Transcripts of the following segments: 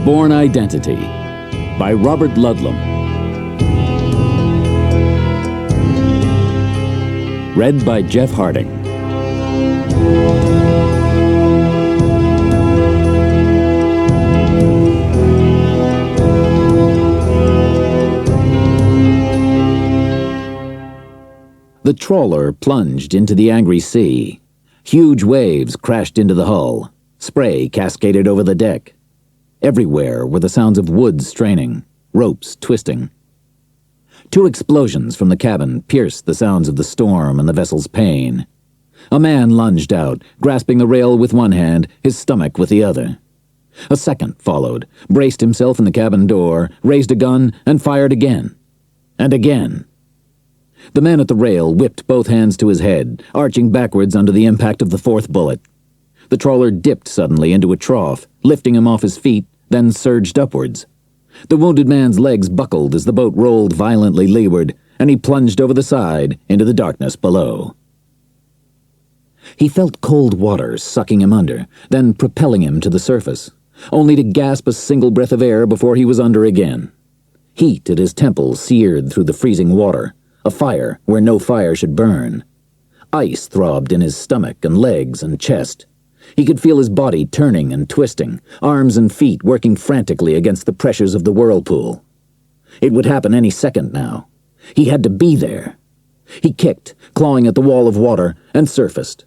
Bourne Identity by Robert Ludlum. Read by Jeff Harding. The trawler plunged into the angry sea. Huge waves crashed into the hull. Spray cascaded over the deck. Everywhere were the sounds of wood straining, ropes twisting. Two explosions from the cabin pierced the sounds of the storm and the vessel's pain. A man lunged out, grasping the rail with one hand, his stomach with the other. A second followed, braced himself in the cabin door, raised a gun, and fired again. And again. The man at the rail whipped both hands to his head, arching backwards under the impact of the fourth bullet. The trawler dipped suddenly into a trough, lifting him off his feet, then surged upwards. The wounded man's legs buckled as the boat rolled violently leeward, and he plunged over the side into the darkness below. He felt cold water sucking him under, then propelling him to the surface, only to gasp a single breath of air before he was under again. Heat at his temples seared through the freezing water, a fire where no fire should burn. Ice throbbed in his stomach and legs and chest. He could feel his body turning and twisting, arms and feet working frantically against the pressures of the whirlpool. It would happen any second now. He had to be there. He kicked, clawing at the wall of water, and surfaced.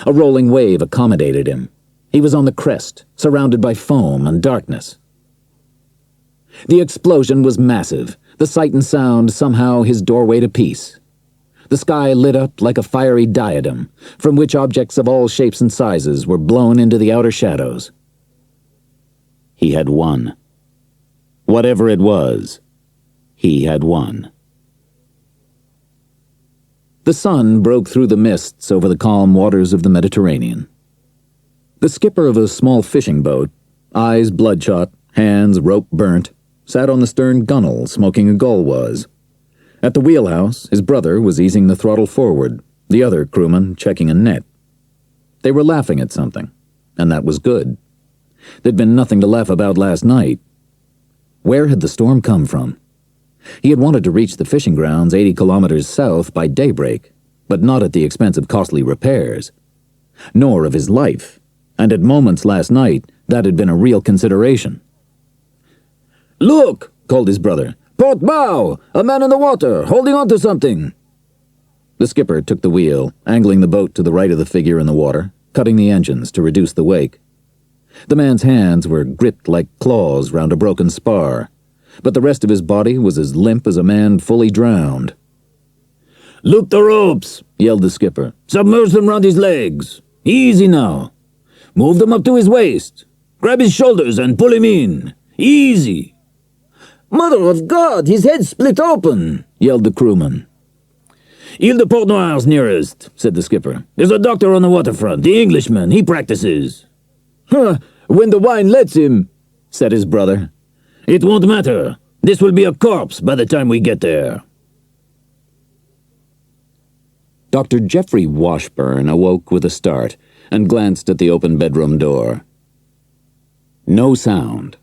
A rolling wave accommodated him. He was on the crest, surrounded by foam and darkness. The explosion was massive, the sight and sound somehow his doorway to peace. The sky lit up like a fiery diadem, from which objects of all shapes and sizes were blown into the outer shadows. He had won. Whatever it was, he had won. The sun broke through the mists over the calm waters of the Mediterranean. The skipper of a small fishing boat, eyes bloodshot, hands rope burnt, sat on the stern gunwale smoking a gauloise. At the wheelhouse, his brother was easing the throttle forward, the other crewman checking a net. They were laughing at something, and that was good. There'd been nothing to laugh about last night. Where had the storm come from? He had wanted to reach the fishing grounds 80 kilometers south by daybreak, but not at the expense of costly repairs. Nor of his life, and at moments last night that had been a real consideration. "Look!" called his brother. "Port bow! A man in the water, holding on to something!" The skipper took the wheel, angling the boat to the right of the figure in the water, cutting the engines to reduce the wake. The man's hands were gripped like claws round a broken spar, but the rest of his body was as limp as a man fully drowned. "Loop the ropes!" yelled the skipper. "Submerge them round his legs. Easy now. Move them up to his waist. Grab his shoulders and pull him in. Easy." "Mother of God, his head's split open!" yelled the crewman. "Ile de Port Noir's nearest," said the skipper. "There's a doctor on the waterfront, the Englishman. He practices." "Huh, when the wine lets him," said his brother. "It won't matter. This will be a corpse by the time we get there." Dr. Geoffrey Washburn awoke with a start and glanced at the open bedroom door. No sound.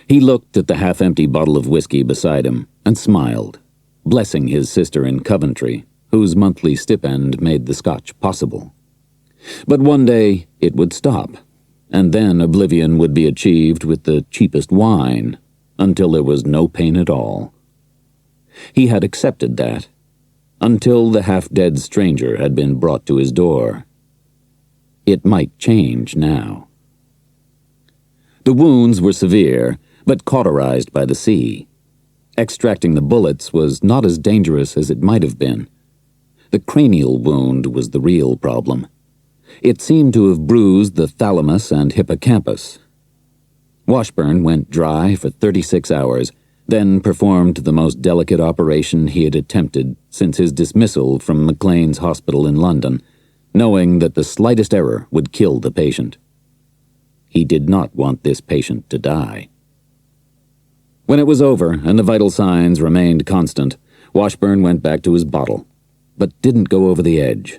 He looked at the half-empty bottle of whiskey beside him and smiled, blessing his sister in Coventry, whose monthly stipend made the Scotch possible. But one day it would stop, and then oblivion would be achieved with the cheapest wine, until there was no pain at all. He had accepted that, until the half-dead stranger had been brought to his door. It might change now. The wounds were severe, but cauterized by the sea. Extracting the bullets was not as dangerous as it might have been. The cranial wound was the real problem. It seemed to have bruised the thalamus and hippocampus. Washburn went dry for 36 hours, then performed the most delicate operation he had attempted since his dismissal from Maclean's Hospital in London, knowing that the slightest error would kill the patient. He did not want this patient to die. When it was over and the vital signs remained constant, Washburn went back to his bottle, but didn't go over the edge.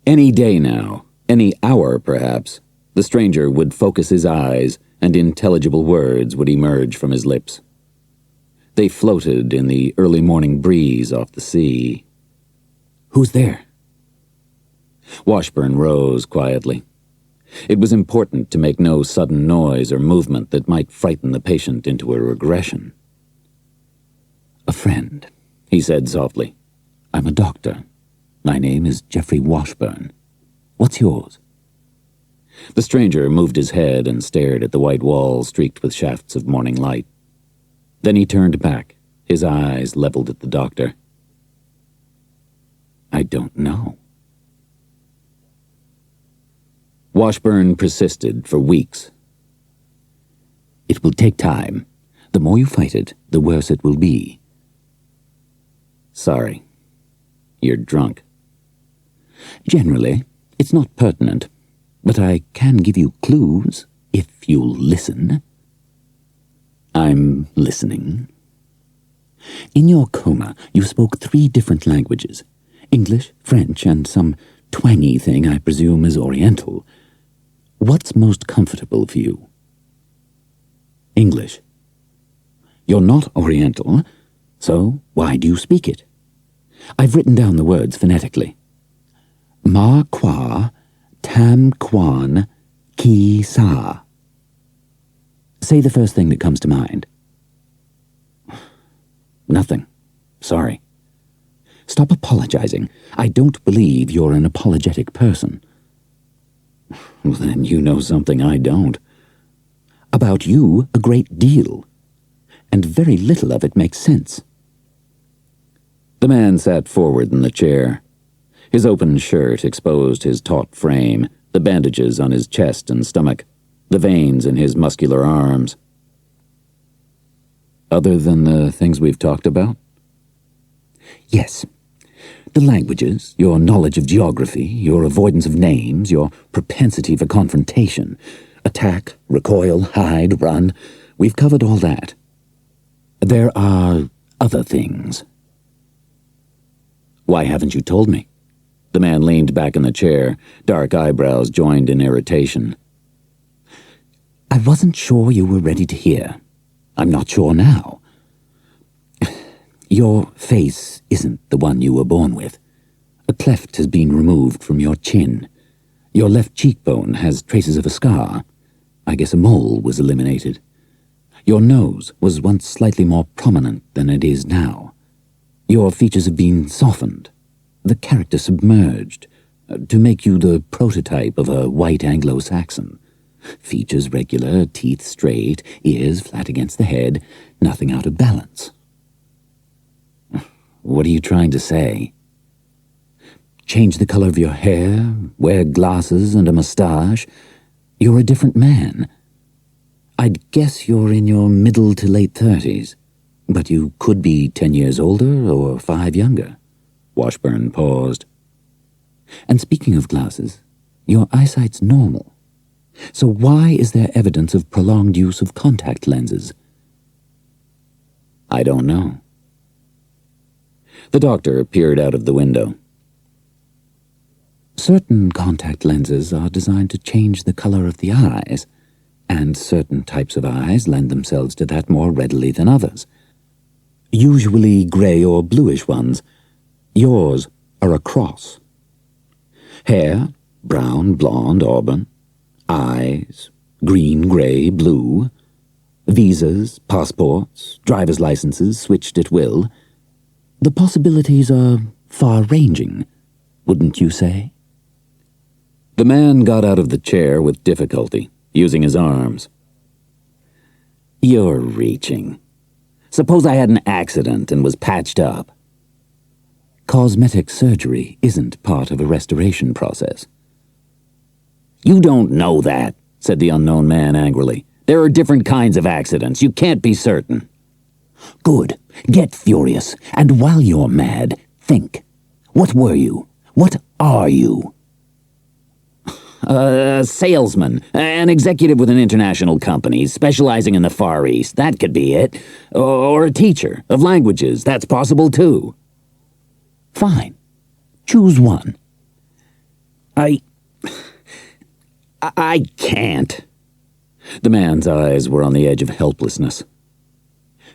Any day now, any hour perhaps, the stranger would focus his eyes and intelligible words would emerge from his lips. They floated in the early morning breeze off the sea. "Who's there?" Washburn rose quietly. It was important to make no sudden noise or movement that might frighten the patient into a regression. "A friend," he said softly. "I'm a doctor. My name is Geoffrey Washburn. What's yours?" The stranger moved his head and stared at the white wall streaked with shafts of morning light. Then he turned back, his eyes leveled at the doctor. "I don't know." Washburn persisted for weeks. "It will take time. The more you fight it, the worse it will be." "Sorry. You're drunk." "Generally, it's not pertinent, but I can give you clues, if you'll listen." "I'm listening." "In your coma, you spoke 3 different languages. English, French, and some twangy thing I presume is Oriental. What's most comfortable for you?" "English." "You're not Oriental, so why do you speak it?" "I've written down the words phonetically. Ma qua, tam quan, ki sa." "Say the first thing that comes to mind." "Nothing. Sorry." "Stop apologizing. I don't believe you're an apologetic person." "Well, then you know something I don't." "About you, a great deal. And very little of it makes sense." The man sat forward in the chair. His open shirt exposed his taut frame, the bandages on his chest and stomach, the veins in his muscular arms. "Other than the things we've talked about?" "Yes. The languages, your knowledge of geography, your avoidance of names, your propensity for confrontation, attack, recoil, hide, run. We've covered all that. There are other things." "Why haven't you told me?" The man leaned back in the chair, dark eyebrows joined in irritation. "I wasn't sure you were ready to hear. I'm not sure now. Your face isn't the one you were born with. A cleft has been removed from your chin. Your left cheekbone has traces of a scar. I guess a mole was eliminated. Your nose was once slightly more prominent than it is now. Your features have been softened, the character submerged, to make you the prototype of a white Anglo-Saxon. Features regular, teeth straight, ears flat against the head, nothing out of balance." "What are you trying to say?" "Change the color of your hair, wear glasses and a mustache. You're a different man. I'd guess you're in your middle to late 30s, but you could be 10 years older or 5 younger." Washburn paused. "And speaking of glasses, your eyesight's normal. So why is there evidence of prolonged use of contact lenses?" "I don't know." The doctor peered out of the window. "Certain contact lenses are designed to change the color of the eyes, and certain types of eyes lend themselves to that more readily than others. Usually gray or bluish ones. Yours are a cross. Hair, brown, blonde, auburn. Eyes, green, gray, blue. Visas, passports, driver's licenses switched at will. The possibilities are far-ranging, wouldn't you say?" The man got out of the chair with difficulty, using his arms. "You're reaching. Suppose I had an accident and was patched up." "Cosmetic surgery isn't part of a restoration process." "You don't know that," said the unknown man angrily. "There are different kinds of accidents. You can't be certain." "Good. Get furious. And while you're mad, think. What were you? What are you?" A salesman, an executive with an international company, specializing in the Far East. That could be it. Or a teacher of languages. That's possible, too." "Fine. Choose one." I can't." The man's eyes were on the edge of helplessness.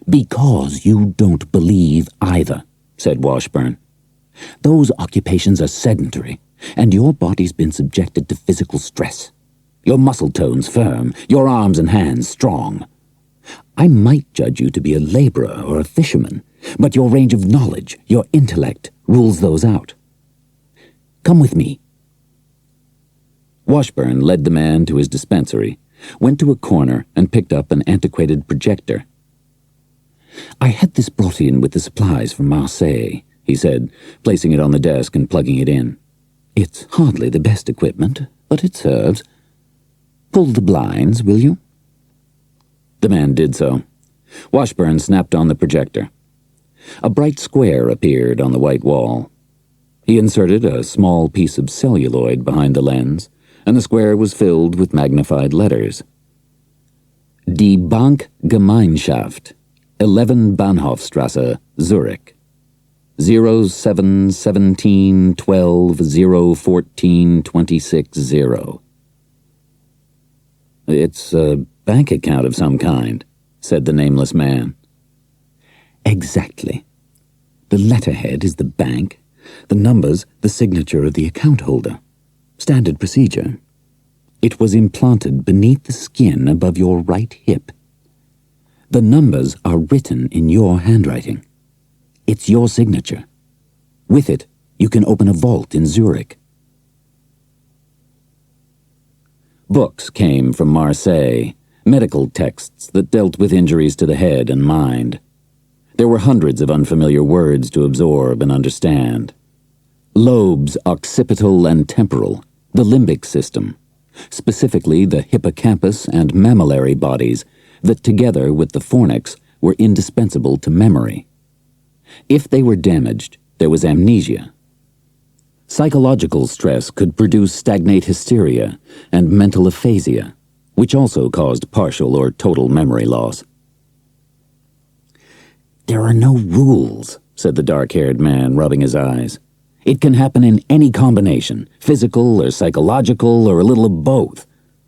"Because you don't believe either," said Washburn. "Those occupations are sedentary, and your body's been subjected to physical stress. Your muscle tones firm, your arms and hands strong. I might judge you to be a laborer or a fisherman, but your range of knowledge, your intellect, rules those out. Come with me." Washburn led the man to his dispensary, went to a corner and picked up an antiquated projector. "I had this brought in with the supplies from Marseille," he said, placing it on the desk and plugging it in. "It's hardly the best equipment, but it serves. Pull the blinds, will you?" The man did so. Washburn snapped on the projector. A bright square appeared on the white wall. He inserted a small piece of celluloid behind the lens, and the square was filled with magnified letters. Die Bankgemeinschaft, 11 Bahnhofstrasse, Zurich. 07-17-12-014-26-0. "It's a bank account of some kind," said the nameless man. "Exactly. The letterhead is the bank, the numbers the signature of the account holder. Standard procedure. It was implanted beneath the skin above your right hip. The numbers are written in your handwriting. It's your signature. With it, you can open a vault in Zurich." Books came from Marseille, medical texts that dealt with injuries to the head and mind. There were hundreds of unfamiliar words to absorb and understand. Lobes occipital and temporal, the limbic system, specifically the hippocampus and mammillary bodies that together with the fornix were indispensable to memory. If they were damaged, there was amnesia. Psychological stress could produce stagnate hysteria and mental aphasia, which also caused partial or total memory loss. "There are no rules," said the dark-haired man, rubbing his eyes. "It can happen in any combination, physical or psychological or a little of both,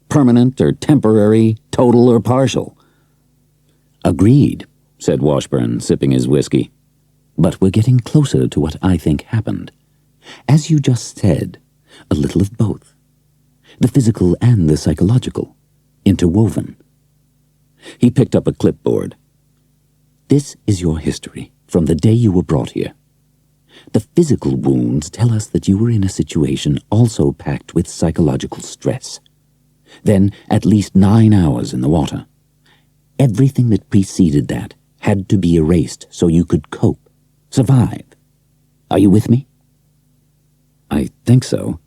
permanent or temporary, total or partial." "Agreed," said Washburn, sipping his whiskey. "But we're getting closer to what I think happened. As you just said, a little of both. The physical and the psychological, interwoven." He picked up a clipboard. "This is your history, from the day you were brought here. The physical wounds tell us that you were in a situation also packed with psychological stress. Then at least 9 hours in the water. Everything that preceded that had to be erased so you could cope, survive. Are you with me?" "I think so.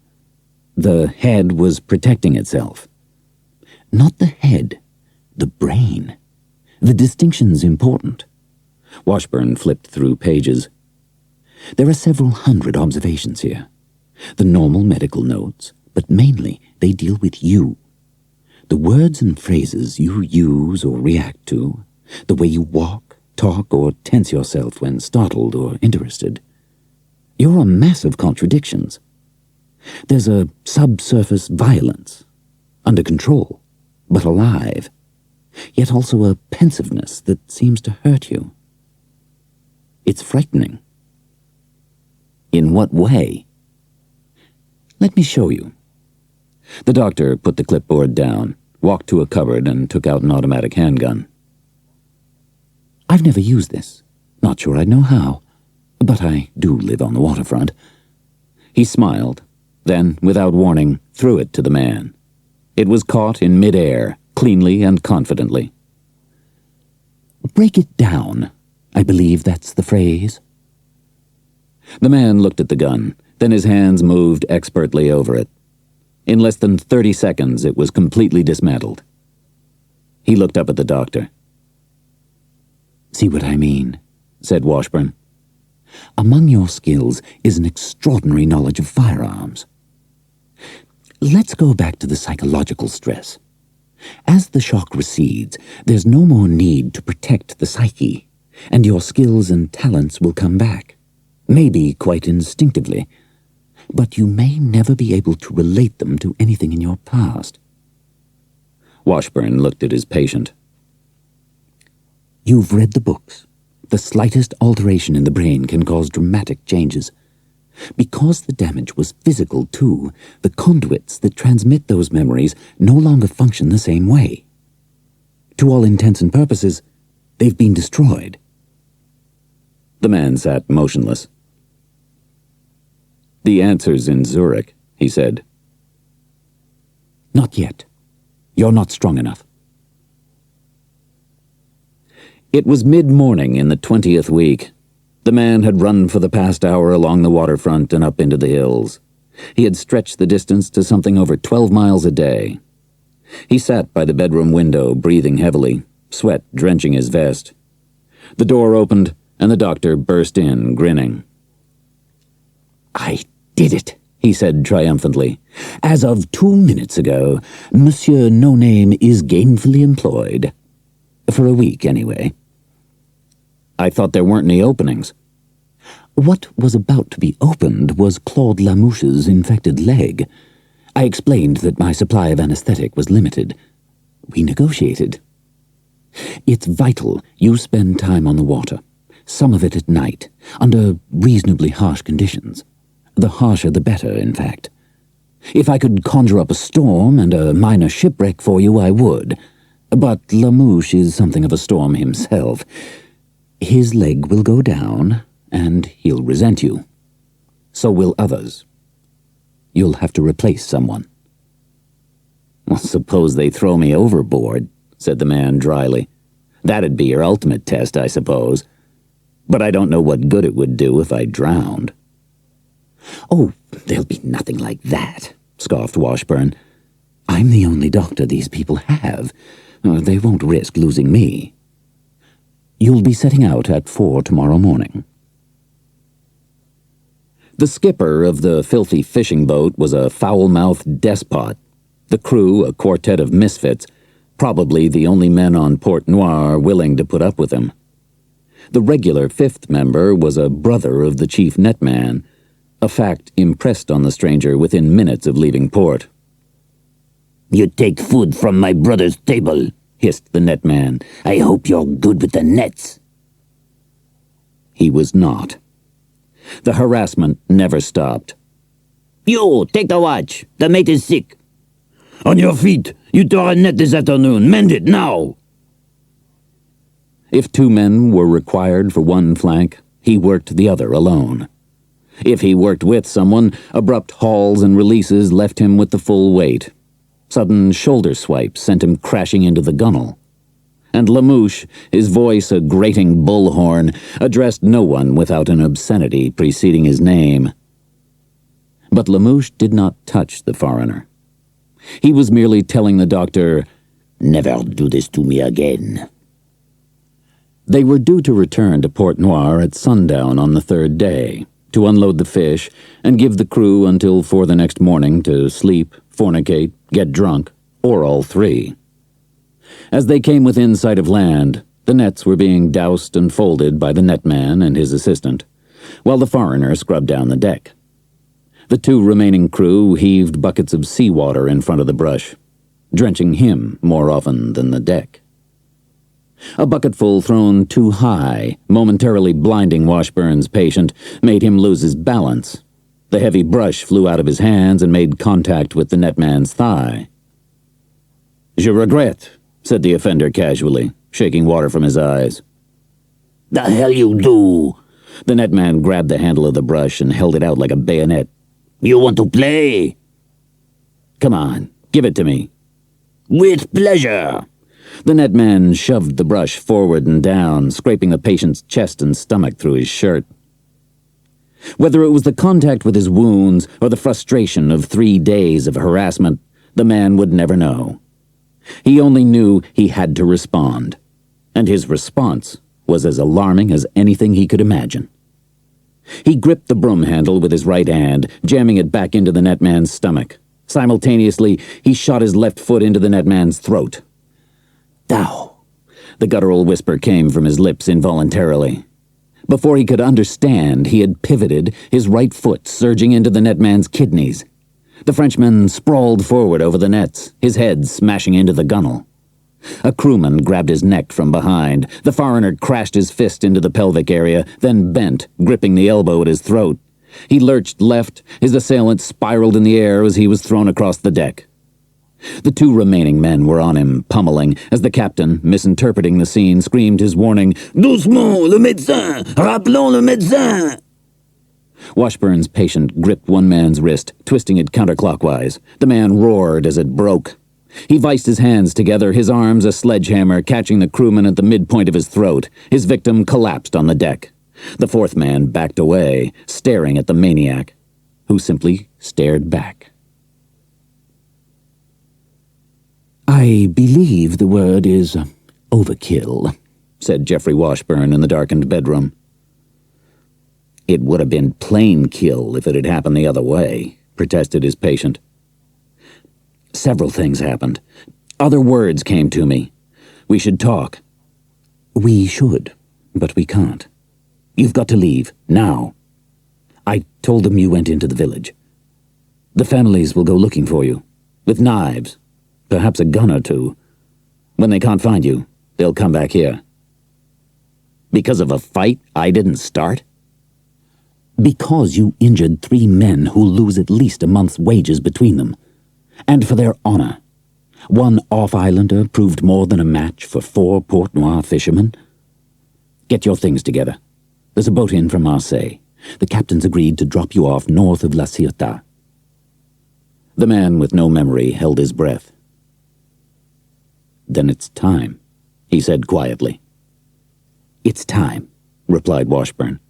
The head was protecting itself." "Not the head, the brain. The distinction's important." Washburn flipped through pages. "There are several hundred observations here. The normal medical notes, but mainly they deal with you. The words and phrases you use or react to, the way you walk, talk, or tense yourself when startled or interested. You're a mass of contradictions. There's a subsurface violence, under control, but alive, yet also a pensiveness that seems to hurt you. It's frightening." "In what way?" "Let me show you." The doctor put the clipboard down, walked to a cupboard, and took out an automatic handgun. "I've never used this. Not sure I'd know how. But I do live on the waterfront." He smiled, then, without warning, threw it to the man. It was caught in mid-air, cleanly and confidently. "Break it down. I believe that's the phrase." The man looked at the gun, then his hands moved expertly over it. In less than 30 seconds, it was completely dismantled. He looked up at the doctor. "See what I mean?" said Washburn. "Among your skills is an extraordinary knowledge of firearms. Let's go back to the psychological stress. As the shock recedes, there's no more need to protect the psyche, and your skills and talents will come back, maybe quite instinctively, but you may never be able to relate them to anything in your past." Washburn looked at his patient. You've read the books. The slightest alteration in the brain can cause dramatic changes. Because the damage was physical, too, the conduits that transmit those memories no longer function the same way. To all intents and purposes, they've been destroyed. The man sat motionless. The answer's in Zurich, he said. Not yet. You're not strong enough. It was mid-morning in the 20th week. The man had run for the past hour along the waterfront and up into the hills. He had stretched the distance to something over 12 miles a day. He sat by the bedroom window, breathing heavily, sweat drenching his vest. The door opened, and the doctor burst in, grinning. I did it, he said triumphantly. As of 2 minutes ago, Monsieur No Name is gainfully employed. For a week, anyway. I thought there weren't any openings. What was about to be opened was Claude Lamouche's infected leg. I explained that my supply of anesthetic was limited. We negotiated. It's vital you spend time on the water, some of it at night, under reasonably harsh conditions. The harsher the better, in fact. If I could conjure up a storm and a minor shipwreck for you, I would. But Lamouche is something of a storm himself. His leg will go down, and he'll resent you. So will others. You'll have to replace someone. Well, suppose they throw me overboard, said the man dryly. That'd be your ultimate test, I suppose. But I don't know what good it would do if I drowned. Oh, there'll be nothing like that, scoffed Washburn. I'm the only doctor these people have. They won't risk losing me. You'll be setting out at 4 tomorrow morning. The skipper of the filthy fishing boat was a foul-mouthed despot. The crew, a quartet of misfits, probably the only men on Port Noir willing to put up with him. The regular fifth member was a brother of the chief netman, a fact impressed on the stranger within minutes of leaving port. You take food from my brother's table, hissed the netman. I hope you're good with the nets. He was not. The harassment never stopped. You, take the watch. The mate is sick. On your feet. You tore a net this afternoon. Mend it now. If 2 men were required for one flank, he worked the other alone. If he worked with someone, abrupt hauls and releases left him with the full weight. Sudden shoulder swipes sent him crashing into the gunwale. And Lamouche, his voice a grating bullhorn, addressed no one without an obscenity preceding his name. But Lamouche did not touch the foreigner. He was merely telling the doctor, "Never do this to me again." They were due to return to Port Noir at sundown on the 3rd day, to unload the fish and give the crew until 4 the next morning to sleep, fornicate, get drunk, or all 3. As they came within sight of land, the nets were being doused and folded by the netman and his assistant, while the foreigner scrubbed down the deck. The 2 remaining crew heaved buckets of seawater in front of the brush, drenching him more often than the deck. A bucketful thrown too high, momentarily blinding Washburn's patient, made him lose his balance. The heavy brush flew out of his hands and made contact with the netman's thigh. "Je regrette," said the offender casually, shaking water from his eyes. "The hell you do?" The netman grabbed the handle of the brush and held it out like a bayonet. "You want to play?" "Come on, give it to me." "With pleasure." The netman shoved the brush forward and down, scraping the patient's chest and stomach through his shirt. Whether it was the contact with his wounds or the frustration of 3 days of harassment, the man would never know. He only knew he had to respond, and his response was as alarming as anything he could imagine. He gripped the broom handle with his right hand, jamming it back into the netman's stomach. Simultaneously, he shot his left foot into the netman's throat. "Thou!" The guttural whisper came from his lips involuntarily. Before he could understand, he had pivoted, his right foot surging into the netman's kidneys. The Frenchman sprawled forward over the nets, his head smashing into the gunwale. A crewman grabbed his neck from behind. The foreigner crashed his fist into the pelvic area, then bent, gripping the elbow at his throat. He lurched left. His assailant spiraled in the air as he was thrown across the deck. The two remaining men were on him, pummeling, as the captain, misinterpreting the scene, screamed his warning, "Doucement, le médecin! Rappelons le médecin!" Washburn's patient gripped one man's wrist, twisting it counterclockwise. The man roared as it broke. He viced his hands together, his arms a sledgehammer, catching the crewman at the midpoint of his throat. His victim collapsed on the deck. The fourth man backed away, staring at the maniac, who simply stared back. "I believe the word is overkill," said Geoffrey Washburn in the darkened bedroom. "It would have been plain kill if it had happened the other way," protested his patient. "Several things happened. Other words came to me. We should talk." "We should, but we can't. You've got to leave, now." "I told them you went into the village. The families will go looking for you, with knives, perhaps a gun or two. When they can't find you, they'll come back here." "Because of a fight I didn't start?" "Because you injured 3 men who'll lose at least a month's wages between them. And for their honor. One off-islander proved more than a match for 4 Port Noir fishermen. Get your things together. There's a boat in from Marseille. The captain's agreed to drop you off north of La Ciotat." The man with no memory held his breath. "Then it's time," he said quietly. "It's time," replied Washburn.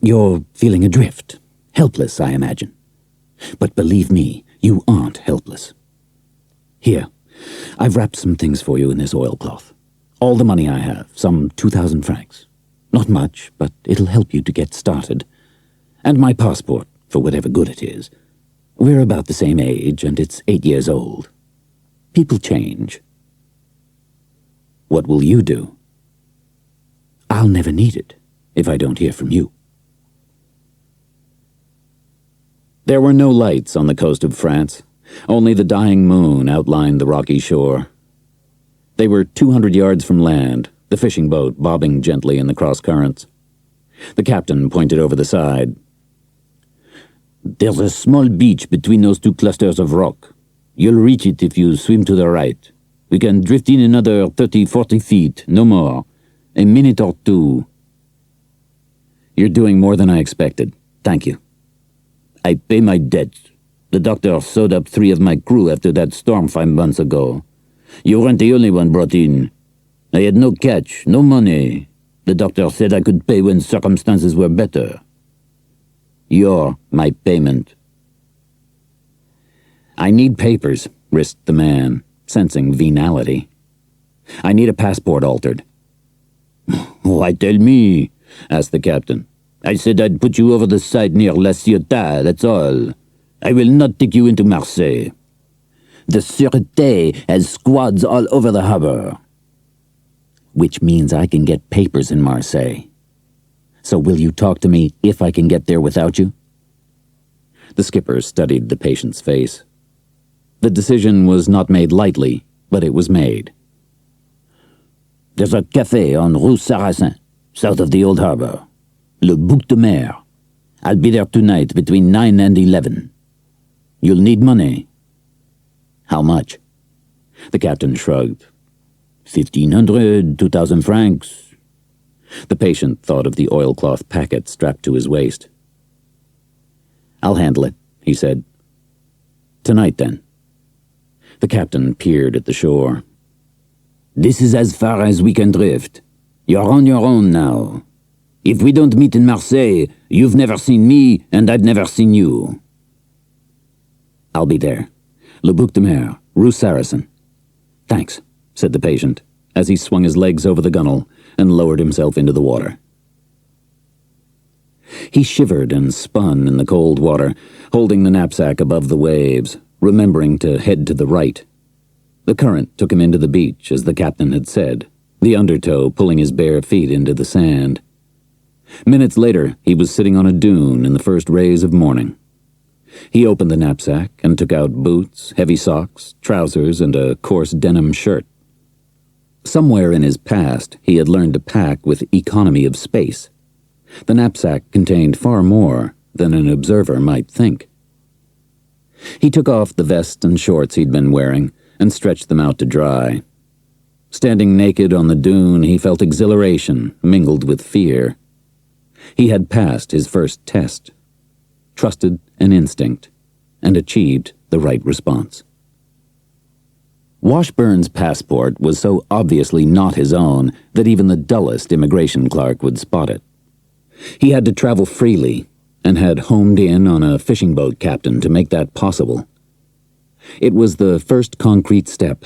"You're feeling adrift. Helpless, I imagine. But believe me, you aren't helpless. Here, I've wrapped some things for you in this oilcloth. All the money I have, some 2,000 francs. Not much, but it'll help you to get started. And my passport, for whatever good it is. We're about the same age, and it's 8 years old. People change." "What will you do?" "I'll never need it, if I don't hear from you." There were no lights on the coast of France. Only the dying moon outlined the rocky shore. They were 200 yards from land, the fishing boat bobbing gently in the cross-currents. The captain pointed over the side. "There's a small beach between those 2 clusters of rock. You'll reach it if you swim to the right. We can drift in another 30-40 feet, no more. A minute or two." "You're doing more than I expected. Thank you." "I pay my debts. The doctor sewed up 3 of my crew after that storm 5 months ago. You weren't the only one brought in. I had no catch, no money. The doctor said I could pay when circumstances were better. You're my payment." "I need papers," risked the man, sensing venality. "I need a passport altered." "Why tell me?" asked the captain. "I said I'd put you over the side near La Ciotat, that's all. I will not take you into Marseille. The Sûreté has squads all over the harbor." "Which means I can get papers in Marseille. So will you talk to me if I can get there without you?" The skipper studied the patient's face. The decision was not made lightly, but it was made. "There's a café on Rue Sarrazin, south of the old harbor. Le Bouc de Mer. I'll be there tonight between 9 and 11. You'll need money." "How much?" The captain shrugged. 1,500, 2,000 francs. The patient thought of the oilcloth packet strapped to his waist. "I'll handle it," he said. "Tonight, then." The captain peered at the shore. "This is as far as we can drift. You're on your own now. If we don't meet in Marseille, you've never seen me, and I've never seen you." "I'll be there. Le Bouc de Mer, Rue Sarrazin." "Thanks," said the patient, as he swung his legs over the gunwale and lowered himself into the water. He shivered and spun in the cold water, holding the knapsack above the waves, remembering to head to the right. The current took him into the beach, as the captain had said, the undertow pulling his bare feet into the sand. Minutes later, he was sitting on a dune in the first rays of morning. He opened the knapsack and took out boots, heavy socks, trousers, and a coarse denim shirt. Somewhere in his past, he had learned to pack with economy of space. The knapsack contained far more than an observer might think. He took off the vest and shorts he'd been wearing and stretched them out to dry. Standing naked on the dune, he felt exhilaration mingled with fear. He had passed his first test, trusted an instinct, and achieved the right response. Washburn's passport was so obviously not his own that even the dullest immigration clerk would spot it. He had to travel freely and had homed in on a fishing boat captain to make that possible. It was the first concrete step,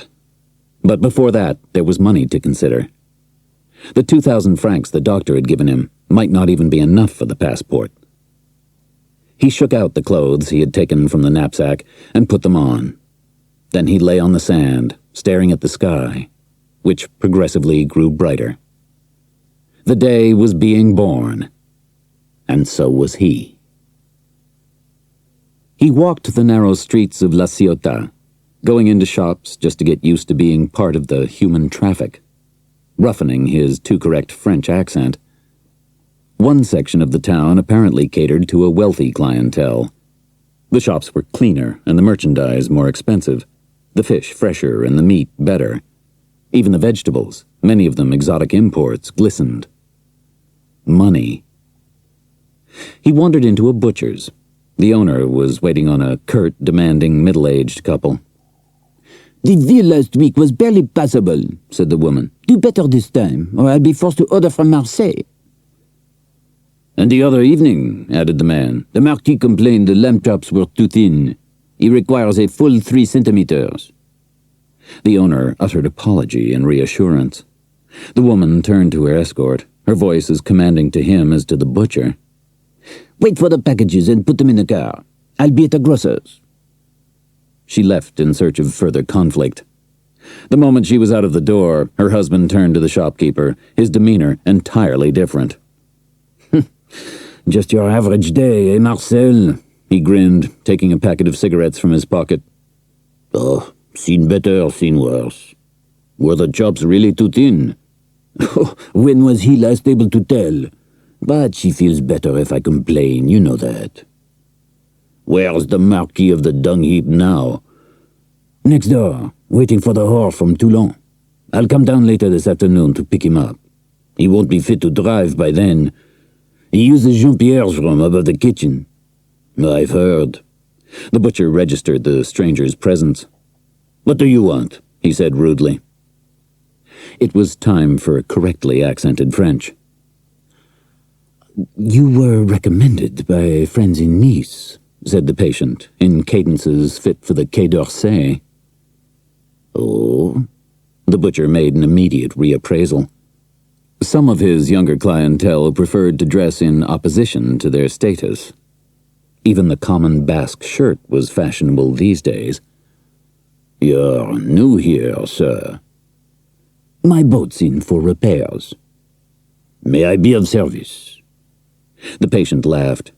but before that there was money to consider. The 2,000 francs the doctor had given him might not even be enough for the passport. He shook out the clothes he had taken from the knapsack and put them on. Then he lay on the sand, staring at the sky, which progressively grew brighter. The day was being born, and so was he. He walked the narrow streets of La Ciotat, going into shops just to get used to being part of the human traffic, roughening his too-correct French accent. One section of the town apparently catered to a wealthy clientele. The shops were cleaner and the merchandise more expensive, the fish fresher and the meat better. Even the vegetables, many of them exotic imports, glistened. Money. He wandered into a butcher's. The owner was waiting on a curt, demanding, middle-aged couple. "The veal last week was barely passable," said the woman. "Do better this time, or I'll be forced to order from Marseille." "And the other evening," added the man, "the Marquis complained the lamb chops were too thin. He requires a full 3 centimeters. The owner uttered apology and reassurance. The woman turned to her escort, her voice as commanding to him as to the butcher. "Wait for the packages and put them in the car. I'll be at the grocer's." She left in search of further conflict. The moment she was out of the door, her husband turned to the shopkeeper, his demeanor entirely different. "Just your average day, eh, Marcel?" He grinned, taking a packet of cigarettes from his pocket. "Oh, seen better, seen worse. Were the chops really too thin?" "When was he last able to tell? But she feels better if I complain, you know that." "Where's the Marquis of the Dung Heap now?" "Next door, waiting for the whore from Toulon. I'll come down later this afternoon to pick him up. He won't be fit to drive by then. He uses Jean-Pierre's room above the kitchen. I've heard." The butcher registered the stranger's presence. "What do you want?" he said rudely. It was time for correctly accented French. "You were recommended by friends in Nice," said the patient, in cadences fit for the Quai d'Orsay. "Oh?" The butcher made an immediate reappraisal. Some of his younger clientele preferred to dress in opposition to their status. Even the common Basque shirt was fashionable these days. "You're new here, sir." "My boat's in for repairs." "May I be of service?" The patient laughed.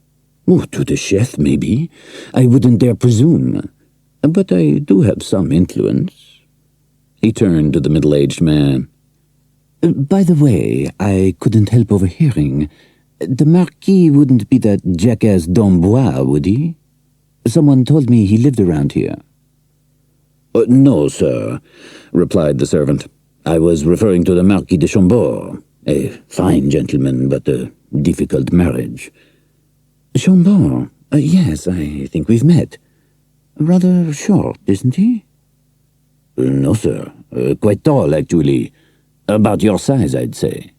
"Oh, to the chef, maybe. I wouldn't dare presume. But I do have some influence." He turned to the middle-aged man. "By the way, I couldn't help overhearing. The Marquis wouldn't be that jackass d'Amboise, would he? Someone told me he lived around here." "No, sir," replied the servant. "I was referring to the Marquis de Chambord. A fine gentleman, but a difficult marriage." "Chambord? Yes, I think we've met. Rather short, isn't he?" "No, sir. Quite tall, actually. About your size, I'd say."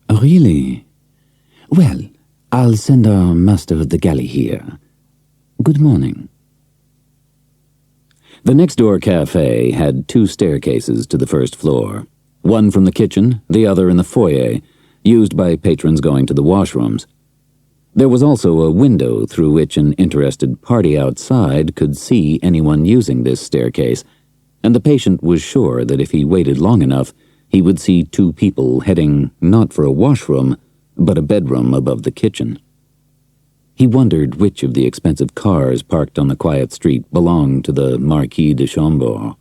"Really? Well, I'll send our master of the galley here. Good morning." The next-door cafe had 2 staircases to the first floor, one from the kitchen, the other in the foyer, used by patrons going to the washrooms. There was also a window through which an interested party outside could see anyone using this staircase, and the patient was sure that if he waited long enough, he would see 2 people heading not for a washroom, but a bedroom above the kitchen. He wondered which of the expensive cars parked on the quiet street belonged to the Marquis de Chambord.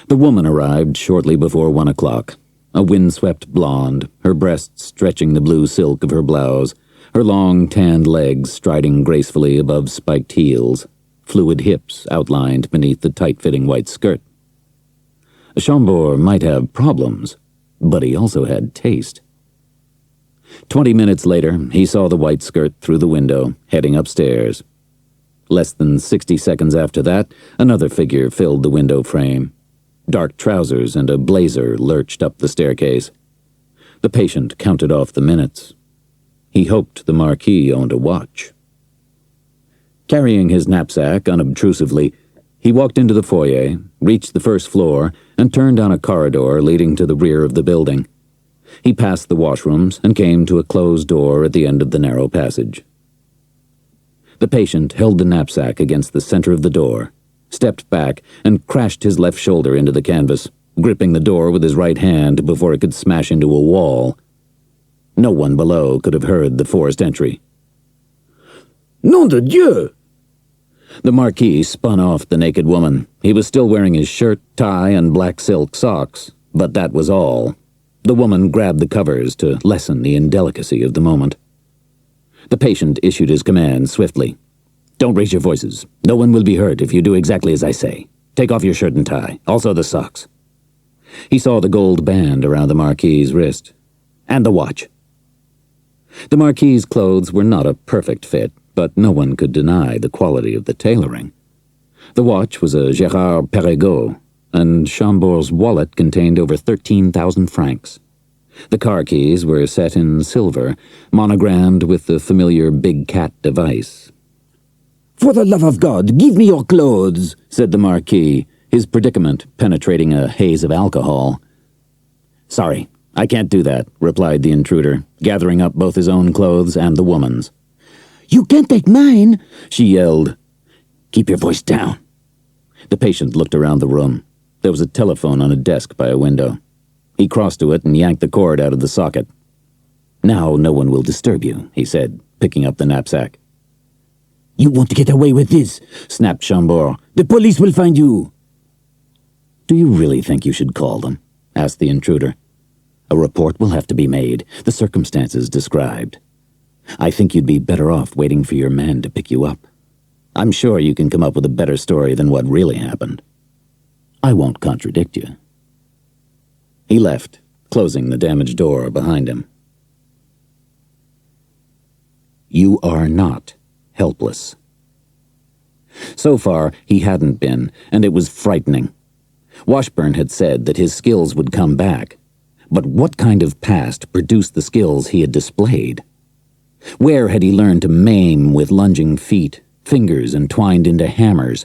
The woman arrived shortly before 1 o'clock, a windswept blonde, her breasts stretching the blue silk of her blouse, her long tanned legs striding gracefully above spiked heels, fluid hips outlined beneath the tight-fitting white skirt. Chambord might have problems, but he also had taste. 20 minutes later, he saw the white skirt through the window, heading upstairs. Less than 60 seconds after that, another figure filled the window frame. Dark trousers and a blazer lurched up the staircase. The patient counted off the minutes. He hoped the Marquis owned a watch. Carrying his knapsack unobtrusively, he walked into the foyer, reached the first floor, and turned down a corridor leading to the rear of the building. He passed the washrooms and came to a closed door at the end of the narrow passage. The patient held the knapsack against the center of the door, stepped back, and crashed his left shoulder into the canvas, gripping the door with his right hand before it could smash into a wall. No one below could have heard the forced entry. Nom de Dieu! The Marquis spun off the naked woman. He was still wearing his shirt, tie, and black silk socks, but that was all. The woman grabbed the covers to lessen the indelicacy of the moment. The patient issued his command swiftly. Don't raise your voices. No one will be hurt if you do exactly as I say. Take off your shirt and tie, also the socks. He saw the gold band around the Marquis's wrist. And the watch. The Marquis's clothes were not a perfect fit, but no one could deny the quality of the tailoring. The watch was a Gérard Perregaux, and Chambord's wallet contained over 13,000 francs. The car keys were set in silver, monogrammed with the familiar big cat device. "For the love of God, give me your clothes," said the Marquis, his predicament penetrating a haze of alcohol. "Sorry, I can't do that," replied the intruder, gathering up both his own clothes and the woman's. "You can't take mine," she yelled. "Keep your voice down." The patient looked around the room. There was a telephone on a desk by a window. He crossed to it and yanked the cord out of the socket. "Now no one will disturb you," he said, picking up the knapsack. "You won't get away with this," snapped Chambord. "The police will find you." "Do you really think you should call them?" asked the intruder. "A report will have to be made, the circumstances described. I think you'd be better off waiting for your man to pick you up. I'm sure you can come up with a better story than what really happened. I won't contradict you." He left, closing the damaged door behind him. You are not helpless. So far, he hadn't been, and it was frightening. Washburn had said that his skills would come back, but what kind of past produced the skills he had displayed? Where had he learned to maim with lunging feet, fingers entwined into hammers?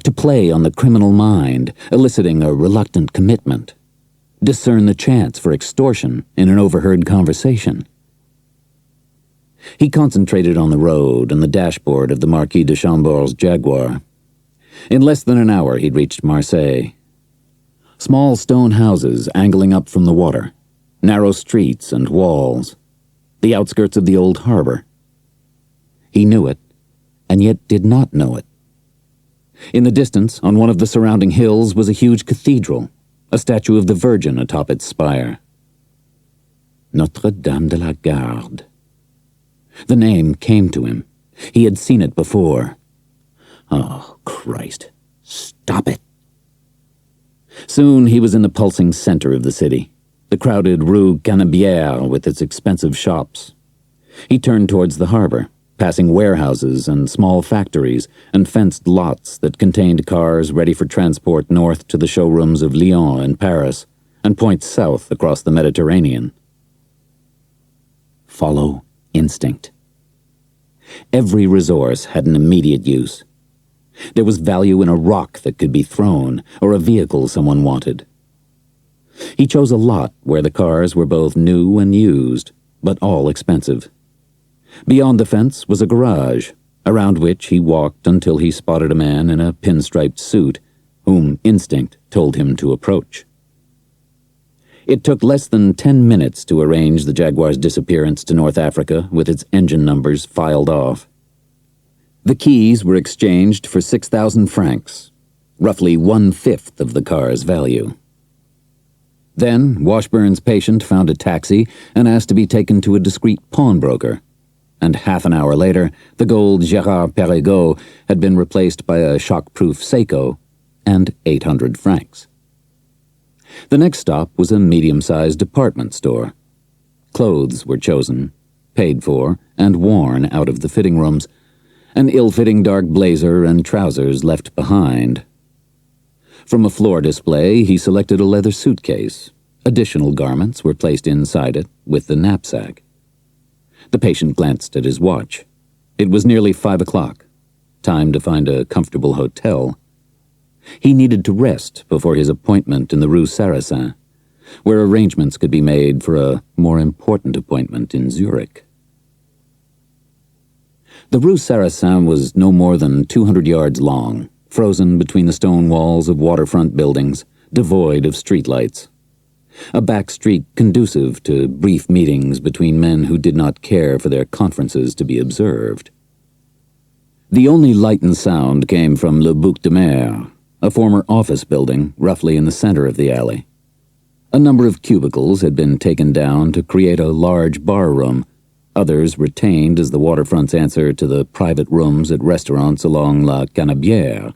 To play on the criminal mind, eliciting a reluctant commitment? Discern the chance for extortion in an overheard conversation? He concentrated on the road and the dashboard of the Marquis de Chambord's Jaguar. In less than an hour he'd reached Marseille. Small stone houses angling up from the water, narrow streets and walls, the outskirts of the old harbor. He knew it, and yet did not know it. In the distance, on one of the surrounding hills, was a huge cathedral, a statue of the Virgin atop its spire. Notre Dame de la Garde. The name came to him. He had seen it before. Oh, Christ. Stop it. Soon he was in the pulsing center of the city, the crowded Rue Canebière with its expensive shops. He turned towards the harbor, passing warehouses and small factories and fenced lots that contained cars ready for transport north to the showrooms of Lyon and Paris, and points south across the Mediterranean. Follow instinct. Every resource had an immediate use. There was value in a rock that could be thrown, or a vehicle someone wanted. He chose a lot where the cars were both new and used, but all expensive. Beyond the fence was a garage, around which he walked until he spotted a man in a pinstriped suit, whom instinct told him to approach. It took less than 10 minutes to arrange the Jaguar's disappearance to North Africa with its engine numbers filed off. The keys were exchanged for 6,000 francs, roughly 1/5 of the car's value. Then Washburn's patient found a taxi and asked to be taken to a discreet pawnbroker, and half an hour later, the gold Gérard Perregaux had been replaced by a shock-proof Seiko and 800 francs. The next stop was a medium-sized department store. Clothes were chosen, paid for, and worn out of the fitting rooms, an ill-fitting dark blazer and trousers left behind. From a floor display, he selected a leather suitcase. Additional garments were placed inside it with the knapsack. The patient glanced at his watch. It was nearly 5 o'clock. Time to find a comfortable hotel. He needed to rest before his appointment in the Rue Sarrazin, where arrangements could be made for a more important appointment in Zurich. The Rue Sarrazin was no more than 200 yards long, frozen between the stone walls of waterfront buildings, devoid of streetlights. A back street conducive to brief meetings between men who did not care for their conferences to be observed. The only light and sound came from Le Bouc de Mer, a former office building roughly in the center of the alley. A number of cubicles had been taken down to create a large bar room, others retained as the waterfront's answer to the private rooms at restaurants along La Canebière.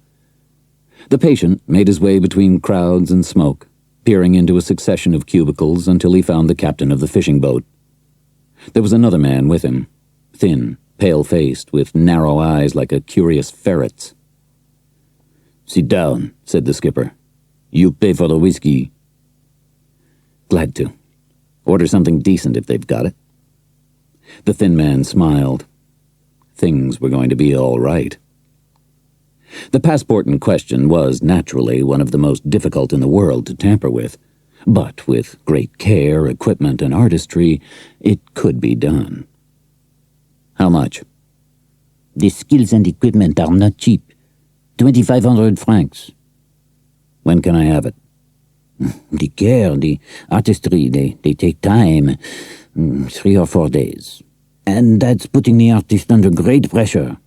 The patient made his way between crowds and smoke, peering into a succession of cubicles until he found the captain of the fishing boat. There was another man with him, thin, pale-faced, with narrow eyes like a curious ferret's. "Sit down," said the skipper. "You pay for the whiskey." "Glad to. Order something decent if they've got it." The thin man smiled. Things were going to be all right. The passport in question was, naturally, one of the most difficult in the world to tamper with, but with great care, equipment, and artistry, it could be done. "How much?" "The skills and equipment are not cheap. 2,500 francs. "When can I have it?" The care, the artistry, they take time. 3 or 4 days. And that's putting the artist under great pressure."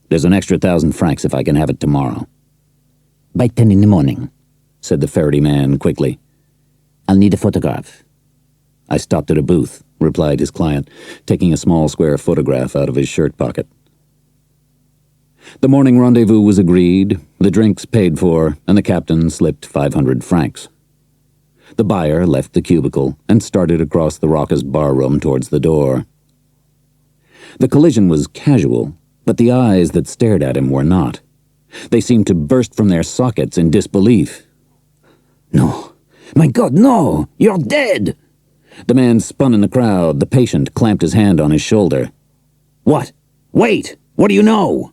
"There's an extra 1,000 francs if I can have it tomorrow." "By 10 in the morning," said the ferrety man quickly. "I'll need a photograph." "I stopped at a booth," replied his client, taking a small square photograph out of his shirt pocket. The morning rendezvous was agreed, the drinks paid for, and the captain slipped 500 francs. The buyer left the cubicle and started across the raucous bar-room towards the door. The collision was casual, but the eyes that stared at him were not. They seemed to burst from their sockets in disbelief. "No! My God, no! You're dead!" The man spun in the crowd. The patient clamped his hand on his shoulder. "What? Wait! What do you know?"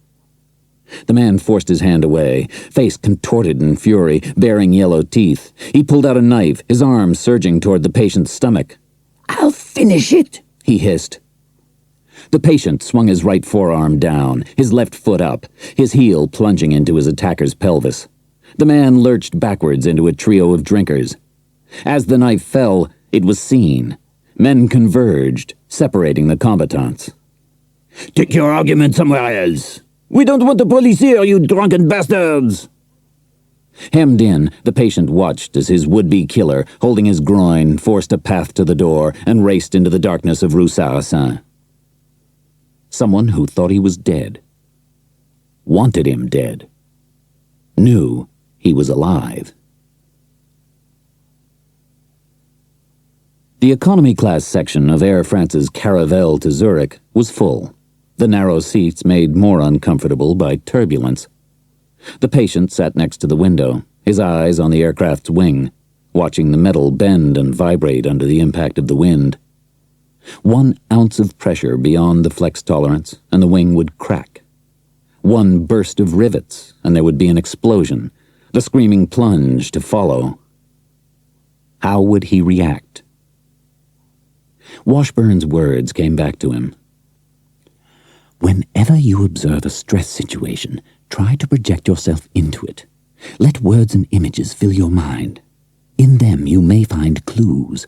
The man forced his hand away, face contorted in fury, baring yellow teeth. He pulled out a knife, his arm surging toward the patient's stomach. "I'll finish it," he hissed. The patient swung his right forearm down, his left foot up, his heel plunging into his attacker's pelvis. The man lurched backwards into a trio of drinkers. As the knife fell, it was seen. Men converged, separating the combatants. "Take your argument somewhere else. We don't want the police here, you drunken bastards!" Hemmed in, the patient watched as his would-be killer, holding his groin, forced a path to the door and raced into the darkness of Rue Sarrazin. Someone who thought he was dead, wanted him dead, knew he was alive. The economy class section of Air France's Caravelle to Zurich was full, the narrow seats made more uncomfortable by turbulence. The patient sat next to the window, his eyes on the aircraft's wing, watching the metal bend and vibrate under the impact of the wind. 1 ounce of pressure beyond the flex tolerance, and the wing would crack. 1 burst of rivets, and there would be an explosion, the screaming plunge to follow. How would he react? Washburn's words came back to him. Whenever you observe a stress situation, try to project yourself into it. Let words and images fill your mind. In them you may find clues.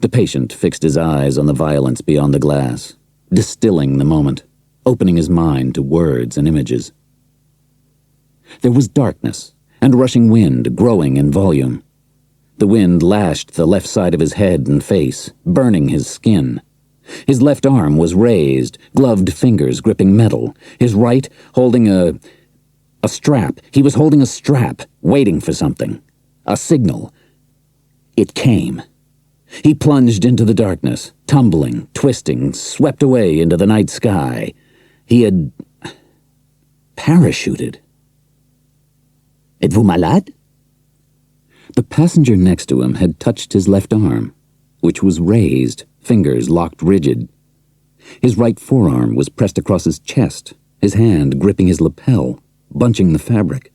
The patient fixed his eyes on the violence beyond the glass, distilling the moment, opening his mind to words and images. There was darkness and rushing wind growing in volume. The wind lashed the left side of his head and face, burning his skin. His left arm was raised, gloved fingers gripping metal, his right holding a strap. He was holding a strap, waiting for something. A signal. It came. He plunged into the darkness, tumbling, twisting, swept away into the night sky. He had parachuted. Êtes-vous malade? The passenger next to him had touched his left arm, which was raised, fingers locked rigid. His right forearm was pressed across his chest, his hand gripping his lapel, bunching the fabric,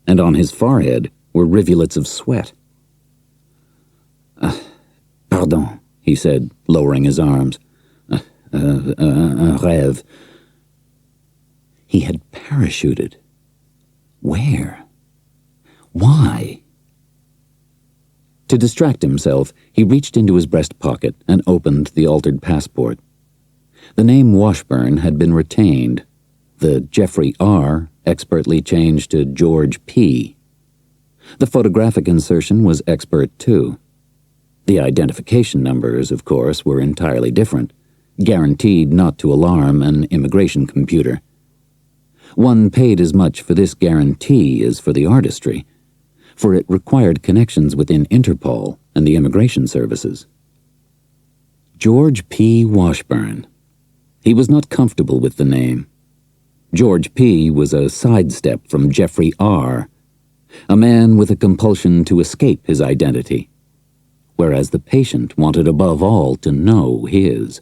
and on his forehead were rivulets of sweat. Pardon, he said, lowering his arms. Un rêve. He had parachuted. Where? Why? To distract himself, he reached into his breast pocket and opened the altered passport. The name Washburn had been retained, the Jeffrey R. expertly changed to George P. The photographic insertion was expert too. The identification numbers, of course, were entirely different, guaranteed not to alarm an immigration computer. One paid as much for this guarantee as for the artistry, for it required connections within Interpol and the immigration services. George P. Washburn. He was not comfortable with the name. George P. was a sidestep from Jeffrey R., a man with a compulsion to escape his identity, whereas the patient wanted above all to know his.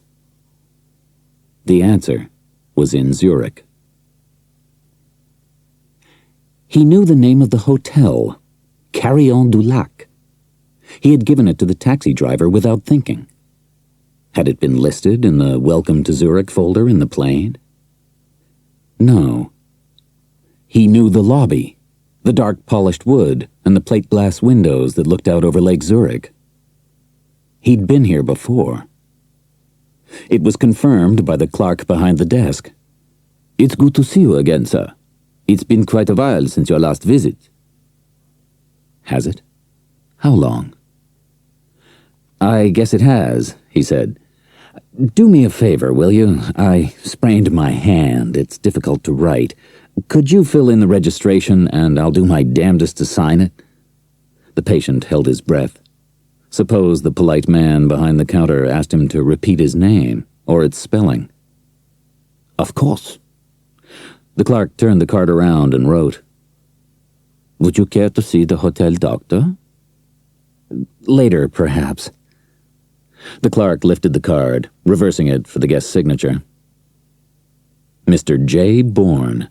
The answer was in Zurich. He knew the name of the hotel, Carillon du Lac. He had given it to the taxi driver without thinking. Had it been listed in the Welcome to Zurich folder in the plane? No. He knew the lobby, the dark polished wood and the plate glass windows that looked out over Lake Zurich. He'd been here before. It was confirmed by the clerk behind the desk. It's good to see you again, sir. It's been quite a while since your last visit. Has it? How long? I guess it has, he said. Do me a favor, will you? I sprained my hand. It's difficult to write. Could you fill in the registration, and I'll do my damnedest to sign it? The patient held his breath. Suppose the polite man behind the counter asked him to repeat his name, or its spelling. Of course. The clerk turned the card around and wrote. Would you care to see the hotel doctor? Later, perhaps. The clerk lifted the card, reversing it for the guest's signature. Mr. J. Bourne,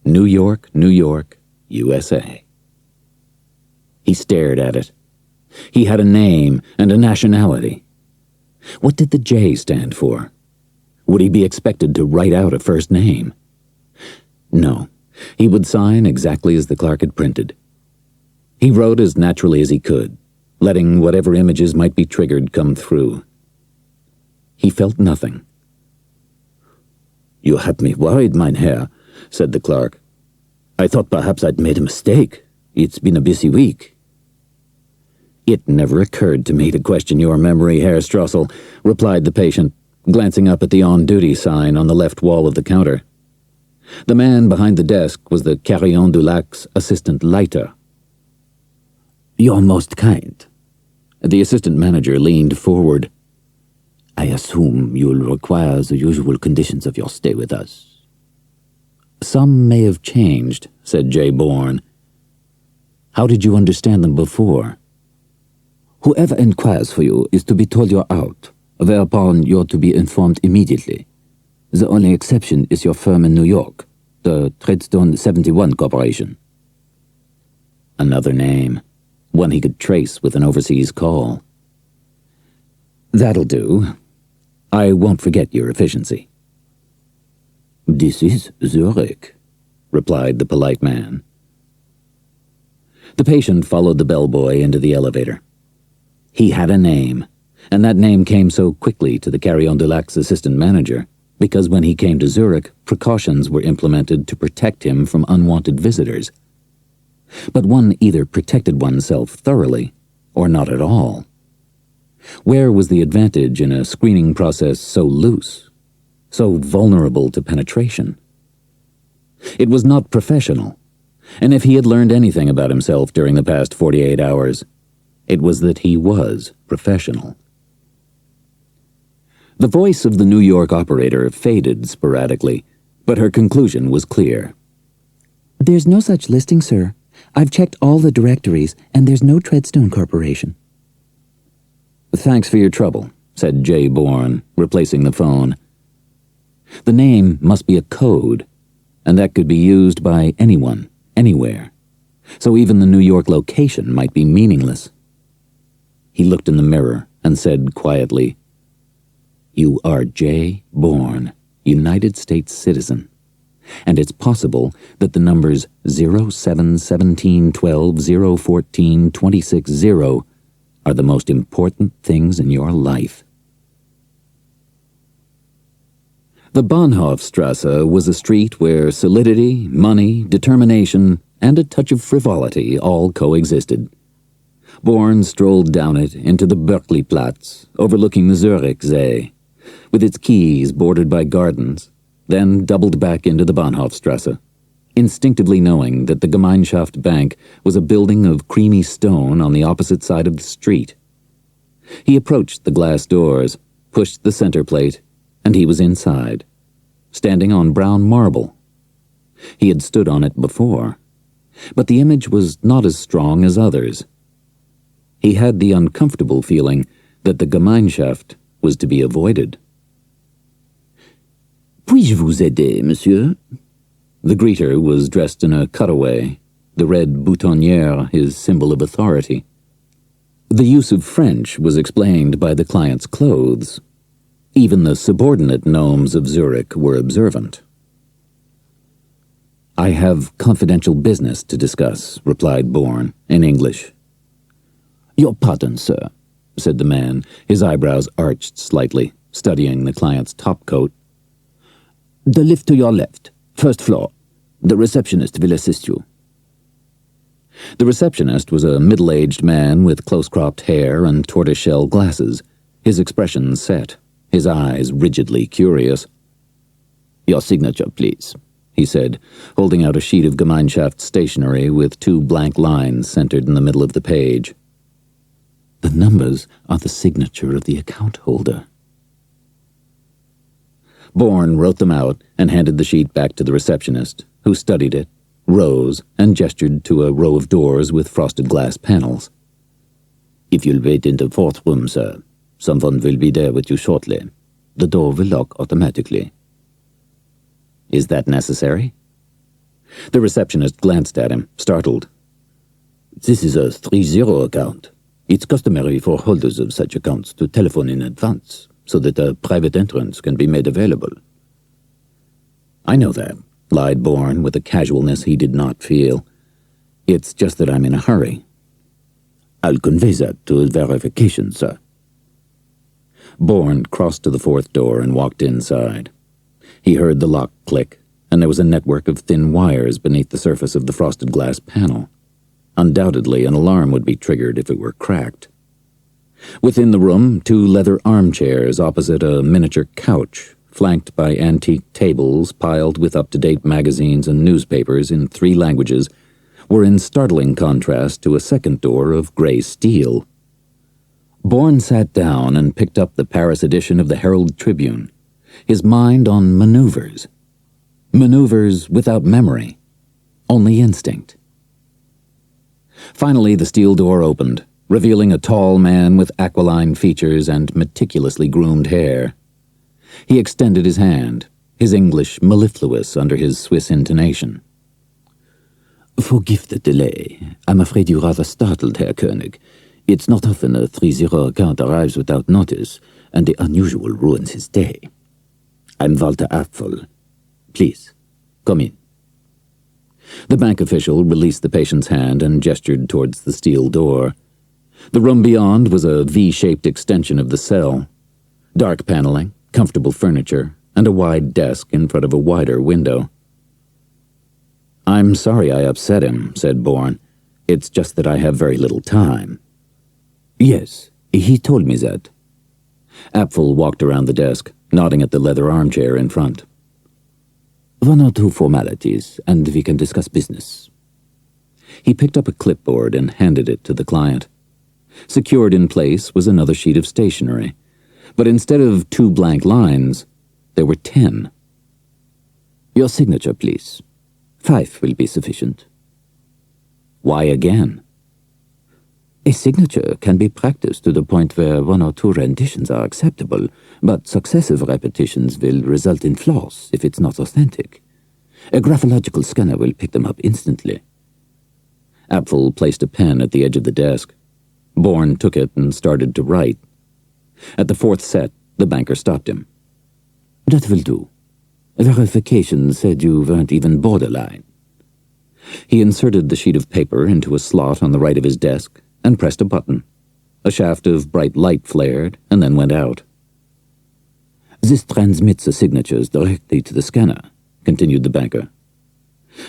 New York, New York, USA. He stared at it. He had a name and a nationality. What did the J stand for? Would he be expected to write out a first name? No, he would sign exactly as the clerk had printed. He wrote as naturally as he could, letting whatever images might be triggered come through. He felt nothing. You had me worried, mein Herr, said the clerk. I thought perhaps I'd made a mistake. It's been a busy week. It never occurred to me to question your memory, Herr Strassel, replied the patient, glancing up at the on-duty sign on the left wall of the counter. The man behind the desk was the Carillon du Lac's assistant Leiter. You're most kind. The assistant manager leaned forward. I assume you'll require the usual conditions of your stay with us. Some may have changed, said J. Bourne. How did you understand them before? Whoever inquires for you is to be told you're out, whereupon you're to be informed immediately. The only exception is your firm in New York, the Treadstone 71 Corporation. Another name, one he could trace with an overseas call. That'll do. I won't forget your efficiency. This is Zurich, replied the polite man. The patient followed the bellboy into the elevator. He had a name, and that name came so quickly to the Carillon du Lac's assistant manager because when he came to Zurich, precautions were implemented to protect him from unwanted visitors. But one either protected oneself thoroughly or not at all. Where was the advantage in a screening process so loose, so vulnerable to penetration? It was not professional, and if he had learned anything about himself during the past 48 hours, it was that he was professional. The voice of the New York operator faded sporadically, but her conclusion was clear. There's no such listing, sir. I've checked all the directories, and there's no Treadstone Corporation. Thanks for your trouble, said J. Bourne, replacing the phone. The name must be a code, and that could be used by anyone, anywhere. So even the New York location might be meaningless. He looked in the mirror and said quietly, "You are J. Bourne, United States citizen, and it's possible that the numbers 07-17-12-014-26-0 are the most important things in your life." The Bahnhofstrasse was a street where solidity, money, determination, and a touch of frivolity all coexisted. Bourne strolled down it into the Berkeleyplatz, overlooking the Zürichsee, with its quays bordered by gardens, then doubled back into the Bahnhofstrasse, instinctively knowing that the Gemeinschaft Bank was a building of creamy stone on the opposite side of the street. He approached the glass doors, pushed the center plate, and he was inside, standing on brown marble. He had stood on it before, but the image was not as strong as others. He had the uncomfortable feeling that the Gemeinschaft was to be avoided. Puis-je vous aider, monsieur? The greeter was dressed in a cutaway, the red boutonniere his symbol of authority. The use of French was explained by the client's clothes. Even the subordinate gnomes of Zurich were observant. "I have confidential business to discuss," replied Bourne, in English. Your pardon, sir, said the man, his eyebrows arched slightly, studying the client's topcoat. The lift to your left, first floor. The receptionist will assist you. The receptionist was a middle-aged man with close-cropped hair and tortoiseshell glasses, his expression set, his eyes rigidly curious. Your signature, please, he said, holding out a sheet of Gemeinschaft stationery with 2 blank lines centered in the middle of the page. The numbers are the signature of the account holder. Bourne wrote them out and handed the sheet back to the receptionist, who studied it, rose, and gestured to a row of doors with frosted glass panels. If you'll wait in the 4th room, sir, someone will be there with you shortly. The door will lock automatically. Is that necessary? The receptionist glanced at him, startled. This is a 30 account. It's customary for holders of such accounts to telephone in advance, so that a private entrance can be made available. I know that, lied Bourne with a casualness he did not feel. It's just that I'm in a hurry. I'll convey that to verification, sir. Bourne crossed to the 4th door and walked inside. He heard the lock click, and there was a network of thin wires beneath the surface of the frosted glass panel. Undoubtedly, an alarm would be triggered if it were cracked. Within the room, 2 leather armchairs opposite a miniature couch, flanked by antique tables piled with up-to-date magazines and newspapers in 3 languages, were in startling contrast to a second door of gray steel. Bourne sat down and picked up the Paris edition of the Herald Tribune, his mind on maneuvers. Maneuvers without memory, only instinct. Finally, the steel door opened, revealing a tall man with aquiline features and meticulously groomed hair. He extended his hand, his English mellifluous under his Swiss intonation. Forgive the delay. I'm afraid you're rather startled, Herr König. It's not often a 30 account arrives without notice, and the unusual ruins his day. I'm Walter Apfel. Please, come in. The bank official released the patient's hand and gestured towards the steel door. The room beyond was a V-shaped extension of the cell. Dark paneling, comfortable furniture, and a wide desk in front of a wider window. "I'm sorry I upset him," said Bourne. "It's just that I have very little time." Yes, he told me that. Apfel walked around the desk, nodding at the leather armchair in front. 1 or 2 formalities, and we can discuss business. He picked up a clipboard and handed it to the client. Secured in place was another sheet of stationery, but instead of 2 blank lines, there were 10. Your signature, please. 5 will be sufficient. Why again? A signature can be practiced to the point where 1 or 2 renditions are acceptable, but successive repetitions will result in flaws if it's not authentic. A graphological scanner will pick them up instantly. Apfel placed a pen at the edge of the desk. Bourne took it and started to write. At the 4th set, the banker stopped him. That will do. Verification said you weren't even borderline. He inserted the sheet of paper into a slot on the right of his desk and pressed a button. A shaft of bright light flared and then went out. This transmits the signatures directly to the scanner, continued the banker.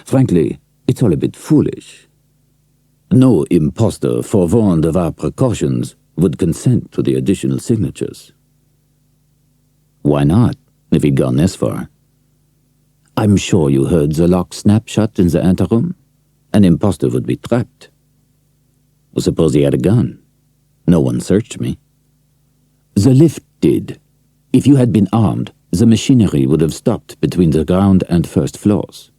Frankly, it's all a bit foolish. No impostor forewarned of our precautions would consent to the additional signatures. Why not, if he'd gone this far? I'm sure you heard the lock snap shut in the anteroom. An impostor would be trapped. Well, suppose he had a gun. No one searched me. The lift did. If you had been armed, the machinery would have stopped between the ground and first floors.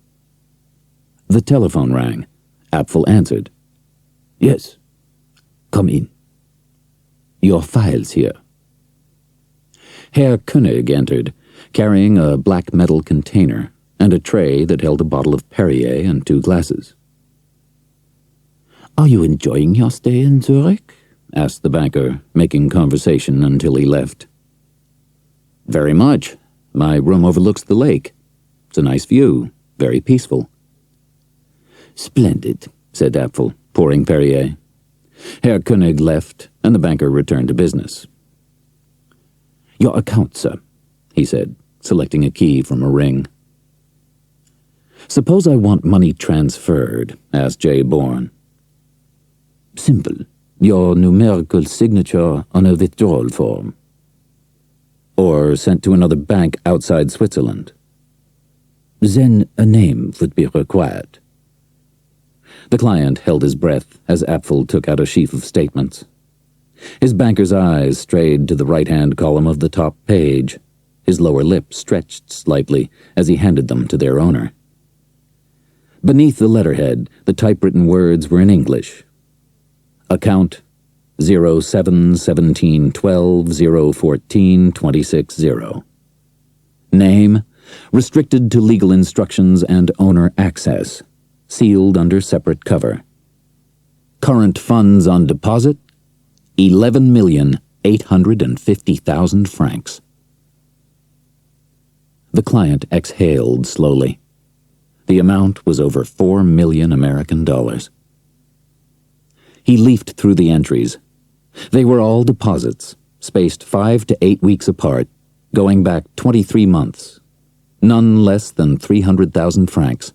The telephone rang. Apfel answered. Yes. Come in. Your file's here. Herr König entered, carrying a black metal container and a tray that held a bottle of Perrier and 2 glasses. Are you enjoying your stay in Zurich? Asked the banker, making conversation until he left. Very much. My room overlooks the lake. It's a nice view, very peaceful. Splendid, said Apfel, pouring Perrier. Herr König left, and the banker returned to business. Your account, sir, he said, selecting a key from a ring. Suppose I want money transferred, asked J. Bourne. Simple. Your numerical signature on a withdrawal form. Or sent to another bank outside Switzerland. Then a name would be required. The client held his breath as Apfel took out a sheaf of statements. His banker's eyes strayed to the right-hand column of the top page. His lower lip stretched slightly as he handed them to their owner. Beneath the letterhead, the typewritten words were in English. Account 07-17-12-014-26-0. Name, restricted to legal instructions and owner access, sealed under separate cover. Current funds on deposit, 11,850,000 francs. The client exhaled slowly. The amount was over 4 million American dollars. He leafed through the entries. They were all deposits, spaced 5 to 8 weeks apart, going back 23 months. None less than 300,000 francs.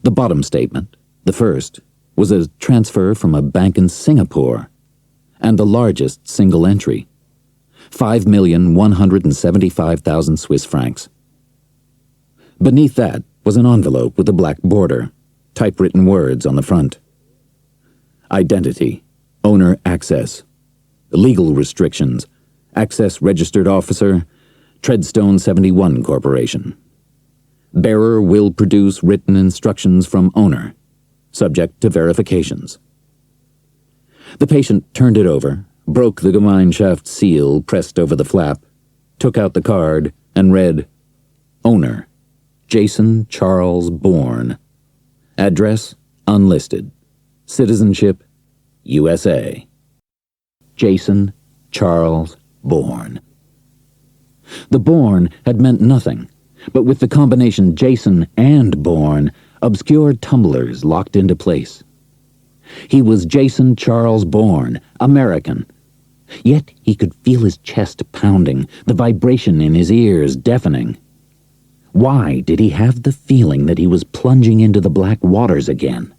The bottom statement, the first, was a transfer from a bank in Singapore, and the largest single entry, 5,175,000 Swiss francs. Beneath that was an envelope with a black border, typewritten words on the front. Identity, owner access, legal restrictions, access registered officer, Treadstone 71 Corporation. Bearer will produce written instructions from owner, subject to verifications. The patient turned it over, broke the Gemeinschaft seal pressed over the flap, took out the card, and read, Owner, Jason Charles Bourne. Address, unlisted. Citizenship, USA. Jason Charles Bourne. The Bourne had meant nothing, but with the combination Jason and Bourne, obscure tumblers locked into place. He was Jason Charles Bourne, American. Yet he could feel his chest pounding, the vibration in his ears deafening. Why did he have the feeling that he was plunging into the black waters again?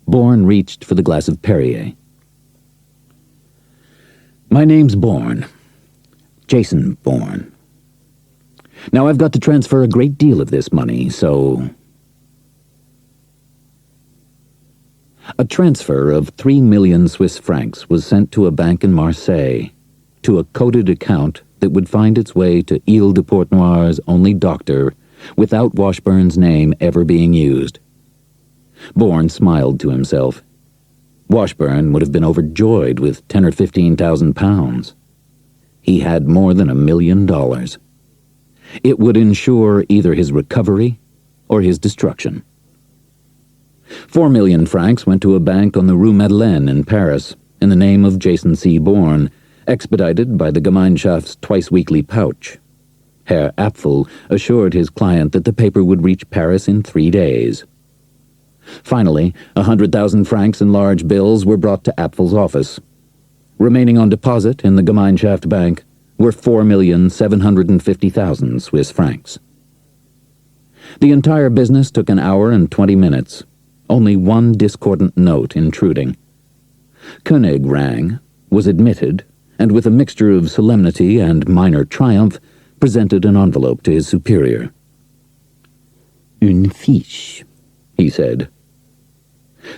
Bourne reached for the glass of Perrier. "My name's Bourne. Jason Bourne. Now I've got to transfer a great deal of this money, so..." A transfer of 3 million Swiss francs was sent to a bank in Marseille, to a coded account that would find its way to Ile de Portnoir's only doctor, without Washburn's name ever being used. Bourne smiled to himself. Washburn would have been overjoyed with 10 or 15,000 pounds. He had more than $1 million. It would ensure either his recovery or his destruction. 4 million francs went to a bank on the Rue Madeleine in Paris, in the name of Jason C. Bourne, expedited by the Gemeinschafts's twice-weekly pouch. Herr Apfel assured his client that the paper would reach Paris in 3 days. Finally, 100,000 francs in large bills were brought to Apfel's office. Remaining on deposit in the Gemeinschaft Bank were 4,750,000 Swiss francs. The entire business took an hour and 20 minutes, only one discordant note intruding. Koenig rang, was admitted, and with a mixture of solemnity and minor triumph, presented an envelope to his superior. "Une fiche," he said.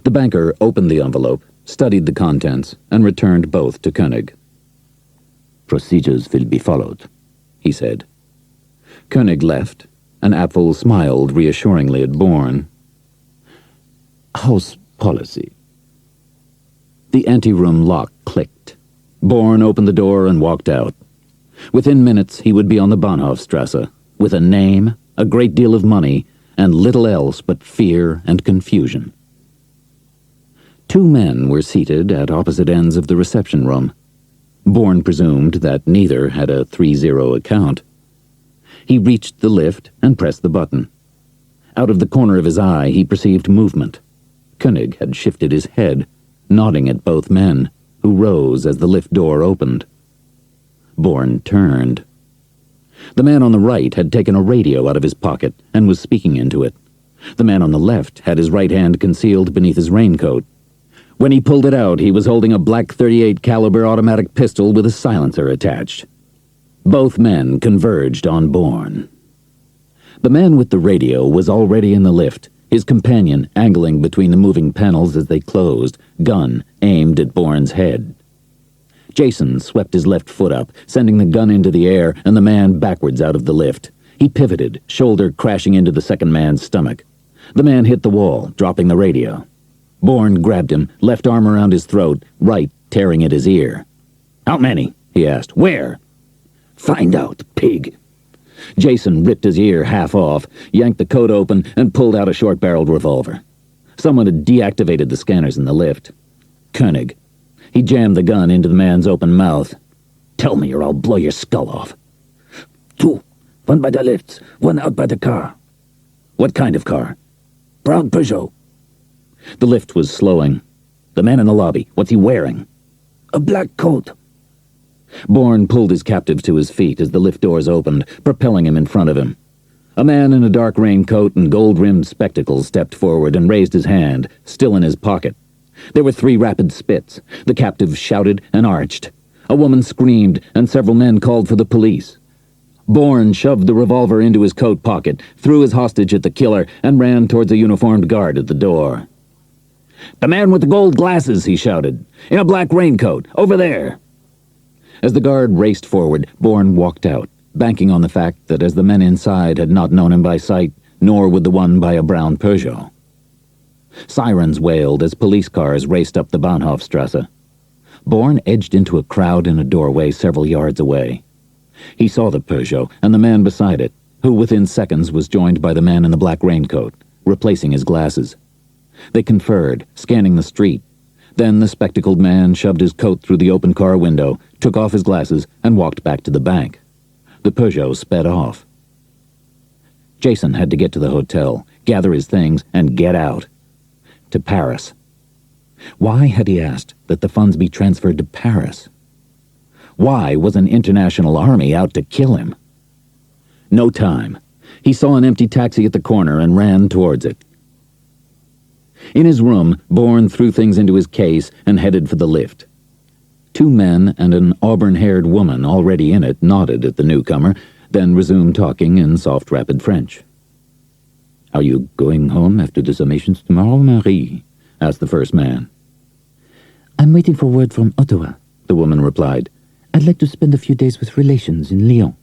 The banker opened the envelope, studied the contents, and returned both to Koenig. "Procedures will be followed," he said. Koenig left, and Apfel smiled reassuringly at Bourne. "House policy." The anteroom lock clicked. Bourne opened the door and walked out. Within minutes he would be on the Bahnhofstrasse, with a name, a great deal of money, and little else but fear and confusion. 2 men were seated at opposite ends of the reception room. Bourne presumed that neither had a 30 account. He reached the lift and pressed the button. Out of the corner of his eye he perceived movement. Koenig had shifted his head, nodding at both men, who rose as the lift door opened. Bourne turned. The man on the right had taken a radio out of his pocket and was speaking into it. The man on the left had his right hand concealed beneath his raincoat. When he pulled it out, he was holding a black .38 caliber automatic pistol with a silencer attached. Both men converged on Bourne. The man with the radio was already in the lift, his companion angling between the moving panels as they closed, gun aimed at Bourne's head. Jason swept his left foot up, sending the gun into the air and the man backwards out of the lift. He pivoted, shoulder crashing into the second man's stomach. The man hit the wall, dropping the radio. Bourne grabbed him, left arm around his throat, right tearing at his ear. "How many?" he asked. "Where?" "Find out, pig." Jason ripped his ear half off, yanked the coat open, and pulled out a short-barreled revolver. Someone had deactivated the scanners in the lift. Koenig. He jammed the gun into the man's open mouth. "Tell me or I'll blow your skull off." "Two. One by the lifts, one out by the car." "What kind of car?" "Brown Peugeot." The lift was slowing. "The man in the lobby, what's he wearing?" "A black coat." Bourne pulled his captive to his feet as the lift doors opened, propelling him in front of him. A man in a dark raincoat and gold-rimmed spectacles stepped forward and raised his hand, still in his pocket. There were 3 rapid spits. The captive shouted and arched. A woman screamed, and several men called for the police. Bourne shoved the revolver into his coat pocket, threw his hostage at the killer, and ran towards a uniformed guard at the door. "The man with the gold glasses," he shouted. "In a black raincoat, over there." As the guard raced forward, Bourne walked out, banking on the fact that as the men inside had not known him by sight, nor would the one by a brown Peugeot. Sirens wailed as police cars raced up the Bahnhofstrasse. Bourne edged into a crowd in a doorway several yards away. He saw the Peugeot and the man beside it, who within seconds was joined by the man in the black raincoat, replacing his glasses. They conferred, scanning the street. Then the spectacled man shoved his coat through the open car window, took off his glasses, and walked back to the bank. The Peugeot sped off. Jason had to get to the hotel, gather his things, and get out. To Paris. Why had he asked that the funds be transferred to Paris? Why was an international army out to kill him? No time. He saw an empty taxi at the corner and ran towards it. In his room, Bourne threw things into his case and headed for the lift. 2 men and an auburn-haired woman already in it nodded at the newcomer, then resumed talking in soft, rapid French. "Are you going home after the summations tomorrow, Marie?" asked the first man. "I'm waiting for word from Ottawa," the woman replied. "I'd like to spend a few days with relations in Lyon."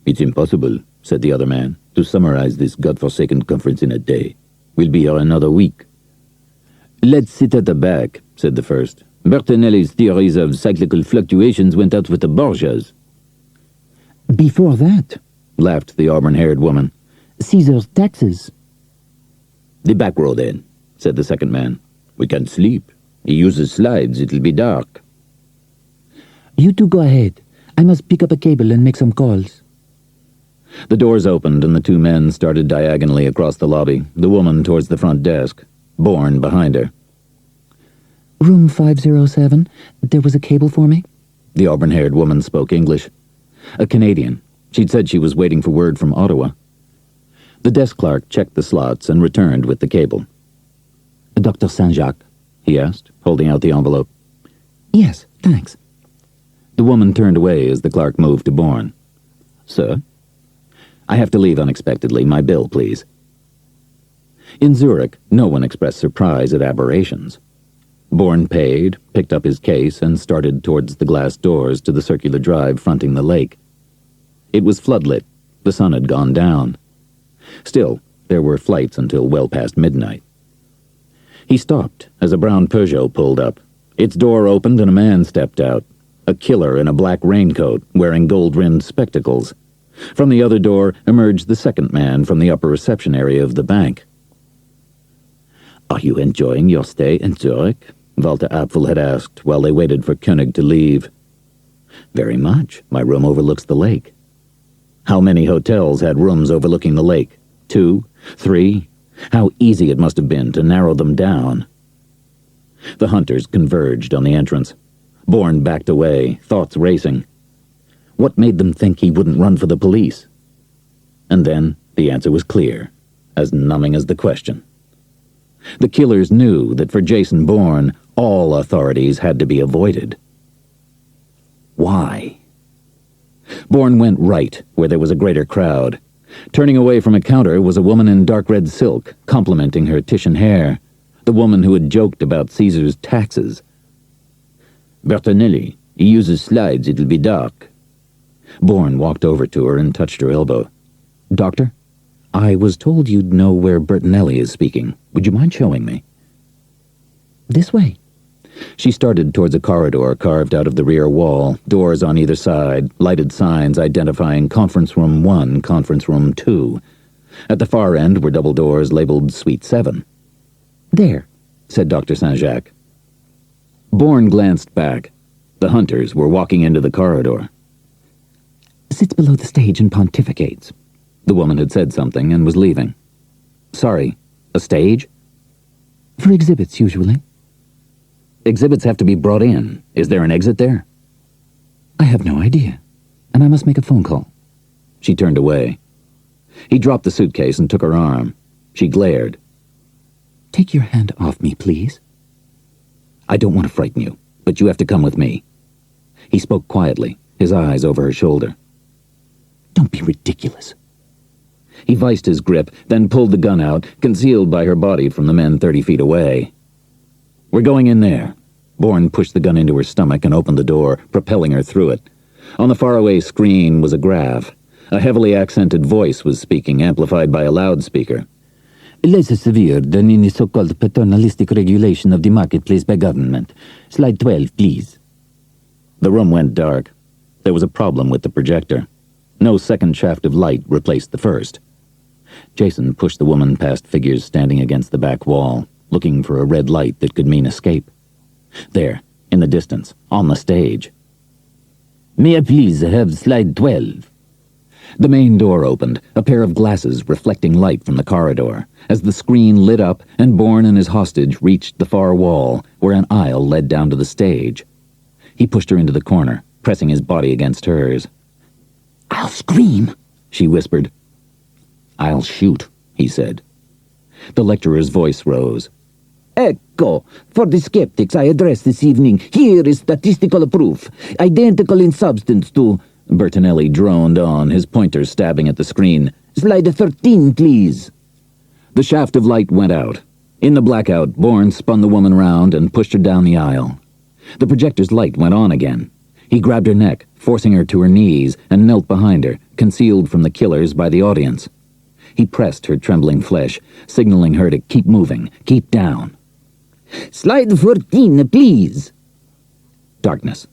"It's impossible," said the other man, "to summarize this godforsaken conference in a day. We'll be here another week." "Let's sit at the back," said the first. "Bertinelli's theories of cyclical fluctuations went out with the Borgias." "Before that," laughed the auburn-haired woman, "Caesar's taxes." "The back row, then," said the second man. "We can't sleep. He uses slides. It'll be dark." "You two go ahead. I must pick up a cable and make some calls." The doors opened and the 2 men started diagonally across the lobby, the woman towards the front desk, Bourne behind her. "Room 507. There was a cable for me?" The auburn-haired woman spoke English. A Canadian. She'd said she was waiting for word from Ottawa. The desk clerk checked the slots and returned with the cable. "Dr. Saint-Jacques?" he asked, holding out the envelope. "Yes, thanks." The woman turned away as the clerk moved to Bourne. "Sir?" "I have to leave unexpectedly. My bill, please." In Zurich, no one expressed surprise at aberrations. Bourne paid, picked up his case, and started towards the glass doors to the circular drive fronting the lake. It was floodlit. The sun had gone down. Still, there were flights until well past midnight. He stopped as a brown Peugeot pulled up. Its door opened and a man stepped out, a killer in a black raincoat, wearing gold-rimmed spectacles. From the other door emerged the second man from the upper reception area of the bank. "Are you enjoying your stay in Zurich?" Walter Apfel had asked while they waited for Koenig to leave. "Very much. My room overlooks the lake." How many hotels had rooms overlooking the lake? 2? 3? How easy it must have been to narrow them down. The hunters converged on the entrance. Bourne backed away, thoughts racing. What made them think he wouldn't run for the police? And then the answer was clear, as numbing as the question. The killers knew that for Jason Bourne, all authorities had to be avoided. Why? Bourne went right, where there was a greater crowd. Turning away from a counter was a woman in dark red silk, complimenting her Titian hair, the woman who had joked about Caesar's taxes. "Bertinelli, he uses slides. It'll be dark." Bourne walked over to her and touched her elbow. "Doctor, I was told you'd know where Bertinelli is speaking. Would you mind showing me?" "This way." She started towards a corridor carved out of the rear wall, doors on either side, lighted signs identifying Conference Room 1, Conference Room 2. At the far end were double doors labeled Suite 7. "There," said Dr. Saint-Jacques. Bourne glanced back. The hunters were walking into the corridor. "Sits below the stage and pontificates." The woman had said something and was leaving. "Sorry, a stage?" "For exhibits, usually." "Exhibits have to be brought in. Is there an exit there?" "I have no idea, and I must make a phone call." She turned away. He dropped the suitcase and took her arm. She glared. "Take your hand off me, please." "I don't want to frighten you, but you have to come with me." He spoke quietly, his eyes over her shoulder. "Don't be ridiculous." He viced his grip, then pulled the gun out, concealed by her body from the men 30 feet away. "We're going in there." Bourne pushed the gun into her stomach and opened the door, propelling her through it. On the faraway screen was a graph. A heavily accented voice was speaking, amplified by a loudspeaker. "Less severe than in the so-called paternalistic regulation of the marketplace by government. Slide 12, please." The room went dark. There was a problem with the projector. No second shaft of light replaced the first. Jason pushed the woman past figures standing against the back wall, looking for a red light that could mean escape. There, in the distance, on the stage. "May I please have slide 12?" The main door opened, a pair of glasses reflecting light from the corridor, as the screen lit up and Bourne and his hostage reached the far wall, where an aisle led down to the stage. He pushed her into the corner, pressing his body against hers. "I'll scream," she whispered. "I'll shoot," he said. The lecturer's voice rose. Ecco, for the skeptics I addressed this evening, here is statistical proof, identical in substance to... Bertinelli droned on, his pointer stabbing at the screen. Slide 13, please. The shaft of light went out. In the blackout, Bourne spun the woman round and pushed her down the aisle. The projector's light went on again. He grabbed her neck, forcing her to her knees, and knelt behind her, concealed from the killers by the audience. He pressed her trembling flesh, signaling her to keep moving, keep down. Slide 14, please. Darkness.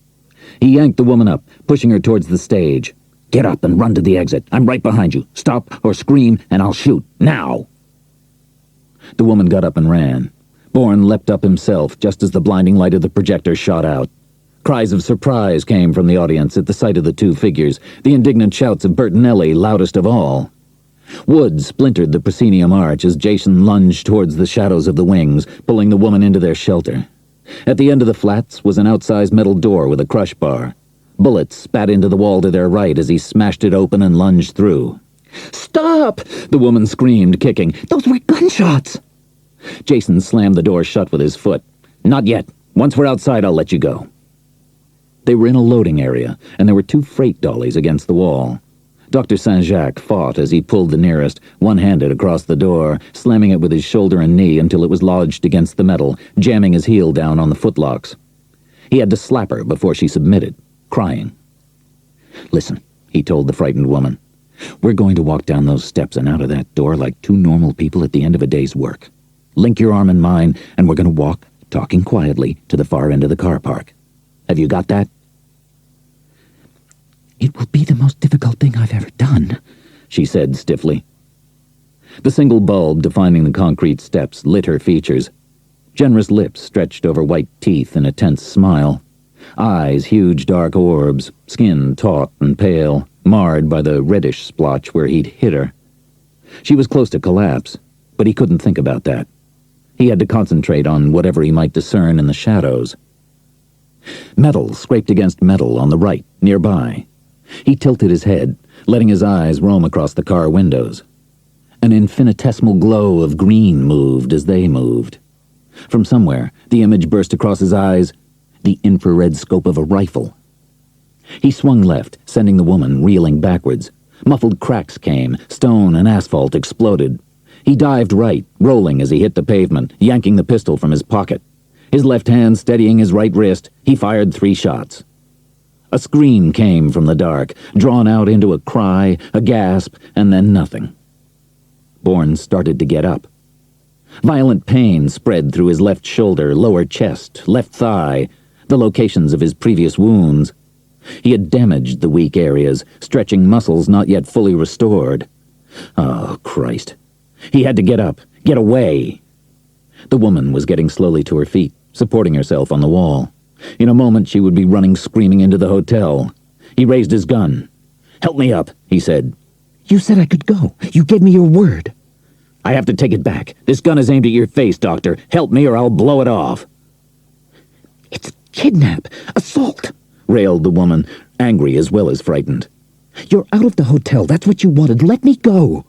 He yanked the woman up, pushing her towards the stage. "Get up and run to the exit. I'm right behind you. Stop or scream, and I'll shoot. Now!" The woman got up and ran. Bourne leapt up himself just as the blinding light of the projector shot out. Cries of surprise came from the audience at the sight of the two figures, the indignant shouts of Bertinelli loudest of all. Wood splintered the proscenium arch as Jason lunged towards the shadows of the wings, pulling the woman into their shelter. At the end of the flats was an outsized metal door with a crush bar. Bullets spat into the wall to their right as he smashed it open and lunged through. "Stop!" The woman screamed, kicking. "Those were gunshots!" Jason slammed the door shut with his foot. "Not yet. Once we're outside, I'll let you go." They were in a loading area, and there were two freight dollies against the wall. Dr. Saint-Jacques fought as he pulled the nearest, one-handed across the door, slamming it with his shoulder and knee until it was lodged against the metal, jamming his heel down on the footlocks. He had to slap her before she submitted, crying. "Listen," he told the frightened woman. "We're going to walk down those steps and out of that door like two normal people at the end of a day's work. Link your arm in mine, and we're going to walk, talking quietly, to the far end of the car park. Have you got that?" "It will be the most difficult thing I've ever done," she said stiffly. The single bulb defining the concrete steps lit her features. Generous lips stretched over white teeth in a tense smile. Eyes huge dark orbs, skin taut and pale, marred by the reddish splotch where he'd hit her. She was close to collapse, but he couldn't think about that. He had to concentrate on whatever he might discern in the shadows. Metal scraped against metal on the right, nearby. He tilted his head, letting his eyes roam across the car windows. An infinitesimal glow of green moved as they moved. From somewhere, the image burst across his eyes, the infrared scope of a rifle. He swung left, sending the woman reeling backwards. Muffled cracks came, stone and asphalt exploded. He dived right, rolling as he hit the pavement, yanking the pistol from his pocket. His left hand steadying his right wrist, he fired 3 shots. A scream came from the dark, drawn out into a cry, a gasp, and then nothing. Bourne started to get up. Violent pain spread through his left shoulder, lower chest, left thigh, the locations of his previous wounds. He had damaged the weak areas, stretching muscles not yet fully restored. Oh, Christ. He had to get up, get away. The woman was getting slowly to her feet, supporting herself on the wall. In a moment she would be running screaming into the hotel. He raised his gun. "Help me up," he said. "You said I could go. You gave me your word." "I have to take it back. This gun is aimed at your face, Doctor. Help me or I'll blow it off." "It's kidnap, assault," railed the woman, angry as well as frightened. "You're out of the hotel. That's what you wanted. Let me go."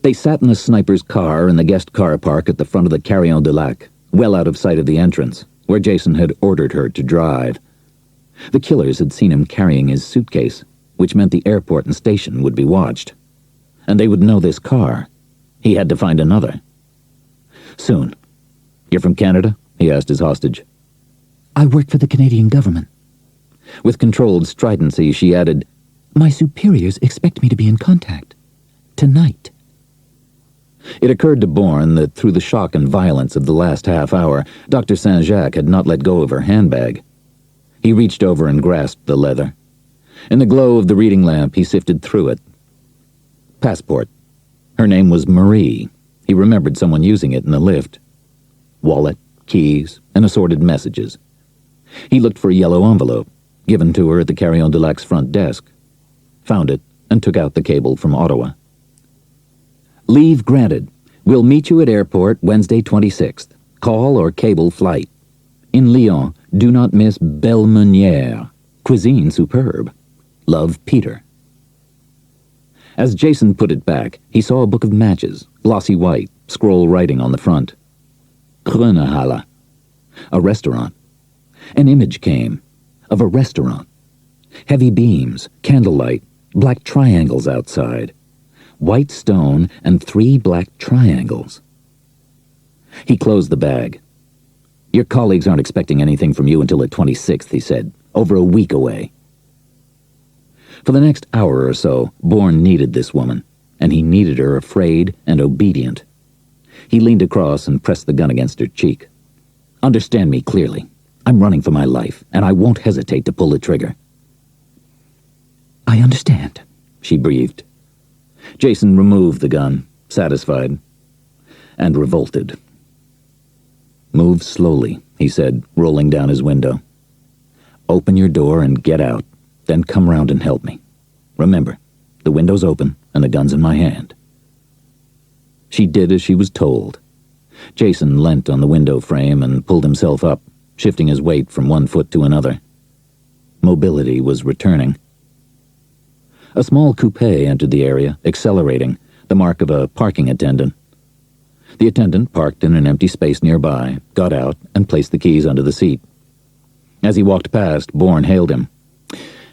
They sat in the sniper's car in the guest car park at the front of the Carillon du Lac, well out of sight of the entrance, where Jason had ordered her to drive. The killers had seen him carrying his suitcase, which meant the airport and station would be watched. And they would know this car. He had to find another. Soon. "You're from Canada?" he asked his hostage. "I work for the Canadian government." With controlled stridency, she added, "My superiors expect me to be in contact. Tonight." It occurred to Bourne that through the shock and violence of the last half hour, Dr. Saint-Jacques had not let go of her handbag. He reached over and grasped the leather. In the glow of the reading lamp, he sifted through it. Passport. Her name was Marie. He remembered someone using it in the lift. Wallet, keys, and assorted messages. He looked for a yellow envelope, given to her at the Carillon du Lac's front desk. Found it, and took out the cable from Ottawa. Leave granted. We'll meet you at airport Wednesday 26th. Call or cable flight. In Lyon, do not miss Belle Meunière. Cuisine superb. Love, Peter. As Jason put it back, he saw a book of matches, glossy white, scroll writing on the front. Grönehalle. A restaurant. An image came. Of a restaurant. Heavy beams, candlelight, black triangles outside. White stone and 3 black triangles. He closed the bag. Your colleagues aren't expecting anything from you until the 26th, he said. Over a week away. For the next hour or so, Bourne needed this woman, and he needed her afraid and obedient. He leaned across and pressed the gun against her cheek. Understand me clearly. I'm running for my life, and I won't hesitate to pull the trigger. I understand, she breathed. Jason removed the gun, satisfied, and revolted. Move slowly, he said, rolling down his window. Open your door and get out, then come round and help me. Remember, the window's open and the gun's in my hand. She did as she was told. Jason leant on the window frame and pulled himself up, shifting his weight from one foot to another. Mobility was returning. A small coupe entered the area, accelerating, the mark of a parking attendant. The attendant parked in an empty space nearby, got out, and placed the keys under the seat. As he walked past, Bourne hailed him.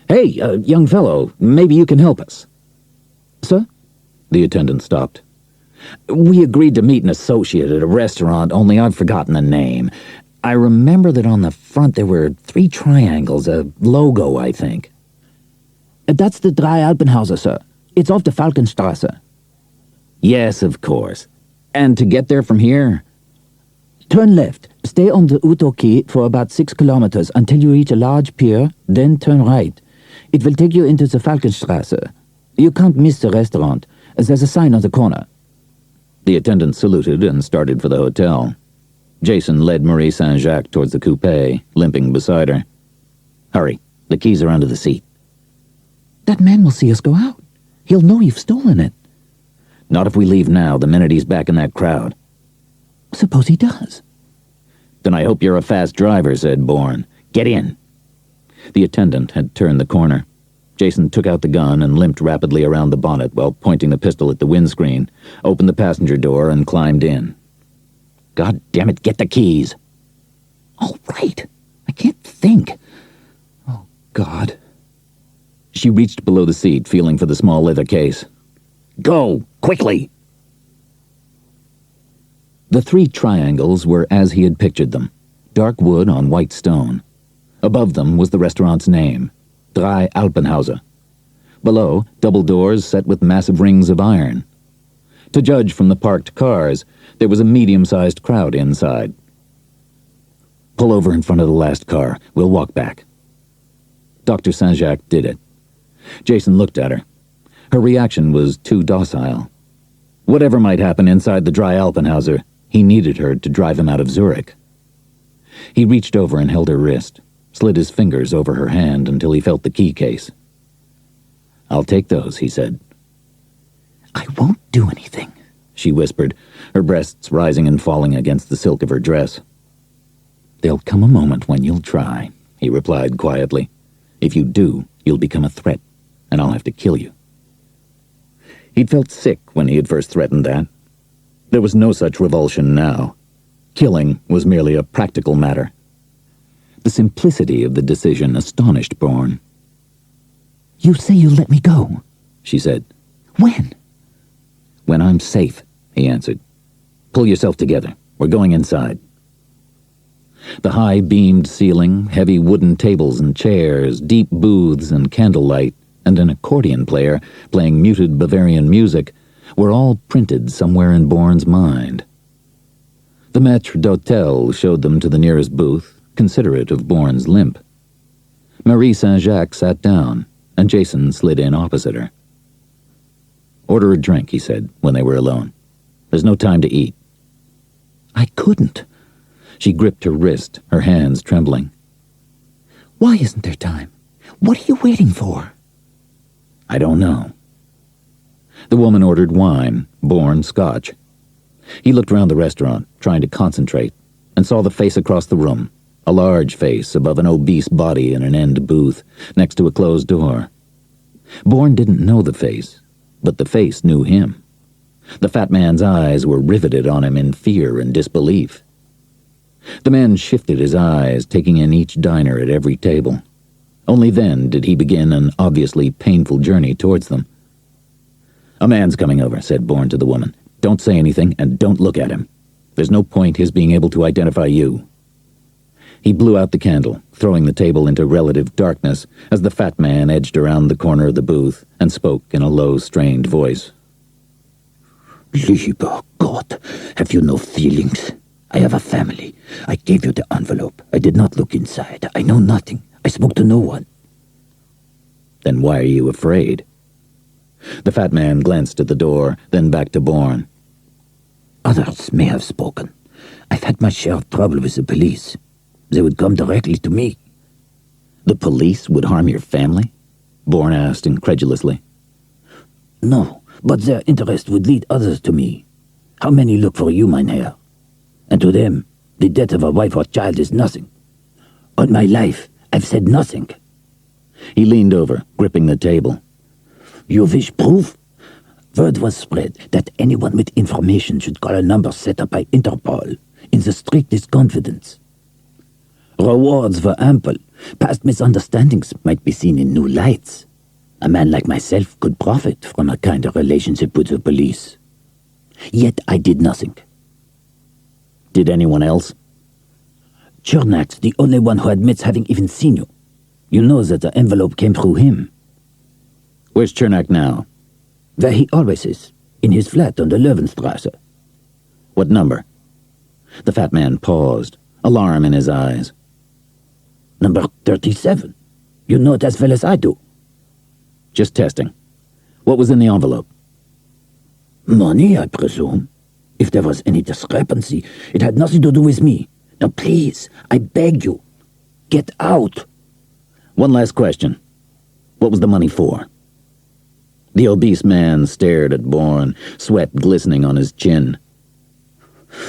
Hey, young fellow, maybe you can help us. Sir? The attendant stopped. We agreed to meet an associate at a restaurant, only I've forgotten the name. I remember that on the front there were 3 triangles, a logo, I think. That's the Drei Alpenhauser, sir. It's off the Falkenstrasse. Yes, of course. And to get there from here? Turn left. Stay on the Uto Quay for about 6 kilometers until you reach a large pier, then turn right. It will take you into the Falkenstrasse. You can't miss the restaurant. There's a sign on the corner. The attendant saluted and started for the hotel. Jason led Marie Saint-Jacques towards the coupe, limping beside her. Hurry, the keys are under the seat. That man will see us go out. He'll know you've stolen it. Not if we leave now, the minute he's back in that crowd. Suppose he does. Then I hope you're a fast driver, said Bourne. Get in. The attendant had turned the corner. Jason took out the gun and limped rapidly around the bonnet while pointing the pistol at the windscreen, opened the passenger door, and climbed in. God damn it, get the keys. All right. I can't think. Oh, God. She reached below the seat, feeling for the small leather case. Go, quickly! The 3 triangles were as he had pictured them, dark wood on white stone. Above them was the restaurant's name, Drei Alpenhauser. Below, double doors set with massive rings of iron. To judge from the parked cars, there was a medium-sized crowd inside. Pull over in front of the last car. We'll walk back. Dr. Saint-Jacques did it. Jason looked at her. Her reaction was too docile. Whatever might happen inside the Drei Alpenhauser, he needed her to drive him out of Zurich. He reached over and held her wrist, slid his fingers over her hand until he felt the key case. I'll take those, he said. I won't do anything, she whispered, her breasts rising and falling against the silk of her dress. There'll come a moment when you'll try, he replied quietly. If you do, you'll become a threat, and I'll have to kill you. He'd felt sick when he had first threatened that. There was no such revulsion now. Killing was merely a practical matter. The simplicity of the decision astonished Bourne. You say you'll let me go, she said. When? When I'm safe, he answered. Pull yourself together. We're going inside. The high-beamed ceiling, heavy wooden tables and chairs, deep booths and candlelight, and an accordion player playing muted Bavarian music were all printed somewhere in Bourne's mind. The maître d'hôtel showed them to the nearest booth, considerate of Bourne's limp. Marie Saint-Jacques sat down, and Jason slid in opposite her. Order a drink, he said, when they were alone. There's no time to eat. I couldn't. She gripped her wrist, her hands trembling. Why isn't there time? What are you waiting for? I don't know, The woman ordered wine, Bourne Scotch. He looked around the restaurant, trying to concentrate, and saw the face across the room, a large face above an obese body in an end booth, next to a closed door. Bourne didn't know the face, but the face knew him. The fat man's eyes were riveted on him in fear and disbelief. The man shifted his eyes, taking in each diner at every table. Only then did he begin an obviously painful journey towards them. "A man's coming over," said Bourne to the woman. "Don't say anything, and don't look at him. There's no point his being able to identify you." He blew out the candle, throwing the table into relative darkness as the fat man edged around the corner of the booth and spoke in a low, strained voice. "Lieber God, have you no feelings? I have a family. I gave you the envelope. I did not look inside. I know nothing. I spoke to no one." "Then why are you afraid?" The fat man glanced at the door, then back to Bourne. "Others may have spoken. I've had my share of trouble with the police. They would come directly to me." "The police would harm your family?" Bourne asked incredulously. "No, but their interest would lead others to me. How many look for you, mein Herr? And to them, the death of a wife or child is nothing. All my life, I've said nothing." He leaned over, gripping the table. "You wish proof? Word was spread that anyone with information should call a number set up by Interpol, in the strictest confidence. Rewards were ample. Past misunderstandings might be seen in new lights. A man like myself could profit from a kind of relationship with the police. Yet I did nothing." "Did anyone else?" "Chernak's the only one who admits having even seen you. You know that the envelope came through him." "Where's Chernak now?" "Where he always is, in his flat on the Löwenstrasse." "What number?" The fat man paused, alarm in his eyes. "Number 37. You know it as well as I do." "Just testing. What was in the envelope?" "Money, I presume. If there was any discrepancy, it had nothing to do with me. Now please, I beg you, get out." "One last question. What was the money for?" The obese man stared at Bourne, sweat glistening on his chin.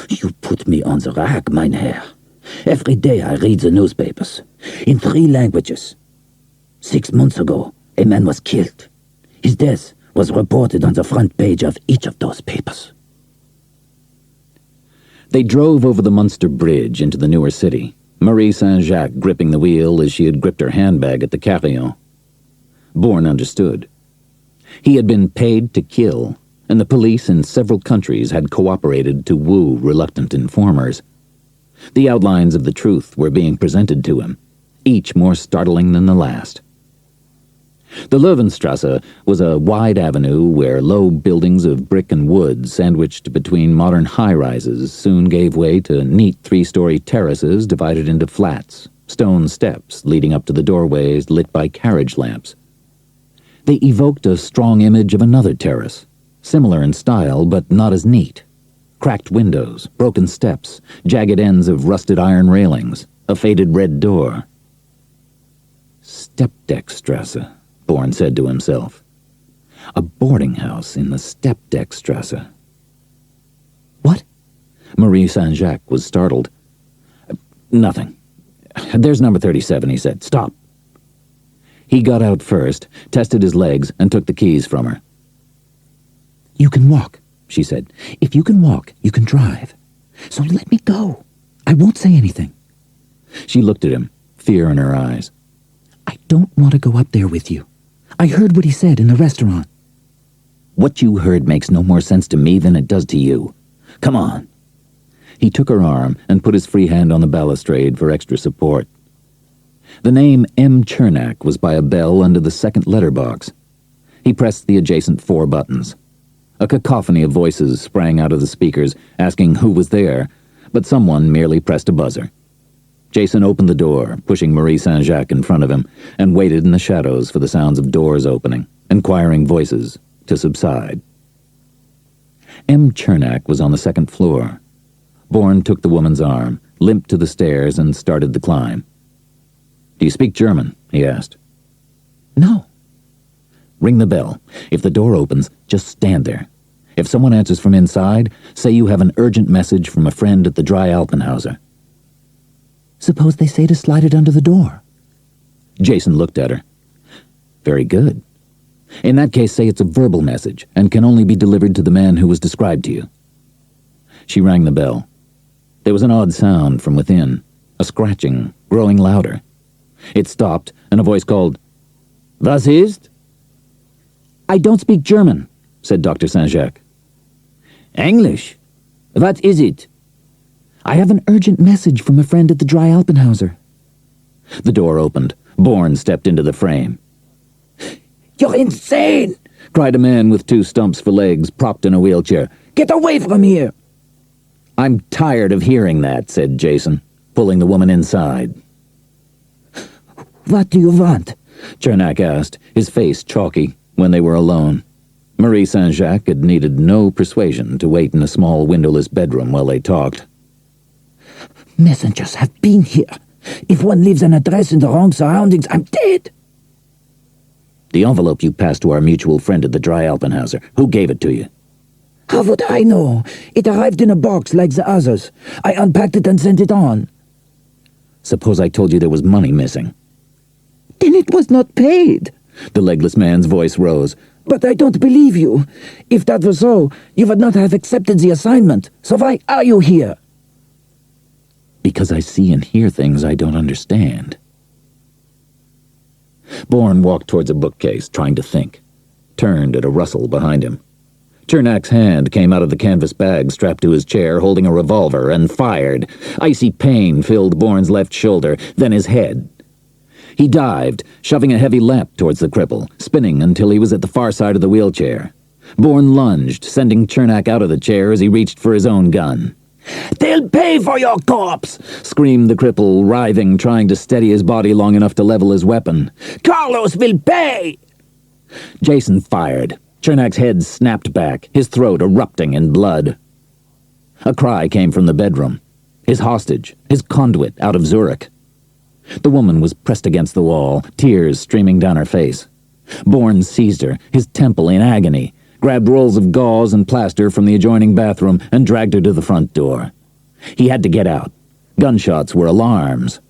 "You put me on the rack, mein Herr. Every day I read the newspapers, in 3 languages. 6 months ago, a man was killed. His death was reported on the front page of each of those papers." They drove over the Munster Bridge into the newer city, Marie Saint-Jacques gripping the wheel as she had gripped her handbag at the Carillon. Bourne understood. He had been paid to kill, and the police in several countries had cooperated to woo reluctant informers. The outlines of the truth were being presented to him, each more startling than the last. The Löwenstrasse was a wide avenue where low buildings of brick and wood sandwiched between modern high-rises soon gave way to neat 3-story terraces divided into flats, stone steps leading up to the doorways lit by carriage lamps. They evoked a strong image of another terrace, similar in style but not as neat. Cracked windows, broken steps, jagged ends of rusted iron railings, a faded red door. Steppdeckstrasse, Bourne said to himself. A boarding house in the Steppdeckstrasse. What? Marie Saint-Jacques was startled. Nothing. There's number 37, he said. Stop. He got out first, tested his legs, and took the keys from her. You can walk, she said. If you can walk, you can drive. So let me go. I won't say anything. She looked at him, fear in her eyes. I don't want to go up there with you. I heard what he said in the restaurant. What you heard makes no more sense to me than it does to you. Come on. He took her arm and put his free hand on the balustrade for extra support. The name M. Chernak was by a bell under the second letterbox. He pressed the adjacent 4 buttons. A cacophony of voices sprang out of the speakers, asking who was there, but someone merely pressed a buzzer. Jason opened the door, pushing Marie Saint-Jacques in front of him, and waited in the shadows for the sounds of doors opening, inquiring voices to subside. M. Chernak was on the second floor. Bourne took the woman's arm, limped to the stairs, and started the climb. Do you speak German? He asked. No. Ring the bell. If the door opens, just stand there. If someone answers from inside, say you have an urgent message from a friend at the Dry Alpenhauser. Suppose they say to slide it under the door. Jason looked at her. Very good. In that case, say it's a verbal message and can only be delivered to the man who was described to you. She rang the bell. There was an odd sound from within, a scratching, growing louder. It stopped, and a voice called, "Was ist?" "I don't speak German," said Dr. Saint-Jacques. English? What is it? "I have an urgent message from a friend at the Dry Alpenhauser." The door opened. Bourne stepped into the frame. You're insane! Cried a man with 2 stumps for legs, propped in a wheelchair. Get away from here! I'm tired of hearing that, said Jason, pulling the woman inside. What do you want? Chernak asked, his face chalky, when they were alone. Marie Saint-Jacques had needed no persuasion to wait in a small windowless bedroom while they talked. Messengers have been here. If one leaves an address in the wrong surroundings, I'm dead. The envelope you passed to our mutual friend at the Dry Alpenhauser. Who gave it to you? How would I know? It arrived in a box like the others. I unpacked it and sent it on. Suppose I told you there was money missing. Then it was not paid. The legless man's voice rose. But I don't believe you. If that were so, you would not have accepted the assignment. So why are you here? Because I see and hear things I don't understand. Bourne walked towards a bookcase, trying to think. Turned at a rustle behind him. Chernak's hand came out of the canvas bag strapped to his chair, holding a revolver, and fired. Icy pain filled Bourne's left shoulder, then his head. He dived, shoving a heavy lamp towards the cripple, spinning until he was at the far side of the wheelchair. Bourne lunged, sending Chernak out of the chair as he reached for his own gun. They'll pay for your corpse! Screamed the cripple, writhing, trying to steady his body long enough to level his weapon. Carlos will pay! Jason fired. Chernak's head snapped back, his throat erupting in blood. A cry came from the bedroom. His hostage, his conduit out of Zurich. The woman was pressed against the wall, tears streaming down her face. Bourne seized her, his temple in agony, grabbed rolls of gauze and plaster from the adjoining bathroom, and dragged her to the front door. He had to get out. Gunshots were alarms.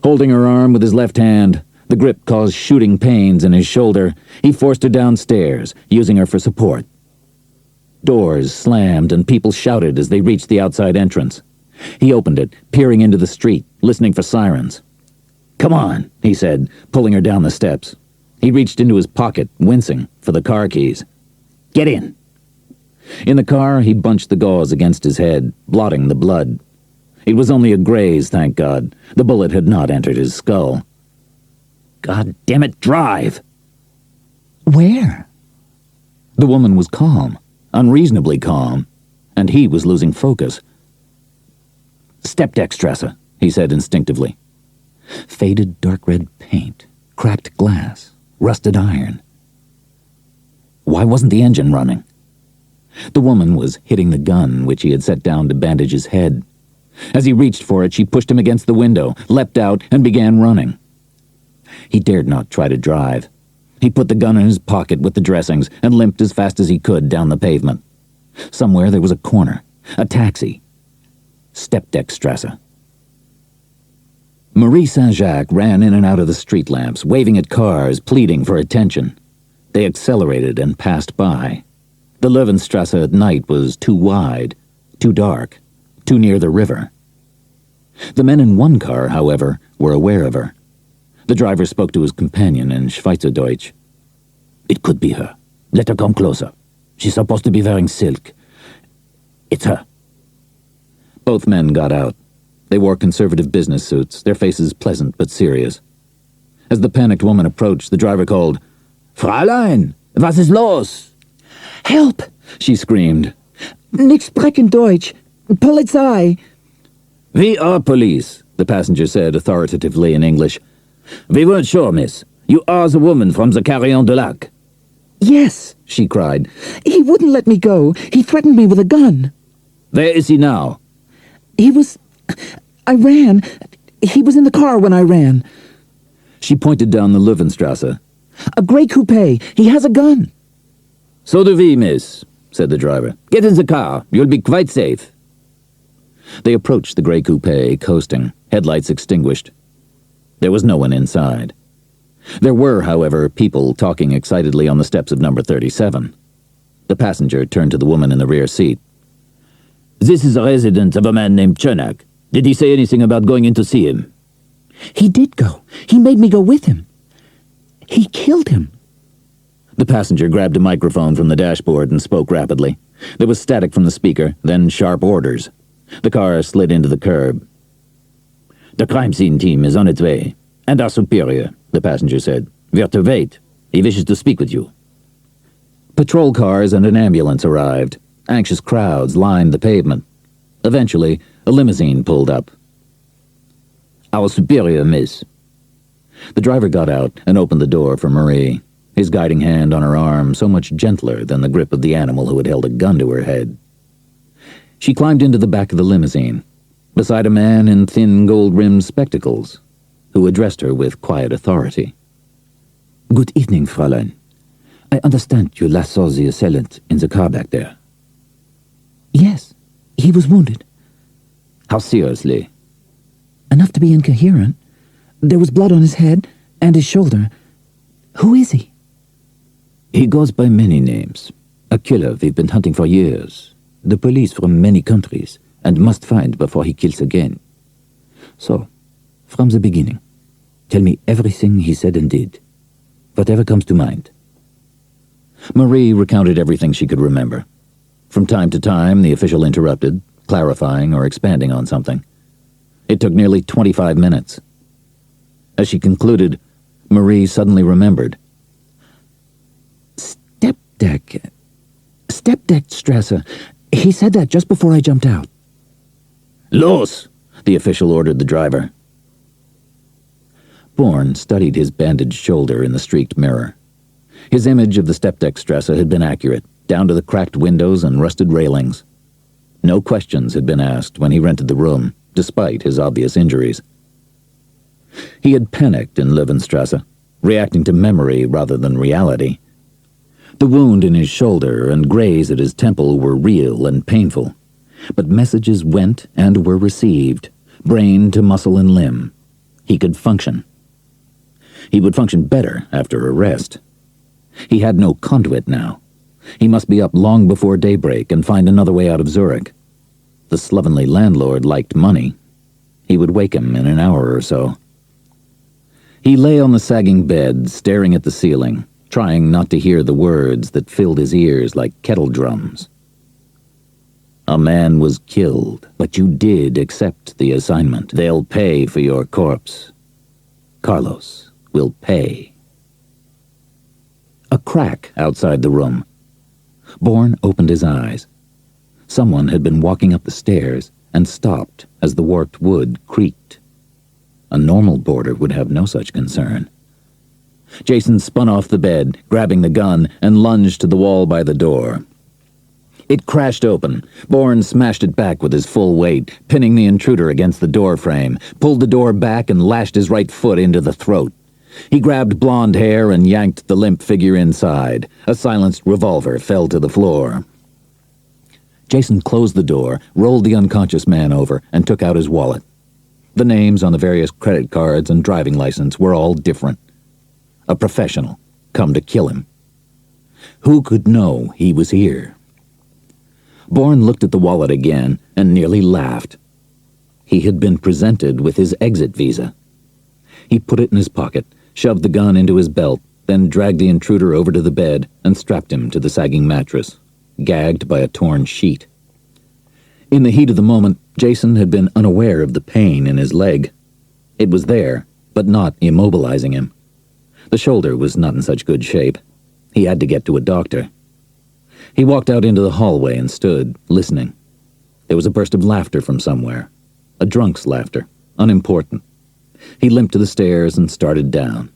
Holding her arm with his left hand, the grip caused shooting pains in his shoulder, he forced her downstairs, using her for support. Doors slammed and people shouted as they reached the outside entrance. He opened it, peering into the street, listening for sirens. "Come on," he said, pulling her down the steps. He reached into his pocket, wincing, for the car keys. "Get in." In the car, he bunched the gauze against his head, blotting the blood. It was only a graze, thank God. The bullet had not entered his skull. "God damn it, drive!" "Where?" The woman was calm, unreasonably calm, and he was losing focus. "Steppdeckstrasse," he said instinctively. Faded dark red paint, cracked glass, rusted iron. Why wasn't the engine running? The woman was hitting the gun which he had set down to bandage his head. As he reached for it, she pushed him against the window, leapt out, and began running. He dared not try to drive. He put the gun in his pocket with the dressings and limped as fast as he could down the pavement. Somewhere there was a corner, a taxi. Steppdeckstrasse. Marie Saint-Jacques ran in and out of the street lamps, waving at cars, pleading for attention. They accelerated and passed by. The Löwenstrasse at night was too wide, too dark, too near the river. The men in one car, however, were aware of her. The driver spoke to his companion in Schweizerdeutsch. "It could be her. Let her come closer. She's supposed to be wearing silk. It's her." Both men got out. They wore conservative business suits, their faces pleasant but serious. As the panicked woman approached, the driver called, "Fräulein, was ist los?" Help! She screamed. Nix sprechen Deutsch. Polizei! "We are police," the passenger said authoritatively in English. "We weren't sure, miss. You are the woman from the Carillon de Lac." Yes, She cried. he wouldn't let me go. He threatened me with a gun. Where is he now? I ran. He was in the car when I ran. She pointed down the Löwenstrasse. A grey coupe. He has a gun. So do we, miss, said the driver. Get in the car. You'll be quite safe. They approached the grey coupe, coasting, headlights extinguished. There was no one inside. There were, however, people talking excitedly on the steps of number 37. The passenger turned to the woman in the rear seat. This is a residence of a man named Chernak. Did he say anything about going in to see him? He did go. He made me go with him. He killed him. The passenger grabbed a microphone from the dashboard and spoke rapidly. There was static from the speaker, then sharp orders. The car slid into the curb. The crime scene team is on its way. And our superior, the passenger said. We're to wait. He wishes to speak with you. Patrol cars and an ambulance arrived. Anxious crowds lined the pavement. Eventually, a limousine pulled up. Our superior, miss. The driver got out and opened the door for Marie, his guiding hand on her arm so much gentler than the grip of the animal who had held a gun to her head. She climbed into the back of the limousine, beside a man in thin gold-rimmed spectacles, who addressed her with quiet authority. Good evening, Fräulein. I understand you last saw the assailant in the car back there. Yes, he was wounded. How seriously? Enough to be incoherent. There was blood on his head and his shoulder. Who is he? He goes by many names. A killer we've been hunting for years. The police from many countries, and must find before he kills again. So, from the beginning, tell me everything he said and did. Whatever comes to mind. Marie recounted everything she could remember. From time to time, the official interrupted, clarifying or expanding on something. It took nearly 25 minutes. As she concluded, Marie suddenly remembered. Steppdeckstrasse. He said that just before I jumped out. Los! The official ordered the driver. Bourne studied his bandaged shoulder in the streaked mirror. His image of the Steppdeckstrasse had been accurate, down to the cracked windows and rusted railings. No questions had been asked when he rented the room, despite his obvious injuries. He had panicked in Löwenstrasse, reacting to memory rather than reality. The wound in his shoulder and graze at his temple were real and painful, but messages went and were received, brain to muscle and limb. He could function. He would function better after a rest. He had no conduit now. He must be up long before daybreak and find another way out of Zurich. The slovenly landlord liked money. He would wake him in an hour or so. He lay on the sagging bed, staring at the ceiling, trying not to hear the words that filled his ears like kettle drums. A man was killed, but you did accept the assignment. They'll pay for your corpse. Carlos will pay. A crack outside the room. Bourne opened his eyes. Someone had been walking up the stairs and stopped as the warped wood creaked. A normal boarder would have no such concern. Jason spun off the bed, grabbing the gun, and lunged to the wall by the door. It crashed open. Bourne smashed it back with his full weight, pinning the intruder against the door frame, pulled the door back and lashed his right foot into the throat. He grabbed blonde hair and yanked the limp figure inside. A silenced revolver fell to the floor. Jason closed the door, rolled the unconscious man over, and took out his wallet. The names on the various credit cards and driving license were all different. A professional, come to kill him. Who could know he was here? Bourne looked at the wallet again and nearly laughed. He had been presented with his exit visa. He put it in his pocket, shoved the gun into his belt, then dragged the intruder over to the bed and strapped him to the sagging mattress, gagged by a torn sheet. In the heat of the moment, Jason had been unaware of the pain in his leg. It was there, but not immobilizing him. The shoulder was not in such good shape. He had to get to a doctor. He walked out into the hallway and stood, listening. There was a burst of laughter from somewhere. A drunk's laughter, unimportant. He limped to the stairs and started down.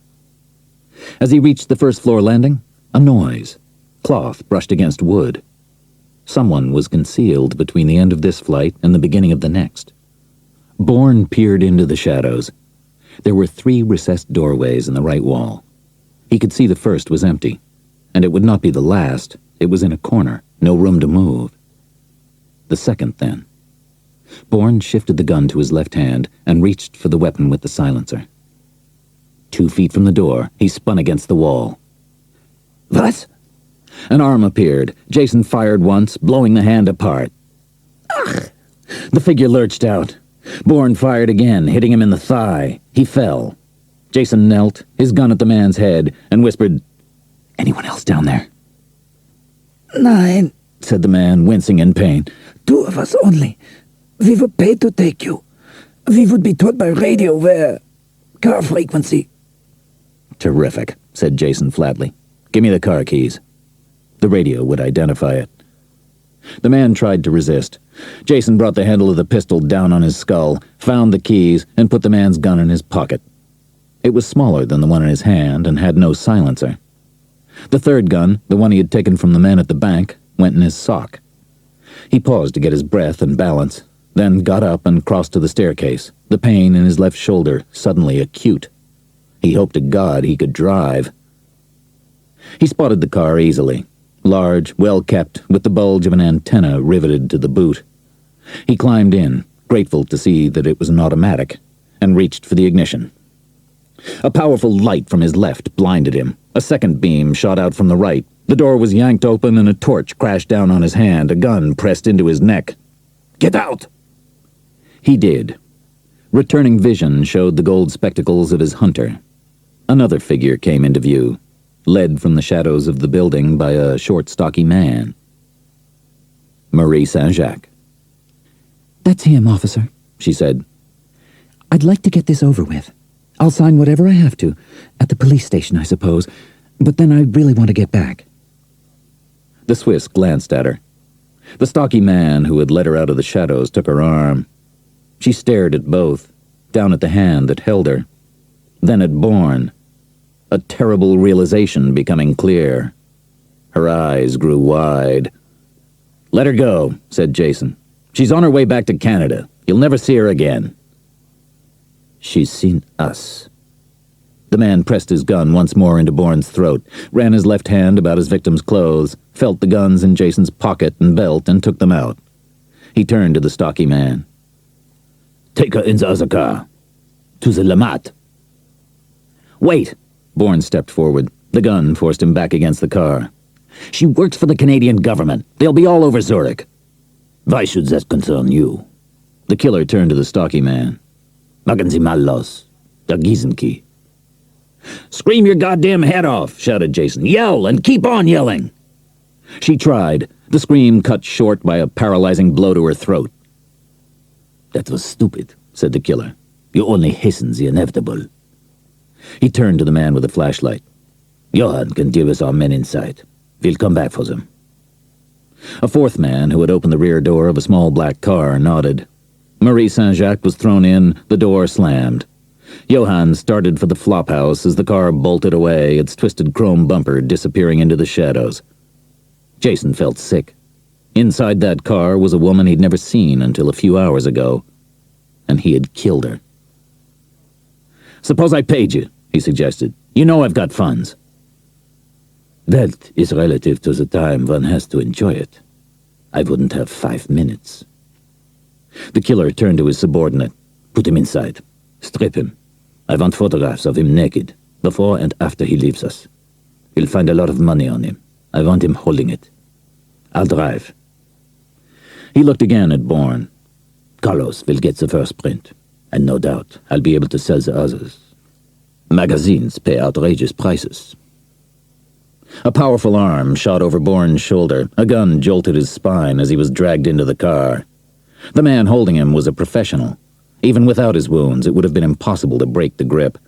As he reached the first-floor landing, a noise. Cloth brushed against wood. Someone was concealed between the end of this flight and the beginning of the next. Bourne peered into the shadows. There were 3 recessed doorways in the right wall. He could see the first was empty, and it would not be the last. It was in a corner, no room to move. The second, then. Bourne shifted the gun to his left hand and reached for the weapon with the silencer. 2 feet from the door, he spun against the wall. What? An arm appeared. Jason fired once, blowing the hand apart. Ugh! The figure lurched out. Bourne fired again, hitting him in the thigh. He fell. Jason knelt, his gun at the man's head, and whispered, "Anyone else down there?" 9, said the man, wincing in pain. 2 of us only. We were paid to take you. We would be told by radio where... car frequency. Terrific, said Jason flatly. Give me the car keys. The radio would identify it. The man tried to resist. Jason brought the handle of the pistol down on his skull, found the keys, and put the man's gun in his pocket. It was smaller than the one in his hand and had no silencer. The third gun, the one he had taken from the men at the bank, went in his sock. He paused to get his breath and balance, then got up and crossed to the staircase, the pain in his left shoulder suddenly acute. He hoped to God he could drive. He spotted the car easily. Large, well-kept, with the bulge of an antenna riveted to the boot. He climbed in, grateful to see that it was an automatic, and reached for the ignition. A powerful light from his left blinded him. A second beam shot out from the right. The door was yanked open and a torch crashed down on his hand, a gun pressed into his neck. "Get out!" He did. Returning vision showed the gold spectacles of his hunter. Another figure came into view, led from the shadows of the building by a short, stocky man. Marie Saint-Jacques. "That's him, officer," she said. "I'd like to get this over with. I'll sign whatever I have to, at the police station, I suppose, but then I really want to get back." The Swiss glanced at her. The stocky man who had led her out of the shadows took her arm. She stared at both, down at the hand that held her, then at Bourne, a terrible realization becoming clear. Her eyes grew wide. "Let her go," said Jason. "She's on her way back to Canada. You'll never see her again." "She's seen us." The man pressed his gun once more into Bourne's throat, ran his left hand about his victim's clothes, felt the guns in Jason's pocket and belt, and took them out. He turned to the stocky man. "Take her in the other car. To the Lamont." "Wait!" Bourne stepped forward. The gun forced him back against the car. "She works for the Canadian government. They'll be all over Zurich." "Why should that concern you?" The killer turned to the stocky man. "Machen Sie mal los. Der Gießenkey." "Scream your goddamn head off!" shouted Jason. "Yell, and keep on yelling!" She tried, the scream cut short by a paralyzing blow to her throat. "That was stupid," said the killer. "You only hasten the inevitable." He turned to the man with the flashlight. "Johann can deal with our men inside. We'll come back for them." A fourth man, who had opened the rear door of a small black car, nodded. Marie Saint-Jacques was thrown in, the door slammed. Johann started for the flophouse as the car bolted away, its twisted chrome bumper disappearing into the shadows. Jason felt sick. Inside that car was a woman he'd never seen until a few hours ago, and he had killed her. "Suppose I paid you," he suggested. "You know I've got funds." "That is relative to the time one has to enjoy it. I wouldn't have 5 minutes." The killer turned to his subordinate. "Put him inside. Strip him. I want photographs of him naked, before and after he leaves us. He'll find a lot of money on him. I want him holding it. I'll drive." He looked again at Bourne. "Carlos will get the first print, and no doubt I'll be able to sell the others. Magazines pay outrageous prices." A powerful arm shot over Bourne's shoulder. A gun jolted his spine as he was dragged into the car. The man holding him was a professional. Even without his wounds, it would have been impossible to break the grip.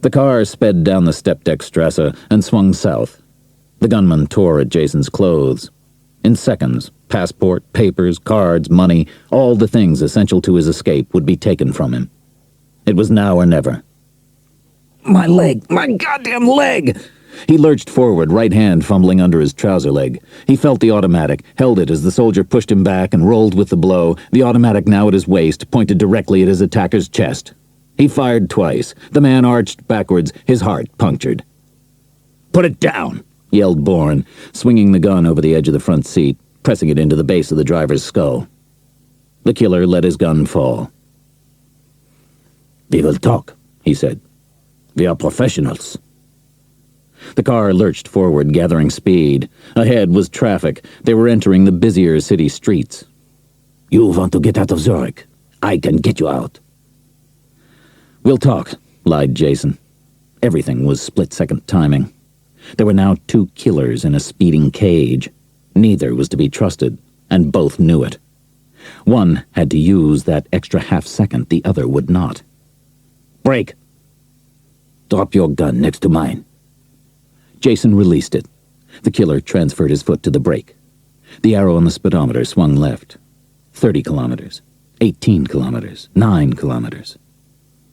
The car sped down the Steppdeckstrasse and swung south. The gunman tore at Jason's clothes. In seconds, passport, papers, cards, money, all the things essential to his escape would be taken from him. It was now or never. "My leg! My goddamn leg!" He lurched forward, right hand fumbling under his trouser leg. He felt the automatic, held it as the soldier pushed him back and rolled with the blow, the automatic now at his waist, pointed directly at his attacker's chest. He fired twice. The man arched backwards, his heart punctured. "Put it down!" yelled Bourne, swinging the gun over the edge of the front seat, pressing it into the base of the driver's skull. The killer let his gun fall. "We will talk," he said. "We are professionals." The car lurched forward, gathering speed. Ahead was traffic. They were entering the busier city streets. "You want to get out of Zurich? I can get you out." "We'll talk," lied Jason. Everything was split-second timing. There were now two killers in a speeding cage. Neither was to be trusted, and both knew it. One had to use that extra half-second, the other would not. "Break!" "Drop your gun next to mine." Jason released it. The killer transferred his foot to the brake. The arrow on the speedometer swung left. 30 kilometers, 18 kilometers, 9 kilometers.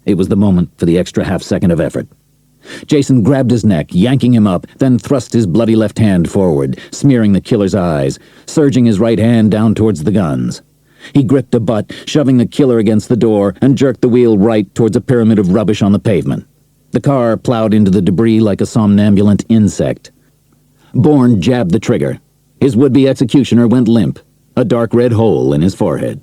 It was the moment for the extra half-second of effort. Jason grabbed his neck, yanking him up, then thrust his bloody left hand forward, smearing the killer's eyes, surging his right hand down towards the guns. He gripped a butt, shoving the killer against the door, and jerked the wheel right towards a pyramid of rubbish on the pavement. The car plowed into the debris like a somnambulant insect. Bourne jabbed the trigger. His would-be executioner went limp, a dark red hole in his forehead.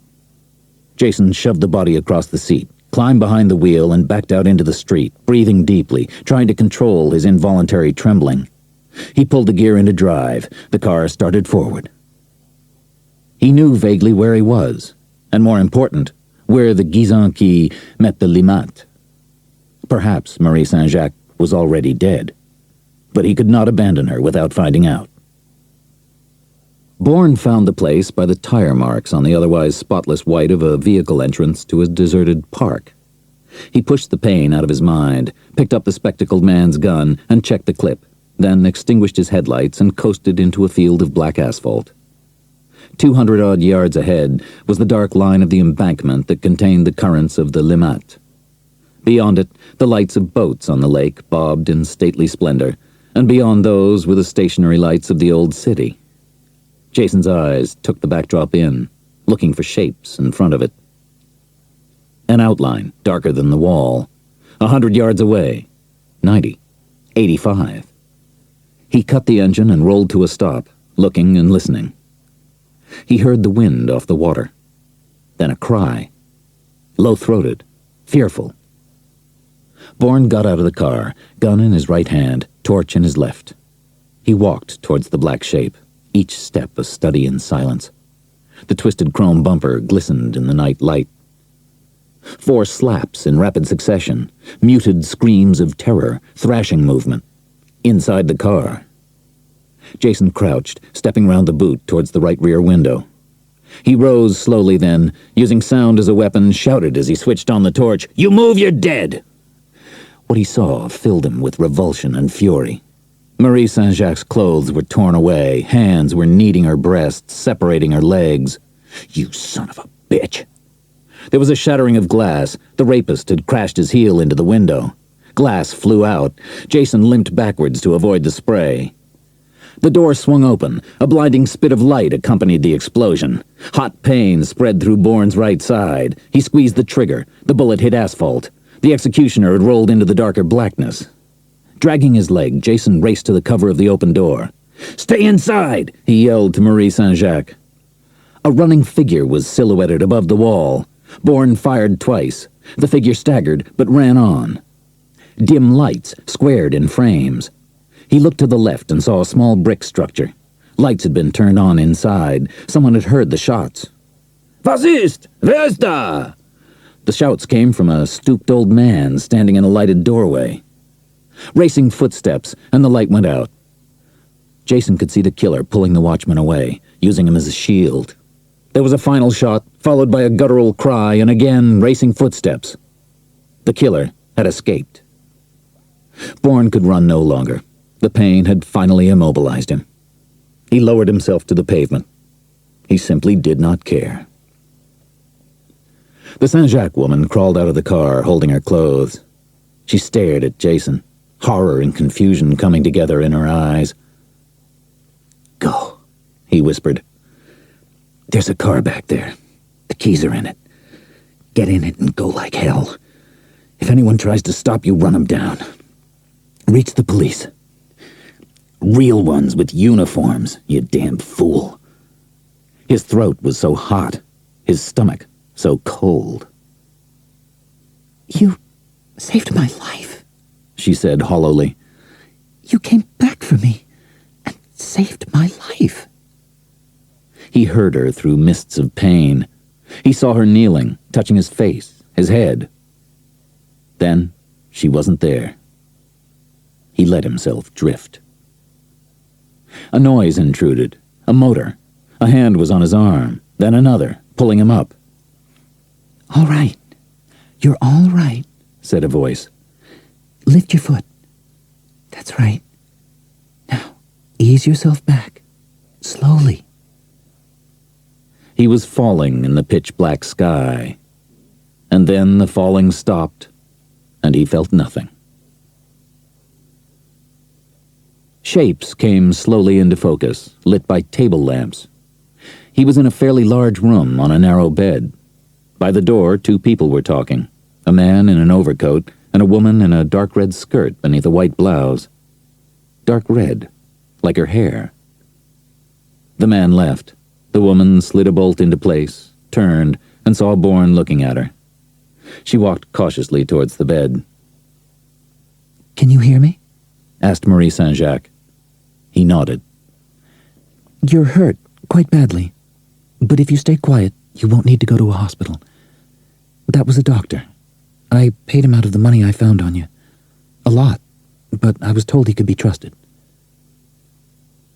Jason shoved the body across the seat, climbed behind the wheel, and backed out into the street, breathing deeply, trying to control his involuntary trembling. He pulled the gear into drive. The car started forward. He knew vaguely where he was, and more important, where the Gizanki met the Limat. Perhaps Marie Saint-Jacques was already dead, but he could not abandon her without finding out. Bourne found the place by the tire marks on the otherwise spotless white of a vehicle entrance to a deserted park. He pushed the pain out of his mind, picked up the spectacled man's gun, and checked the clip, then extinguished his headlights and coasted into a field of black asphalt. 200-odd yards ahead was the dark line of the embankment that contained the currents of the Limat. Beyond it, the lights of boats on the lake bobbed in stately splendor, and beyond those were the stationary lights of the old city. Jason's eyes took the backdrop in, looking for shapes in front of it. An outline, darker than the wall, 100 yards away, 90, 85. He cut the engine and rolled to a stop, looking and listening. He heard the wind off the water. Then a cry, low-throated, fearful. Bourne got out of the car, gun in his right hand, torch in his left. He walked towards the black shape, each step a study in silence. The twisted chrome bumper glistened in the night light. 4 slaps in rapid succession, muted screams of terror, thrashing movement. Inside the car. Jason crouched, stepping round the boot towards the right rear window. He rose slowly then, using sound as a weapon, shouted as he switched on the torch, "You move, you're dead!" What he saw filled him with revulsion and fury. Marie Saint-Jacques' clothes were torn away, hands were kneading her breasts, separating her legs. "You son of a bitch!" There was a shattering of glass. The rapist had crashed his heel into the window. Glass flew out. Jason limped backwards to avoid the spray. The door swung open. A blinding spit of light accompanied the explosion. Hot pain spread through Bourne's right side. He squeezed the trigger. The bullet hit asphalt. The executioner had rolled into the darker blackness. Dragging his leg, Jason raced to the cover of the open door. "Stay inside!" he yelled to Marie Saint-Jacques. A running figure was silhouetted above the wall. Bourne fired twice. The figure staggered, but ran on. Dim lights squared in frames. He looked to the left and saw a small brick structure. Lights had been turned on inside. Someone had heard the shots. "Was ist? Wer ist da?" The shouts came from a stooped old man standing in a lighted doorway. Racing footsteps, and the light went out. Jason could see the killer pulling the watchman away, using him as a shield. There was a final shot, followed by a guttural cry, and again racing footsteps. The killer had escaped. Bourne could run no longer. The pain had finally immobilized him. He lowered himself to the pavement. He simply did not care. The Saint-Jacques woman crawled out of the car, holding her clothes. She stared at Jason, horror and confusion coming together in her eyes. "Go," he whispered. "There's a car back there. The keys are in it. Get in it and go like hell. If anyone tries to stop you, run them down. Reach the police. Real ones with uniforms, you damn fool. His throat was so hot, his stomach so cold. You saved my life, she said hollowly. You came back for me and saved my life. He heard her through mists of pain. He saw her kneeling, touching his face, his head. Then she wasn't there. He let himself drift. A noise intruded, a motor. A hand was on his arm, then another, pulling him up. All right. You're all right, said a voice. Lift your foot. That's right. Now, ease yourself back. Slowly. He was falling in the pitch-black sky. And then the falling stopped, and he felt nothing. Shapes came slowly into focus, lit by table lamps. He was in a fairly large room on a narrow bed. By the door, 2 people were talking, a man in an overcoat and a woman in a dark red skirt beneath a white blouse. Dark red, like her hair. The man left. The woman slid a bolt into place, turned, and saw Bourne looking at her. She walked cautiously towards the bed. Can you hear me? Asked Marie Saint-Jacques. He nodded. You're hurt, quite badly. But if you stay quiet, you won't need to go to a hospital. That was a doctor. I paid him out of the money I found on you. A lot, but I was told he could be trusted.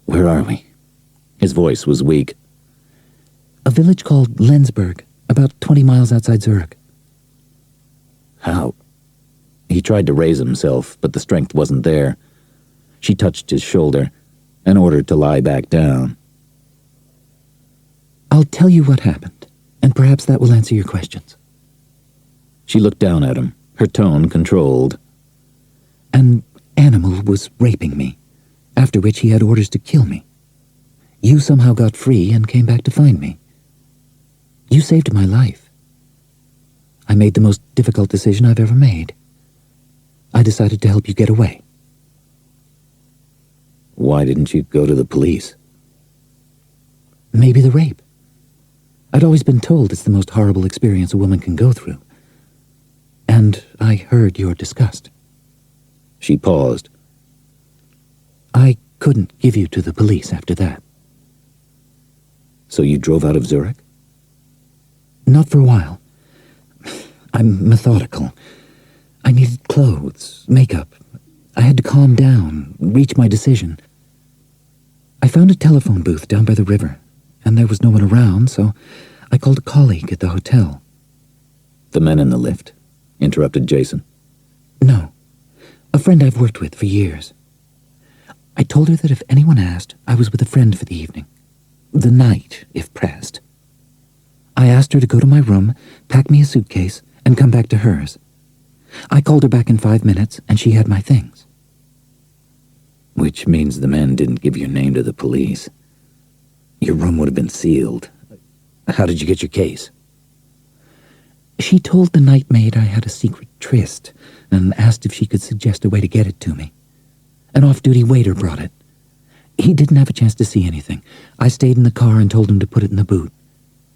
Where are we? His voice was weak. A village called Lensburg, about 20 miles outside Zurich. How? He tried to raise himself, but the strength wasn't there. She touched his shoulder and ordered to lie back down. I'll tell you what happened, and perhaps that will answer your questions. She looked down at him, her tone controlled. An animal was raping me, after which he had orders to kill me. You somehow got free and came back to find me. You saved my life. I made the most difficult decision I've ever made. I decided to help you get away. Why didn't you go to the police? Maybe the rape. I'd always been told it's the most horrible experience a woman can go through. And I heard your disgust. She paused. I couldn't give you to the police after that. So you drove out of Zurich? Not for a while. I'm methodical. I needed clothes, makeup. I had to calm down, reach my decision. I found a telephone booth down by the river, and there was no one around, so I called a colleague at the hotel. The men in the lift, interrupted Jason. No, a friend I've worked with for years. I told her that if anyone asked, I was with a friend for the evening. The night, if pressed. I asked her to go to my room, pack me a suitcase, and come back to hers. I called her back in 5 minutes, and she had my things. Which means the men didn't give your name to the police. Your room would have been sealed. How did you get your case? She told the night maid I had a secret tryst, and asked if she could suggest a way to get it to me. An off-duty waiter brought it. He didn't have a chance to see anything. I stayed in the car and told him to put it in the boot.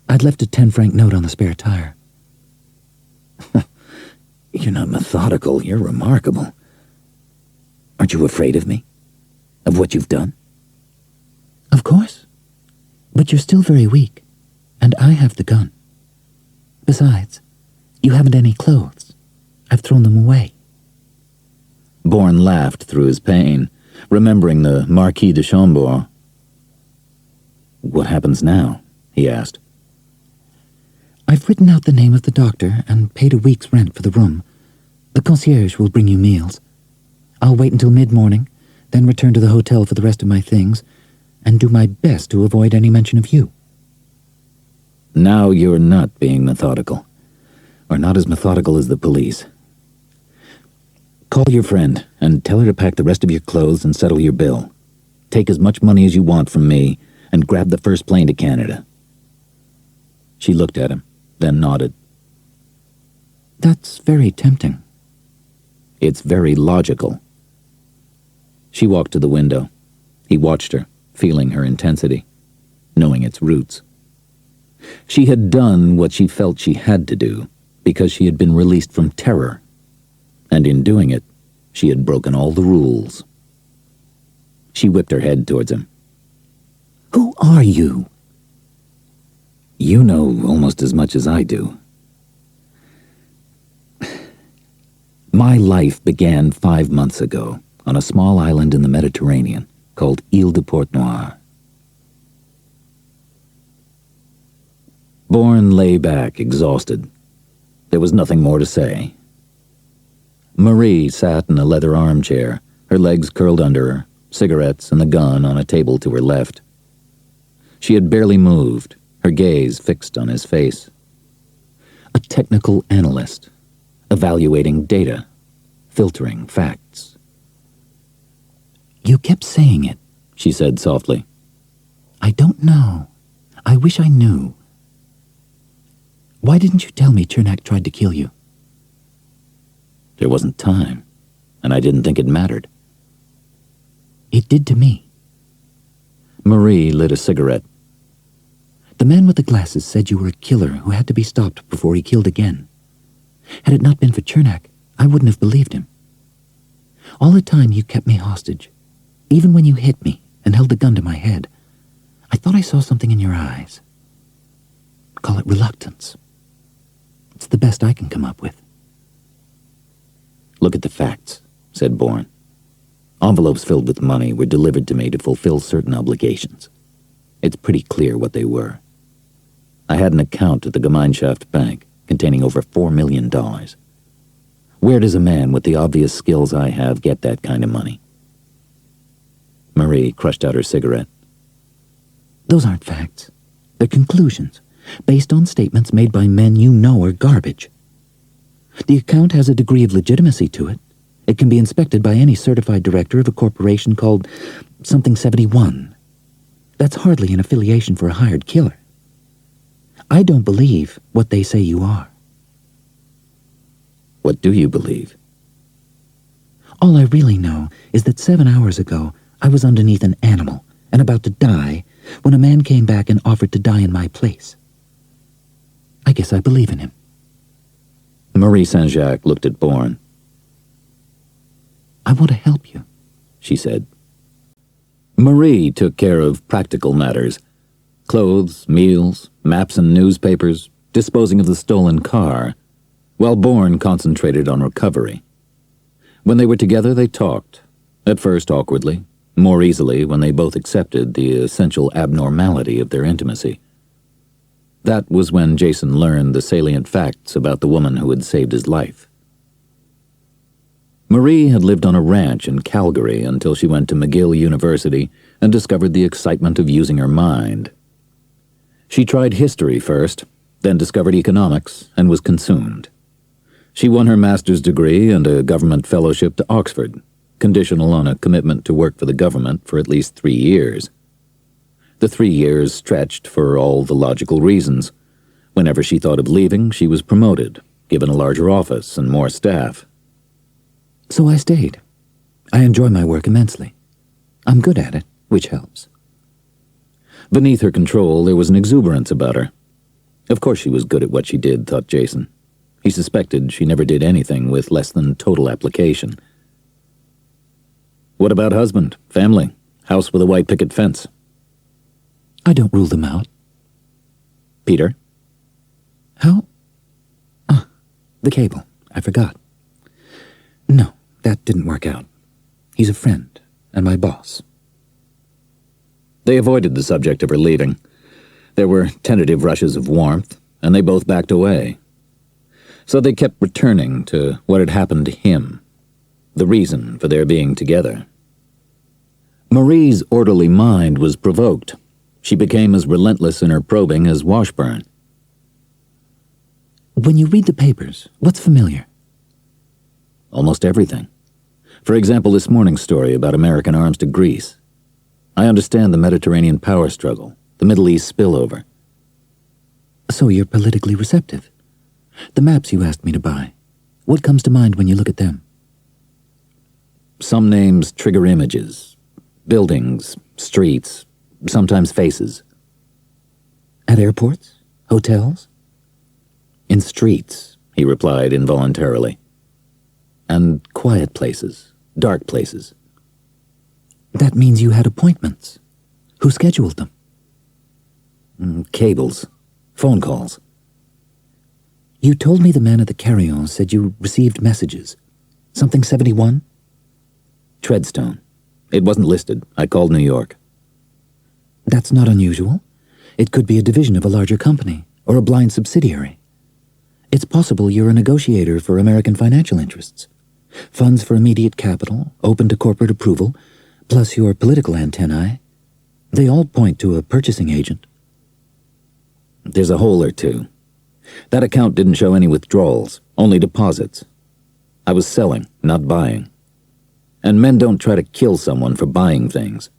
I'd left a 10-franc note on the spare tire. You're not methodical. You're remarkable. Aren't you afraid of me? Of what you've done? Of course. But you're still very weak, and I have the gun. Besides, you haven't any clothes. I've thrown them away. Bourne laughed through his pain, remembering the Marquis de Chambord. What happens now? He asked. I've written out the name of the doctor and paid a week's rent for the room. The concierge will bring you meals. I'll wait until mid-morning, then return to the hotel for the rest of my things, and do my best to avoid any mention of you. Now you're not being methodical. Or not as methodical as the police. Call your friend and tell her to pack the rest of your clothes and settle your bill. Take as much money as you want from me and grab the first plane to Canada. She looked at him, then nodded. That's very tempting. It's very logical. She walked to the window. He watched her, feeling her intensity, knowing its roots. She had done what she felt she had to do because she had been released from terror, and in doing it, she had broken all the rules. She whipped her head towards him. Who are you? You know almost as much as I do. My life began 5 months ago on a small island in the Mediterranean called Ile de Port-Noir. Bourne lay back, exhausted. There was nothing more to say. Marie sat in a leather armchair, her legs curled under her, cigarettes and the gun on a table to her left. She had barely moved, her gaze fixed on his face. A technical analyst, evaluating data, filtering facts. You kept saying it, she said softly. I don't know. I wish I knew. Why didn't you tell me Chernak tried to kill you? There wasn't time, and I didn't think it mattered. It did to me. Marie lit a cigarette. The man with the glasses said you were a killer who had to be stopped before he killed again. Had it not been for Chernak, I wouldn't have believed him. All the time you kept me hostage. Even when you hit me and held the gun to my head, I thought I saw something in your eyes. Call it reluctance. It's the best I can come up with. Look at the facts, said Bourne. Envelopes filled with money were delivered to me to fulfill certain obligations. It's pretty clear what they were. I had an account at the Gemeinschaft Bank containing over $4 million. Where does a man with the obvious skills I have get that kind of money? Marie crushed out her cigarette. Those aren't facts. They're conclusions, based on statements made by men you know are garbage. The account has a degree of legitimacy to it. It can be inspected by any certified director of a corporation called something 71. That's hardly an affiliation for a hired killer. I don't believe what they say you are. What do you believe? All I really know is that 7 hours ago, I was underneath an animal and about to die when a man came back and offered to die in my place. I guess I believe in him. Marie Saint-Jacques looked at Bourne. I want to help you, she said. Marie took care of practical matters. Clothes, meals, maps and newspapers, disposing of the stolen car, while Bourne concentrated on recovery. When they were together, they talked, at first awkwardly, more easily when they both accepted the essential abnormality of their intimacy. That was when Jason learned the salient facts about the woman who had saved his life. Marie had lived on a ranch in Calgary until she went to McGill University and discovered the excitement of using her mind. She tried history first, then discovered economics, and was consumed. She won her master's degree and a government fellowship to Oxford, conditional on a commitment to work for the government for at least 3 years. The 3 years stretched for all the logical reasons. Whenever she thought of leaving, she was promoted, given a larger office and more staff. So I stayed. I enjoy my work immensely. I'm good at it, which helps. Beneath her control, there was an exuberance about her. Of course she was good at what she did, thought Jason. He suspected she never did anything with less than total application. What about husband, family, house with a white picket fence? I don't rule them out. Peter? How? The cable. I forgot. No, that didn't work out. He's a friend, and my boss. They avoided the subject of her leaving. There were tentative rushes of warmth, and they both backed away. So they kept returning to what had happened to him, the reason for their being together. Marie's orderly mind was provoked. She became as relentless in her probing as Washburn. When you read the papers, what's familiar? Almost everything. For example, this morning's story about American arms to Greece. I understand the Mediterranean power struggle, the Middle East spillover. So you're politically receptive. The maps you asked me to buy, what comes to mind when you look at them? Some names trigger images. Buildings, streets, sometimes faces. At airports? Hotels? In streets, he replied involuntarily. And quiet places, dark places. That means you had appointments. Who scheduled them? Cables, phone calls. You told me the man at the carry-on said you received messages. Something 71? Treadstone. It wasn't listed. I called New York. That's not unusual. It could be a division of a larger company, or a blind subsidiary. It's possible you're a negotiator for American financial interests. Funds for immediate capital, open to corporate approval, plus your political antennae. They all point to a purchasing agent. There's a hole or two. That account didn't show any withdrawals, only deposits. I was selling, not buying. And men don't try to kill someone for buying things.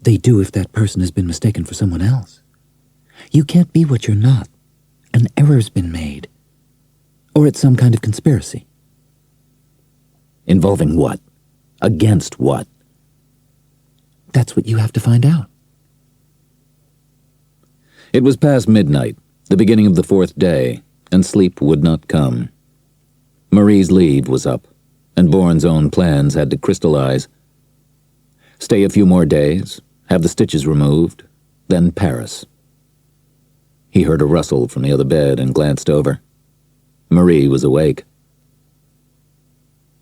They do if that person has been mistaken for someone else. You can't be what you're not. An error's been made. Or it's some kind of conspiracy. Involving what? Against what? That's what you have to find out. It was past midnight, the beginning of the fourth day, and sleep would not come. Marie's leave was up, and Bourne's own plans had to crystallize. Stay a few more days, have the stitches removed, then Paris. He heard a rustle from the other bed and glanced over. Marie was awake.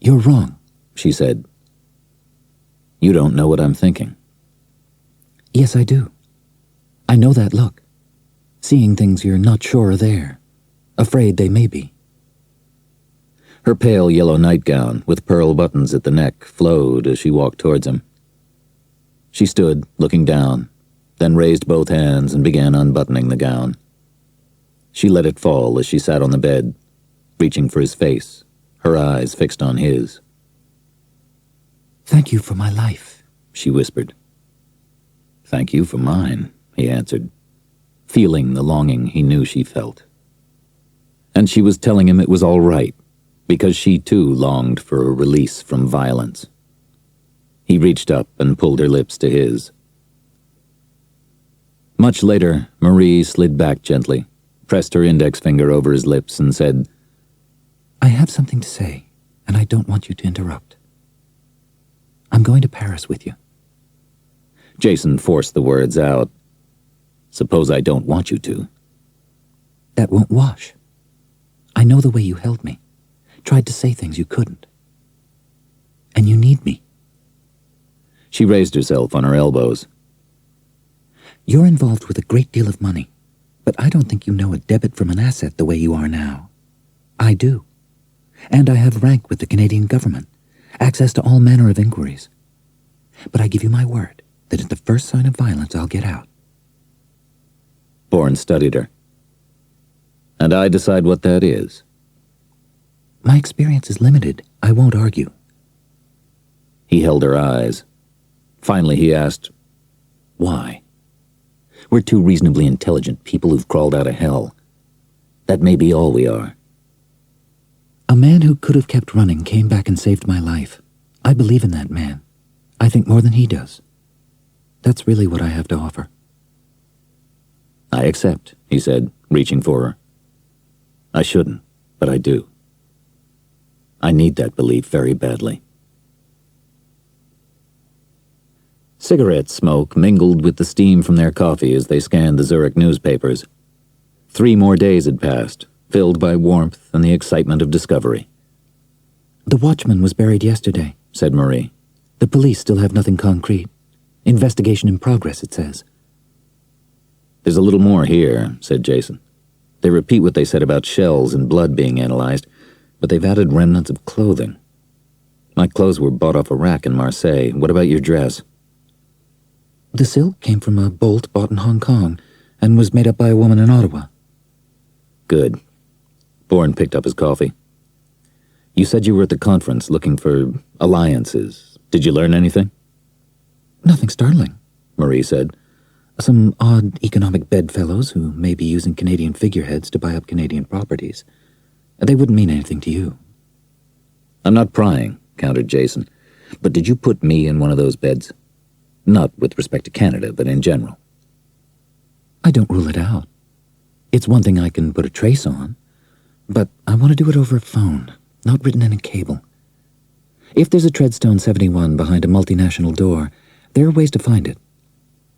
You're wrong, she said. You don't know what I'm thinking. Yes, I do. I know that look. Seeing things you're not sure are there. Afraid they may be. Her pale yellow nightgown, with pearl buttons at the neck, flowed as she walked towards him. She stood, looking down, then raised both hands and began unbuttoning the gown. She let it fall as she sat on the bed, reaching for his face, her eyes fixed on his. Thank you for my life, she whispered. Thank you for mine, he answered, feeling the longing he knew she felt. And she was telling him it was all right, because she too longed for a release from violence. He reached up and pulled her lips to his. Much later, Marie slid back gently, pressed her index finger over his lips, and said, I have something to say, and I don't want you to interrupt. I'm going to Paris with you. Jason forced the words out. Suppose I don't want you to. That won't wash. I know the way you held me. Tried to say things you couldn't. And you need me. She raised herself on her elbows. You're involved with a great deal of money, but I don't think you know a debit from an asset the way you are now. I do. And I have rank with the Canadian government, access to all manner of inquiries. But I give you my word that at the first sign of violence I'll get out. Bourne studied her. And I decide what that is. My experience is limited. I won't argue. He held her eyes. Finally he asked, why? We're two reasonably intelligent people who've crawled out of hell. That may be all we are. A man who could have kept running came back and saved my life. I believe in that man. I think more than he does. That's really what I have to offer. I accept, he said, reaching for her. I shouldn't, but I do. I need that belief very badly. Cigarette smoke mingled with the steam from their coffee as they scanned the Zurich newspapers. 3 more days had passed, filled by warmth and the excitement of discovery. The watchman was buried yesterday, said Marie. The police still have nothing concrete. Investigation in progress, it says. There's a little more here, said Jason. They repeat what they said about shells and blood being analyzed, but they've added remnants of clothing. My clothes were bought off a rack in Marseille. What about your dress? The silk came from a bolt bought in Hong Kong and was made up by a woman in Ottawa. Good. Bourne picked up his coffee. You said you were at the conference looking for alliances. Did you learn anything? Nothing startling, Marie said. Some odd economic bedfellows who may be using Canadian figureheads to buy up Canadian properties. They wouldn't mean anything to you. I'm not prying, countered Jason. But did you put me in one of those beds? Not with respect to Canada, but in general. I don't rule it out. It's one thing I can put a trace on, but I want to do it over a phone, not written in a cable. If there's a Treadstone 71 behind a multinational door, there are ways to find it.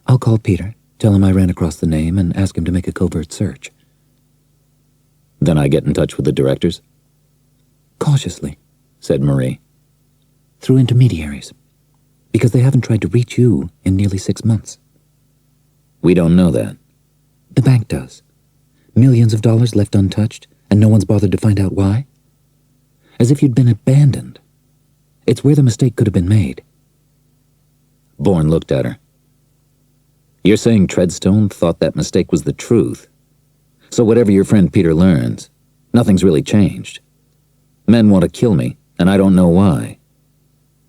I'll call Peter, tell him I ran across the name, and ask him to make a covert search. Then I get in touch with the directors? Cautiously, said Marie. through intermediaries, because they haven't tried to reach you in nearly 6 months. We don't know that. The bank does. Millions of dollars left untouched, and no one's bothered to find out why? As if you'd been abandoned. It's where the mistake could have been made. Bourne looked at her. You're saying Treadstone thought that mistake was the truth. So whatever your friend Peter learns, nothing's really changed. Men want to kill me, and I don't know why.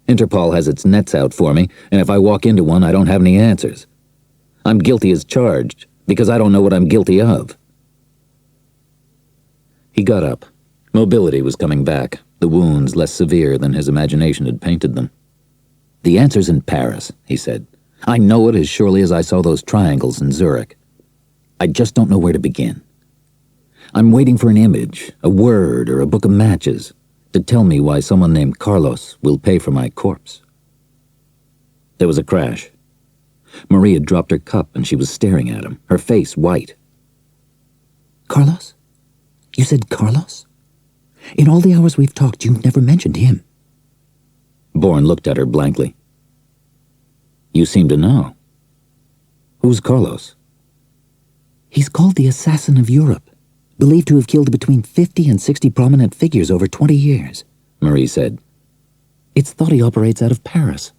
Interpol has its nets out for me, and if I walk into one, I don't have any answers. I'm guilty as charged, because I don't know what I'm guilty of. He got up. Mobility was coming back, the wounds less severe than his imagination had painted them. The answer's in Paris, he said. I know it as surely as I saw those triangles in Zurich. I just don't know where to begin. I'm waiting for an image, a word, or a book of matches to tell me why someone named Carlos will pay for my corpse. There was a crash. Marie had dropped her cup and she was staring at him, her face white. Carlos? You said Carlos? In all the hours we've talked, you've never mentioned him. Bourne looked at her blankly. You seem to know. Who's Carlos? He's called the Assassin of Europe, believed to have killed between 50 and 60 prominent figures over 20 years, Marie said. It's thought he operates out of Paris.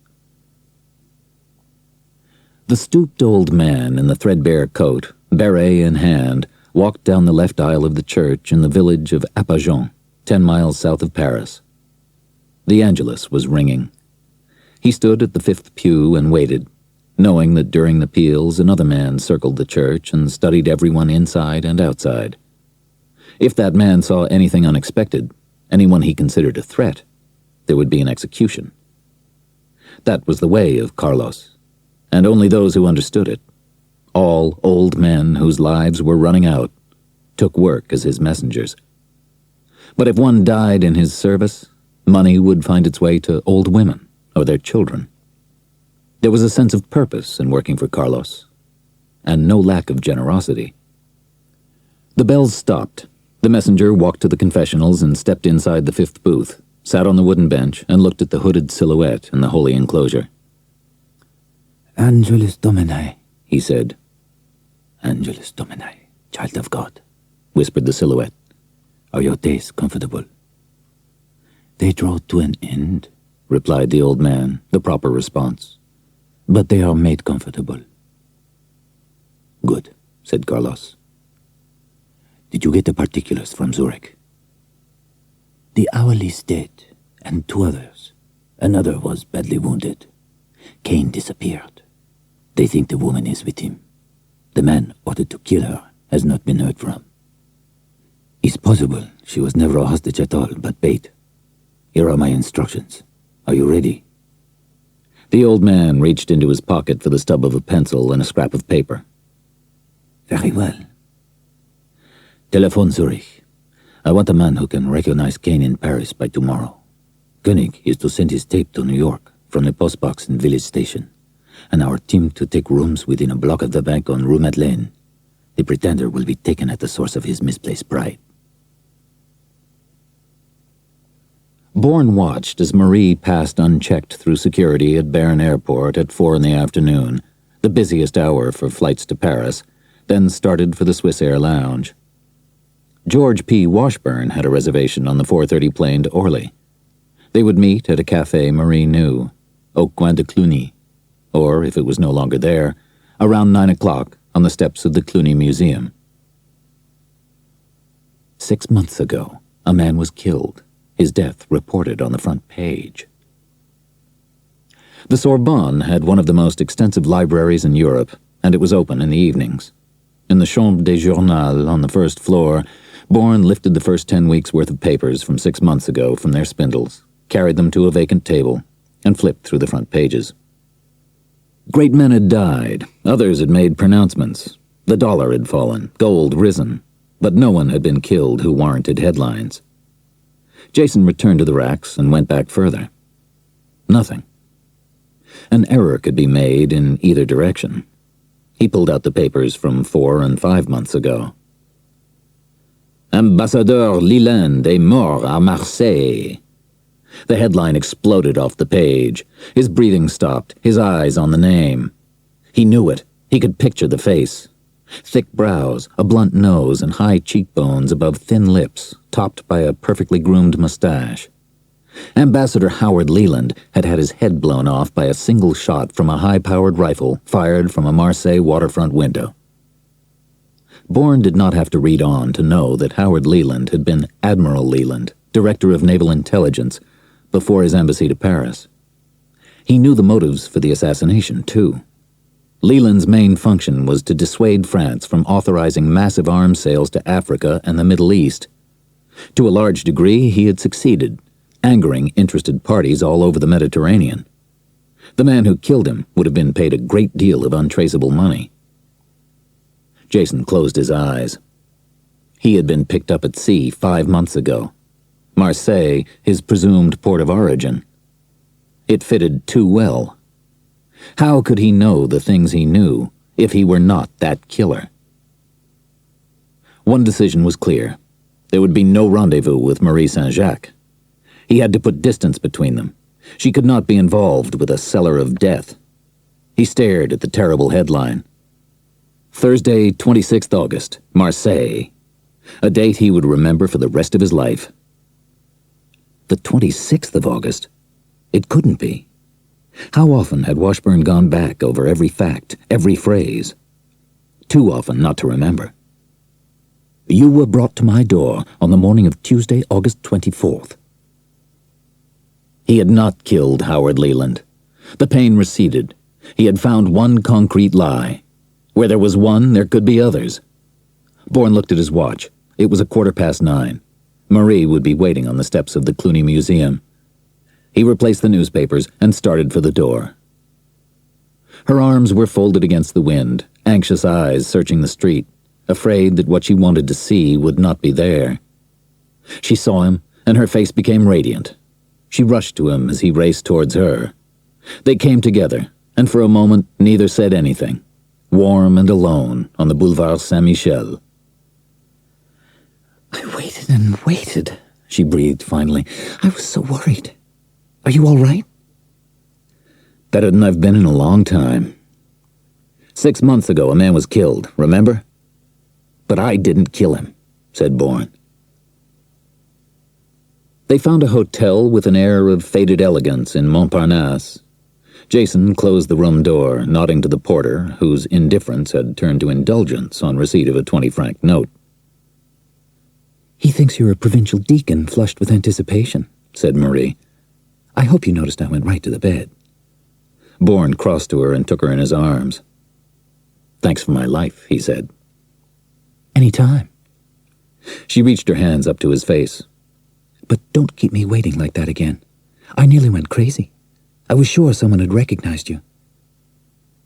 The stooped old man in the threadbare coat, beret in hand, walked down the left aisle of the church in the village of Abridged, 10 miles south of Paris. The Angelus was ringing. He stood at the fifth pew and waited, knowing that during the peals another man circled the church and studied everyone inside and outside. If that man saw anything unexpected, anyone he considered a threat, there would be an execution. That was the way of Carlos, and only those who understood it, all old men whose lives were running out, took work as his messengers. But if one died in his service, money would find its way to old women or their children. There was a sense of purpose in working for Carlos, and no lack of generosity. The bells stopped. The messenger walked to the confessionals and stepped inside the fifth booth, sat on the wooden bench, and looked at the hooded silhouette in the holy enclosure. Angelus Domini, he said. Angelus Domini, child of God, whispered the silhouette. Are your days comfortable? They draw to an end, replied the old man, the proper response. But they are made comfortable. Good, said Carlos. Did you get the particulars from Zurich? The hourly dead, and 2 others. Another was badly wounded. Kane disappeared. They think the woman is with him. The man ordered to kill her has not been heard from. It's possible she was never a hostage at all, but bait. Here are my instructions. Are you ready? The old man reached into his pocket for the stub of a pencil and a scrap of paper. Very well. Telephone Zurich. I want a man who can recognize Kane in Paris by tomorrow. Koenig is to send his tape to New York from the postbox in Village Station, and our team to take rooms within a block of the bank on Rue Madeleine. The pretender will be taken at the source of his misplaced pride. Bourne watched as Marie passed unchecked through security at Bern Airport at 4 in the afternoon, the busiest hour for flights to Paris, then started for the Swiss Air Lounge. George P. Washburn had a reservation on the 4:30 plane to Orly. They would meet at a café Marie knew, au coin de Cluny, or, if it was no longer there, around 9 o'clock on the steps of the Cluny Museum. 6 months ago, a man was killed, his death reported on the front page. The Sorbonne had one of the most extensive libraries in Europe, and it was open in the evenings. In the Chambre des Journaux on the first floor, Bourne lifted the first 10 weeks' worth of papers from 6 months ago from their spindles, carried them to a vacant table, and flipped through the front pages. Great men had died, others had made pronouncements. The dollar had fallen, gold risen, but no one had been killed who warranted headlines. Jason returned to the racks and went back further. Nothing. An error could be made in either direction. He pulled out the papers from 4 and 5 months ago. Ambassadeur Leland est mort à Marseille. The headline exploded off the page. His breathing stopped, his eyes on the name. He knew it. He could picture the face. Thick brows, a blunt nose, and high cheekbones above thin lips, topped by a perfectly groomed mustache. Ambassador Howard Leland had had his head blown off by a single shot from a high-powered rifle fired from a Marseille waterfront window. Bourne did not have to read on to know that Howard Leland had been Admiral Leland, Director of Naval Intelligence, before his embassy to Paris. He knew the motives for the assassination, too. Leland's main function was to dissuade France from authorizing massive arms sales to Africa and the Middle East. To a large degree, he had succeeded, angering interested parties all over the Mediterranean. The man who killed him would have been paid a great deal of untraceable money. Jason closed his eyes. He had been picked up at sea 5 months ago. Marseille, his presumed port of origin. It fitted too well. How could he know the things he knew if he were not that killer? One decision was clear. There would be no rendezvous with Marie Saint-Jacques. He had to put distance between them. She could not be involved with a seller of death. He stared at the terrible headline. Thursday, 26th August, Marseille. A date he would remember for the rest of his life. The 26th of August? It couldn't be. How often had Washburn gone back over every fact, every phrase? Too often not to remember. You were brought to my door on the morning of Tuesday, August 24th. He had not killed Howard Leland. The pain receded. He had found one concrete lie. Where there was one, there could be others. Bourne looked at his watch. It was 9:15. Marie would be waiting on the steps of the Cluny Museum. He replaced the newspapers and started for the door. Her arms were folded against the wind, anxious eyes searching the street, afraid that what she wanted to see would not be there. She saw him, and her face became radiant. She rushed to him as he raced towards her. They came together, and for a moment neither said anything, warm and alone on the Boulevard Saint-Michel. I waited and waited, she breathed finally. I was so worried. Are you all right? Better than I've been in a long time. 6 months ago a man was killed, remember? But I didn't kill him, said Bourne. They found a hotel with an air of faded elegance in Montparnasse. Jason closed the room door, nodding to the porter, whose indifference had turned to indulgence on receipt of a 20-franc note. He thinks you're a provincial deacon flushed with anticipation, said Marie. I hope you noticed I went right to the bed. Bourne crossed to her and took her in his arms. Thanks for my life, he said. Any time. She reached her hands up to his face. But don't keep me waiting like that again. I nearly went crazy. I was sure someone had recognized you.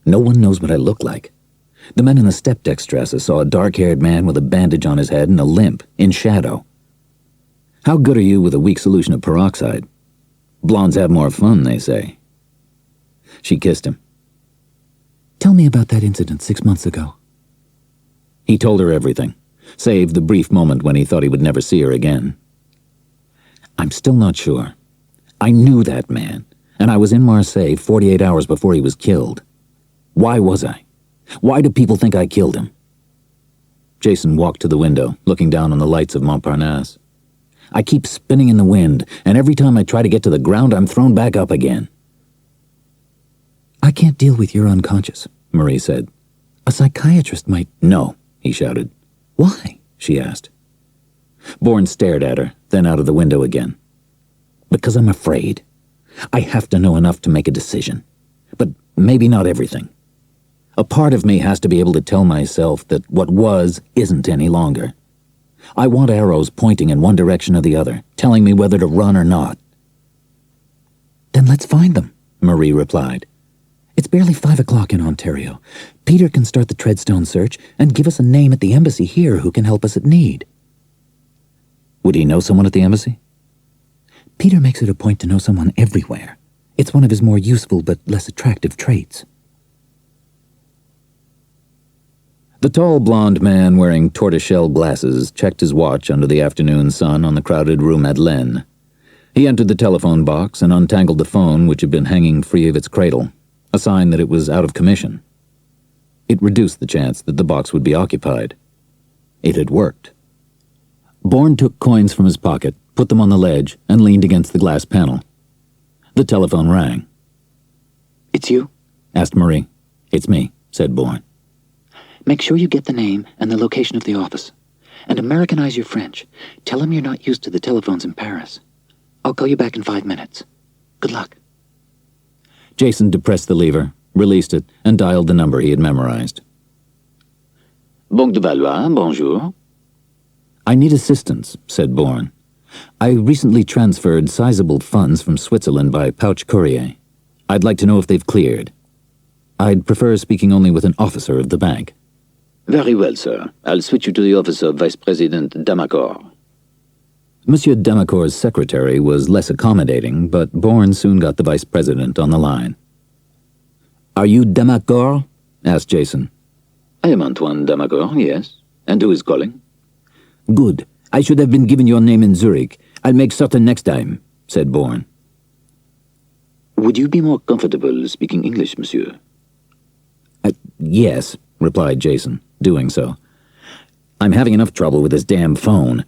No one knows what I look like. The men in the Steppdextresse saw a dark-haired man with a bandage on his head and a limp, in shadow. How good are you with a weak solution of peroxide? Blondes have more fun, they say. She kissed him. Tell me about that incident 6 months ago. He told her everything, save the brief moment when he thought he would never see her again. I'm still not sure. I knew that man, and I was in Marseille 48 hours before he was killed. Why was I? Why do people think I killed him? Jason walked to the window, looking down on the lights of Montparnasse. I keep spinning in the wind, and every time I try to get to the ground, I'm thrown back up again. I can't deal with your unconscious, Marie said. A psychiatrist might... No, he shouted. Why? She asked. Bourne stared at her, then out of the window again. Because I'm afraid. I have to know enough to make a decision. But maybe not everything. A part of me has to be able to tell myself that what was isn't any longer. I want arrows pointing in one direction or the other, telling me whether to run or not. Then let's find them, Marie replied. It's barely 5 o'clock in Ontario. Peter can start the Treadstone search and give us a name at the embassy here who can help us at need. Would he know someone at the embassy? Peter makes it a point to know someone everywhere. It's one of his more useful but less attractive traits. The tall blond man wearing tortoiseshell glasses checked his watch under the afternoon sun on the crowded Rue Madeleine. He entered the telephone box and untangled the phone which had been hanging free of its cradle, a sign that it was out of commission. It reduced the chance that the box would be occupied. It had worked. Bourne took coins from his pocket, put them on the ledge, and leaned against the glass panel. The telephone rang. It's you? Asked Marie. It's me, said Bourne. Make sure you get the name and the location of the office. And Americanize your French. Tell him you're not used to the telephones in Paris. I'll call you back in 5 minutes. Good luck. Jason depressed the lever, released it, and dialed the number he had memorized. Banque de Valois, bonjour. I need assistance, said Bourne. I recently transferred sizable funds from Switzerland by pouch courier. I'd like to know if they've cleared. I'd prefer speaking only with an officer of the bank. Very well, sir. I'll switch you to the office of Vice President Damacor. Monsieur Damacor's secretary was less accommodating, but Bourne soon got the vice president on the line. Are you Damacor? Asked Jason. I am Antoine Damacor, yes. And who is calling? Good. I should have been given your name in Zurich. I'll make certain next time, said Bourne. Would you be more comfortable speaking English, monsieur? Yes, replied Jason, doing so. I'm having enough trouble with this damn phone.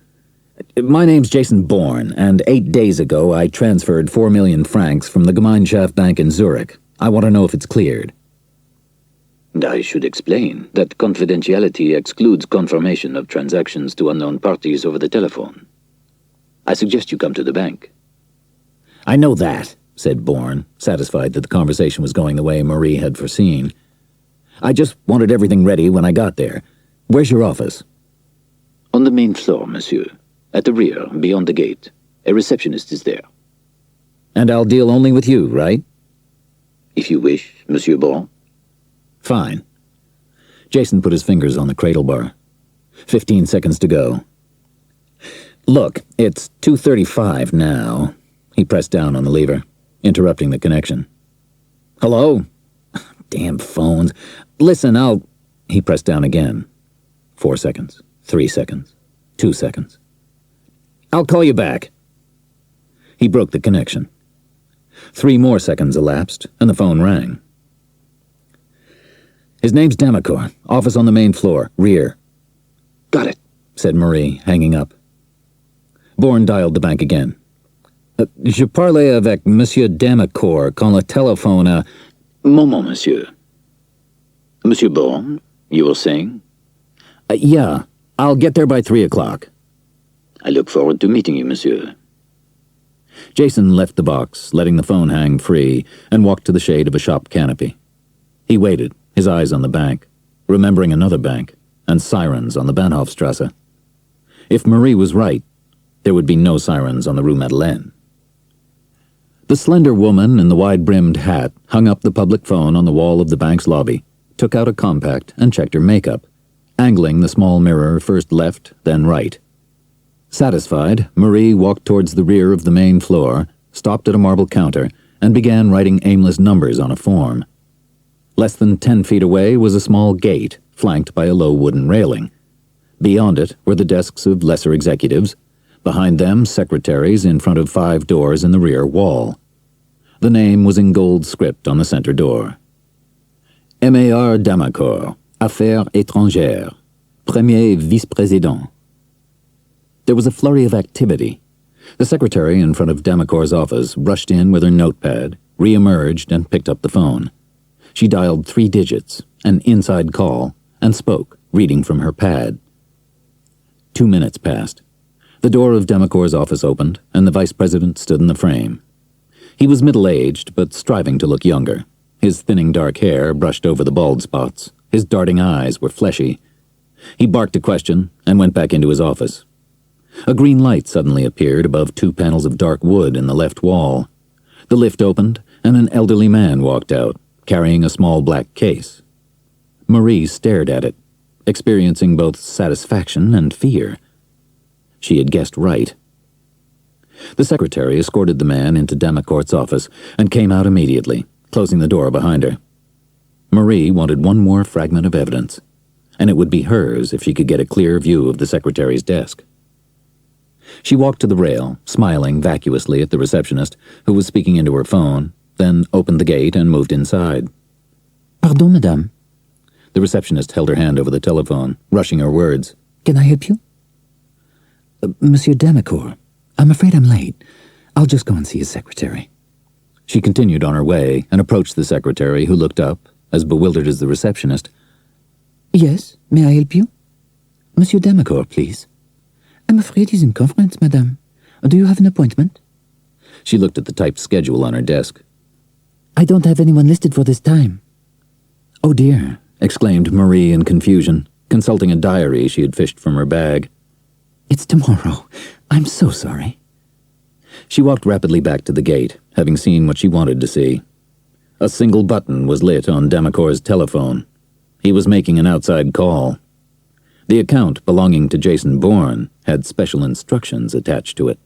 My name's Jason Bourne, and 8 days ago I transferred 4 million francs from the Gemeinschaft Bank in Zurich. I want to know if it's cleared. I should explain that confidentiality excludes confirmation of transactions to unknown parties over the telephone. I suggest you come to the bank. I know that, said Bourne, satisfied that the conversation was going the way Marie had foreseen. I just wanted everything ready when I got there. Where's your office? On the main floor, monsieur. At the rear, beyond the gate. A receptionist is there. And I'll deal only with you, right? If you wish, Monsieur Bourne. Fine. Jason put his fingers on the cradle bar. 15 seconds to go. Look, it's 2:35 now. He pressed down on the lever, interrupting the connection. Hello? Damn phones. Listen, He pressed down again. 4 seconds. 3 seconds. 2 seconds. I'll call you back. He broke the connection. 3 more seconds elapsed, and the phone rang. His name's Damacor. Office on the main floor, rear. Got it, said Marie, hanging up. Bourne dialed the bank again. Je parlais avec Monsieur Damacor quand le téléphone Moment, monsieur. Monsieur Bourne, you were saying? Yeah, I'll get there by 3 o'clock. I look forward to meeting you, monsieur. Jason left the box, letting the phone hang free, and walked to the shade of a shop canopy. He waited, his eyes on the bank, remembering another bank, and sirens on the Bahnhofstrasse. If Marie was right, there would be no sirens on the Rue Madeleine. The slender woman in the wide-brimmed hat hung up the public phone on the wall of the bank's lobby, took out a compact, and checked her makeup, angling the small mirror first left, then right. Satisfied, Marie walked towards the rear of the main floor, stopped at a marble counter, and began writing aimless numbers on a form. Less than 10 feet away was a small gate, flanked by a low wooden railing. Beyond it were the desks of lesser executives, behind them secretaries in front of 5 doors in the rear wall. The name was in gold script on the center door. M.A.R. Damacor, Affaires étrangères, Premier Vice-Président. There was a flurry of activity. The secretary in front of Damacor's office rushed in with her notepad, re-emerged, and picked up the phone. She dialed 3 digits, an inside call, and spoke, reading from her pad. 2 minutes passed. The door of Damacor's office opened, and the vice president stood in the frame. He was middle-aged, but striving to look younger. His thinning dark hair brushed over the bald spots. His darting eyes were fleshy. He barked a question and went back into his office. A green light suddenly appeared above 2 panels of dark wood in the left wall. The lift opened, and an elderly man walked out, carrying a small black case. Marie stared at it, experiencing both satisfaction and fear. She had guessed right. The secretary escorted the man into Damacourt's office and came out immediately, closing the door behind her. Marie wanted one more fragment of evidence, and it would be hers if she could get a clear view of the secretary's desk. She walked to the rail, smiling vacuously at the receptionist, who was speaking into her phone, then opened the gate and moved inside. Pardon, madame. The receptionist held her hand over the telephone, rushing her words. Can I help you? Monsieur Damacourt, I'm afraid I'm late. I'll just go and see his secretary. She continued on her way and approached the secretary, who looked up, as bewildered as the receptionist. Yes, may I help you? Monsieur Damacourt, please. I'm afraid he's in conference, madame. Do you have an appointment? She looked at the typed schedule on her desk. I don't have anyone listed for this time. Oh dear, exclaimed Marie in confusion, consulting a diary she had fished from her bag. It's tomorrow. I'm so sorry. She walked rapidly back to the gate, having seen what she wanted to see. A single button was lit on Damacourt's telephone. He was making an outside call. The account belonging to Jason Bourne had special instructions attached to it.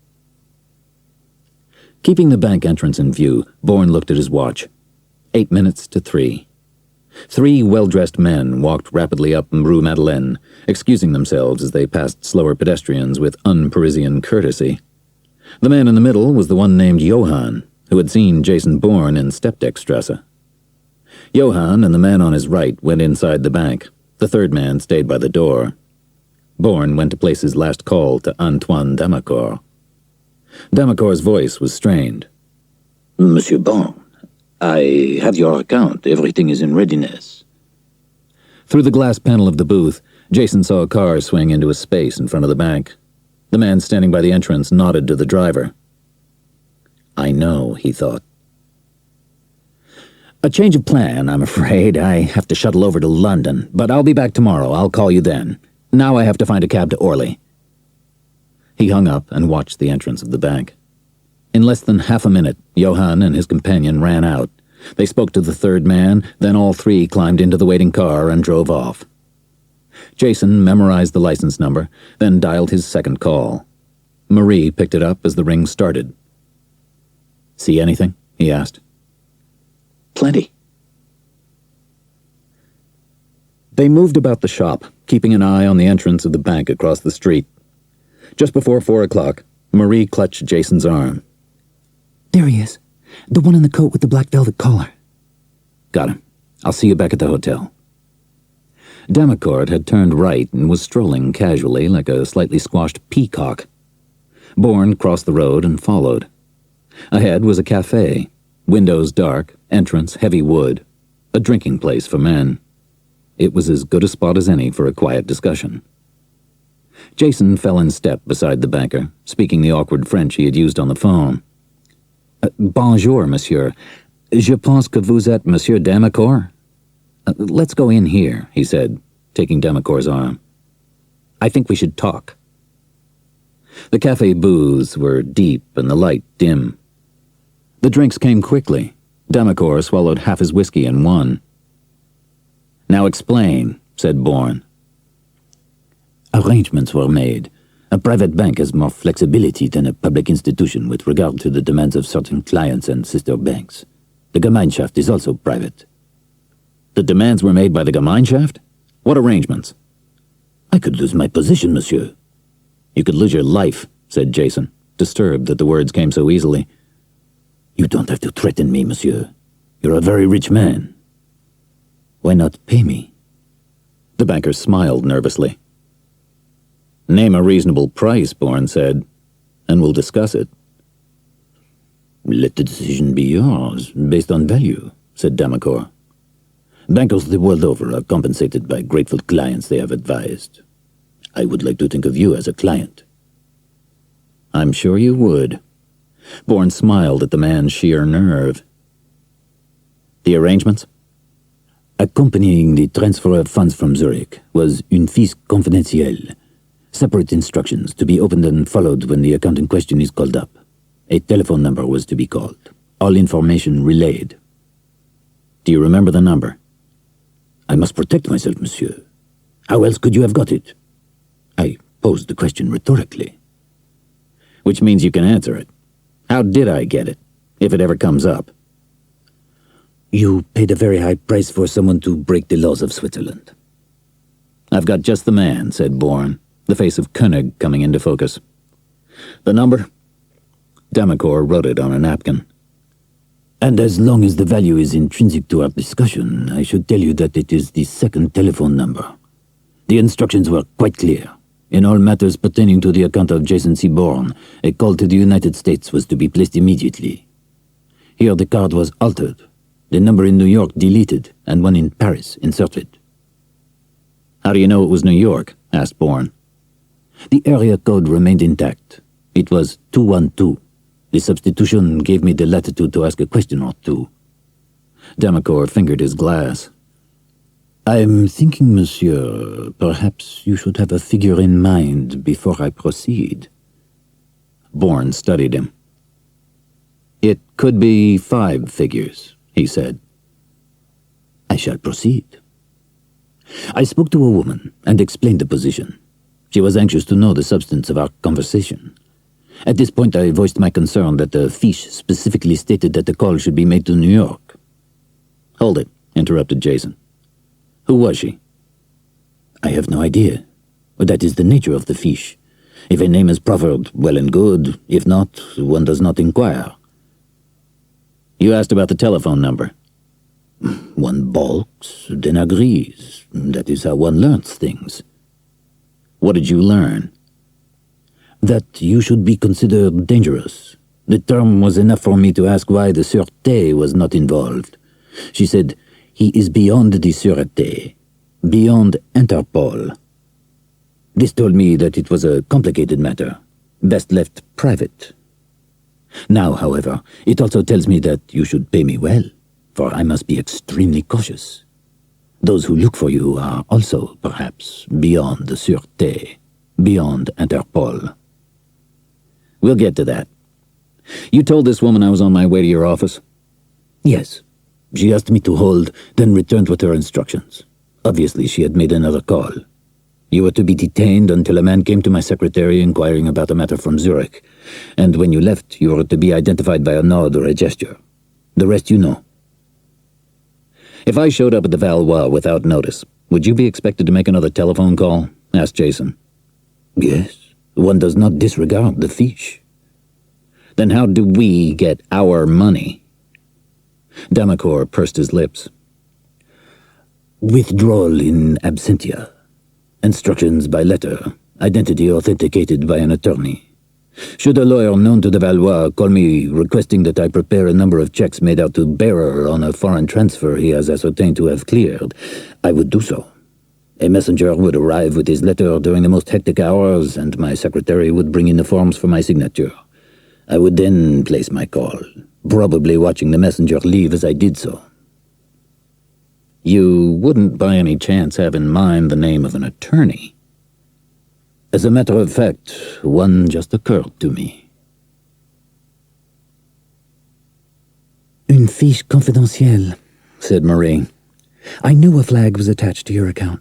Keeping the bank entrance in view, Bourne looked at his watch. 8 minutes to 3. 3 well-dressed men walked rapidly up Rue Madeleine, excusing themselves as they passed slower pedestrians with un-Parisian courtesy. The man in the middle was the one named Johann, who had seen Jason Bourne in Stepdeckstrasse. Johann and the man on his right went inside the bank. The third man stayed by the door. Bourne went to place his last call to Antoine Damacourt. Damacourt's voice was strained. Monsieur Bourne, I have your account. Everything is in readiness. Through the glass panel of the booth, Jason saw a car swing into a space in front of the bank. The man standing by the entrance nodded to the driver. I know, he thought. A change of plan, I'm afraid. I have to shuttle over to London, but I'll be back tomorrow. I'll call you then. Now I have to find a cab to Orly. He hung up and watched the entrance of the bank. In less than half a minute, Johann and his companion ran out. They spoke to the third man, then all 3 climbed into the waiting car and drove off. Jason memorized the license number, then dialed his second call. Marie picked it up as the ring started. See anything? He asked. Plenty. They moved about the shop, keeping an eye on the entrance of the bank across the street. Just before 4 o'clock, Marie clutched Jason's arm. There he is. The one in the coat with the black velvet collar. Got him. I'll see you back at the hotel. Damacourt had turned right and was strolling casually like a slightly squashed peacock. Bourne crossed the road and followed. Ahead was a cafe, windows dark, entrance heavy wood, a drinking place for men. It was as good a spot as any for a quiet discussion. Jason fell in step beside the banker, speaking the awkward French he had used on the phone. Bonjour, monsieur. Je pense que vous êtes Monsieur Damacourt? Let's go in here, he said, taking Damacourt's arm. I think we should talk. The cafe booths were deep and the light dim. The drinks came quickly. Damacourt swallowed half his whiskey in one. Now explain, said Bourne. Arrangements were made. A private bank has more flexibility than a public institution with regard to the demands of certain clients and sister banks. The Gemeinschaft is also private. The demands were made by the Gemeinschaft? What arrangements? I could lose my position, monsieur. You could lose your life, said Jason, disturbed that the words came so easily. You don't have to threaten me, monsieur. You're a very rich man. Why not pay me? The banker smiled nervously. Name a reasonable price, Bourne said, and we'll discuss it. Let the decision be yours, based on value, said Damacourt. Bankers the world over are compensated by grateful clients they have advised. I would like to think of you as a client. I'm sure you would. Bourne smiled at the man's sheer nerve. The arrangements? Accompanying the transfer of funds from Zurich was une fiche confidentielle. Separate instructions to be opened and followed when the account in question is called up. A telephone number was to be called. All information relayed. Do you remember the number? I must protect myself, monsieur. How else could you have got it? I posed the question rhetorically. Which means you can answer it. How did I get it, if it ever comes up? You paid a very high price for someone to break the laws of Switzerland. I've got just the man, said Bourne, the face of Koenig coming into focus. The number? Demacor wrote it on a napkin. And as long as the value is intrinsic to our discussion, I should tell you that it is the second telephone number. The instructions were quite clear. In all matters pertaining to the account of Jason C. Bourne, a call to the United States was to be placed immediately. Here the card was altered, the number in New York deleted, and one in Paris inserted. How do you know it was New York? Asked Bourne. The area code remained intact. It was 212. The substitution gave me the latitude to ask a question or two. Demacor fingered his glass. I'm thinking, monsieur, perhaps you should have a figure in mind before I proceed. Bourne studied him. It could be 5 figures, he said. I shall proceed. I spoke to a woman and explained the position. She was anxious to know the substance of our conversation. At this point, I voiced my concern that the fiche specifically stated that the call should be made to New York. Hold it, interrupted Jason. Who was she? I have no idea. But that is the nature of the fiche. If a name is proffered, well and good. If not, one does not inquire. You asked about the telephone number. One balks, then agrees. That is how one learns things. What did you learn? That you should be considered dangerous. The term was enough for me to ask why the Sûreté was not involved. She said, he is beyond the Sûreté, beyond Interpol. This told me that it was a complicated matter, best left private. Now, however, it also tells me that you should pay me well, for I must be extremely cautious. Those who look for you are also, perhaps, beyond the Sûreté, beyond Interpol. We'll get to that. You told this woman I was on my way to your office? Yes. She asked me to hold, then returned with her instructions. Obviously, she had made another call. You were to be detained until a man came to my secretary inquiring about a matter from Zurich, and when you left, you were to be identified by a nod or a gesture. The rest you know. If I showed up at the Valois without notice, would you be expected to make another telephone call? Asked Jason. Yes. One does not disregard the fiche. Then how do we get our money? Demacor pursed his lips. Withdrawal in absentia. Instructions by letter. Identity authenticated by an attorney. Should a lawyer known to the Valois call me requesting that I prepare a number of checks made out to bearer on a foreign transfer he has ascertained to have cleared, I would do so. A messenger would arrive with his letter during the most hectic hours, and my secretary would bring in the forms for my signature. I would then place my call, probably watching the messenger leave as I did so. You wouldn't by any chance have in mind the name of an attorney? As a matter of fact, one just occurred to me. Une fiche confidentielle, said Marie. I knew a flag was attached to your account,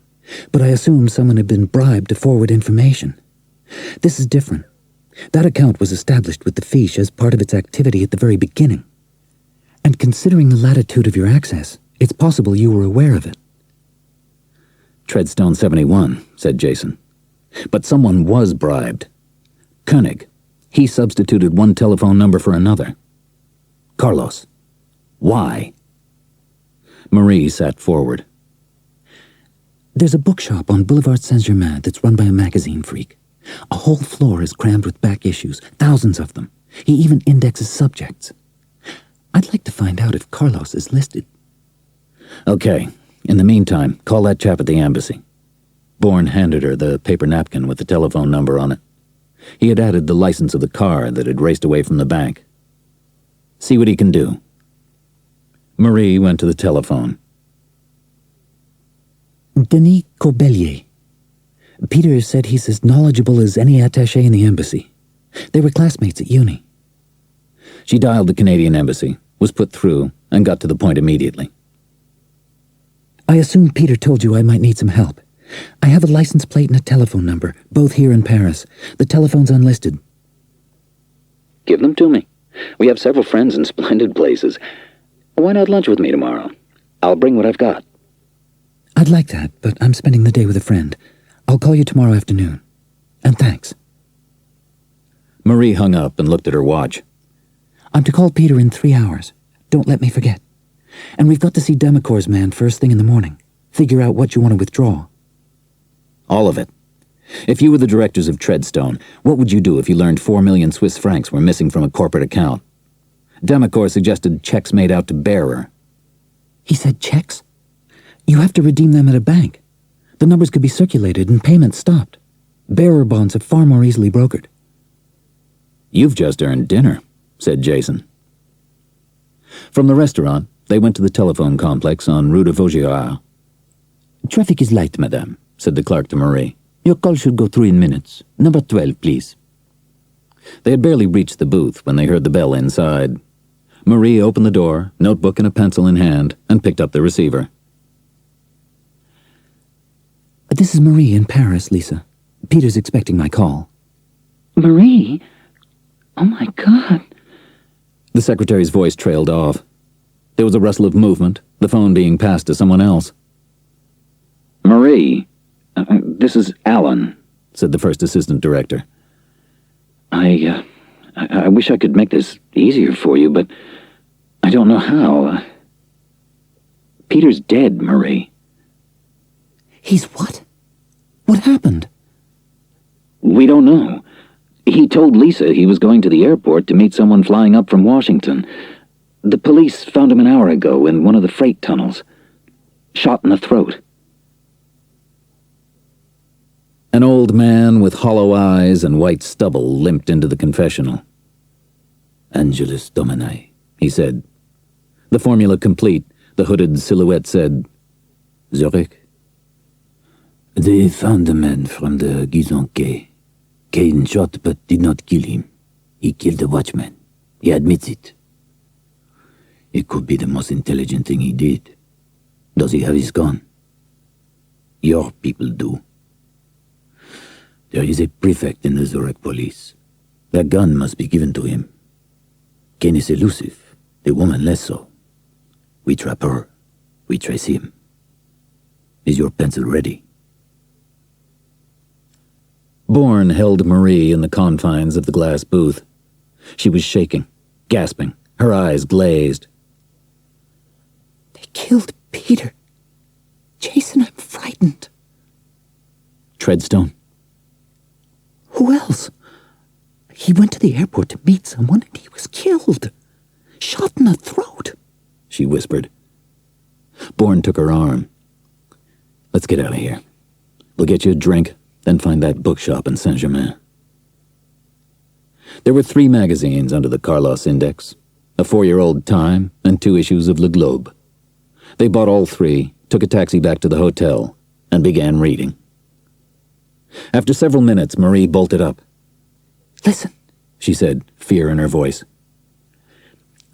but I assumed someone had been bribed to forward information. This is different. That account was established with the fiche as part of its activity at the very beginning. And considering the latitude of your access, it's possible you were aware of it. Treadstone 71, said Jason. But someone was bribed. Koenig. He substituted one telephone number for another. Carlos. Why? Marie sat forward. There's a bookshop on Boulevard Saint-Germain that's run by a magazine freak. A whole floor is crammed with back issues, thousands of them. He even indexes subjects. I'd like to find out if Carlos is listed. Okay. In the meantime, call that chap at the embassy. Bourne handed her the paper napkin with the telephone number on it. He had added the license of the car that had raced away from the bank. See what he can do. Marie went to the telephone. Denis Corbelier. Peter said he's as knowledgeable as any attaché in the embassy. They were classmates at uni. She dialed the Canadian embassy, was put through and got to the point immediately. I assume Peter told you I might need some help. I have a license plate and a telephone number, both here in Paris. The telephone's unlisted. Give them to me. We have several friends in splendid places. Why not lunch with me tomorrow? I'll bring what I've got. I'd like that, but I'm spending the day with a friend. I'll call you tomorrow afternoon. And thanks. Marie hung up and looked at her watch. I'm to call Peter in 3 hours. Don't let me forget. And we've got to see Demicour's man first thing in the morning. Figure out what you want to withdraw. All of it. If you were the directors of Treadstone, what would you do if you learned 4 million Swiss francs were missing from a corporate account? Demicour suggested checks made out to bearer. He said checks? You have to redeem them at a bank. The numbers could be circulated and payments stopped. Bearer bonds are far more easily brokered. You've just earned dinner, said Jason. From the restaurant, they went to the telephone complex on Rue de Vaugirard. Traffic is light, madame, said the clerk to Marie. Your call should go through in minutes. Number 12, please. They had barely reached the booth when they heard the bell inside. Marie opened the door, notebook and a pencil in hand, and picked up the receiver. This is Marie in Paris, Lisa. Peter's expecting my call. Marie? Oh my God. The secretary's voice trailed off. There was a rustle of movement, the phone being passed to someone else. Marie, this is Alan, said the first assistant director. I wish I could make this easier for you, but I don't know how. Peter's dead, Marie. He's what? What happened? We don't know. He told Lisa he was going to the airport to meet someone flying up from Washington. The police found him an hour ago in one of the freight tunnels. Shot in the throat. An old man with hollow eyes and white stubble limped into the confessional. Angelus Domini, he said. The formula complete, the hooded silhouette said, Zurich. They found the man from the Guison Quay. Kane shot but did not kill him. He killed the watchman. He admits it. It could be the most intelligent thing he did. Does he have his gun? Your people do. There is a prefect in the Zurich police. That gun must be given to him. Kane is elusive, the woman less so. We trap her. We trace him. Is your pencil ready? Bourne held Marie in the confines of the glass booth. She was shaking, gasping, her eyes glazed. They killed Peter. Jason, I'm frightened. Treadstone? Who else? He went to the airport to meet someone and he was killed. Shot in the throat, she whispered. Bourne took her arm. Let's get out of here. We'll get you a drink, then find that bookshop in Saint-Germain. There were 3 magazines under the Carlos Index, a 4-year-old Time and 2 issues of Le Globe. They bought all 3, took a taxi back to the hotel, and began reading. After several minutes, Marie bolted up. Listen, she said, fear in her voice.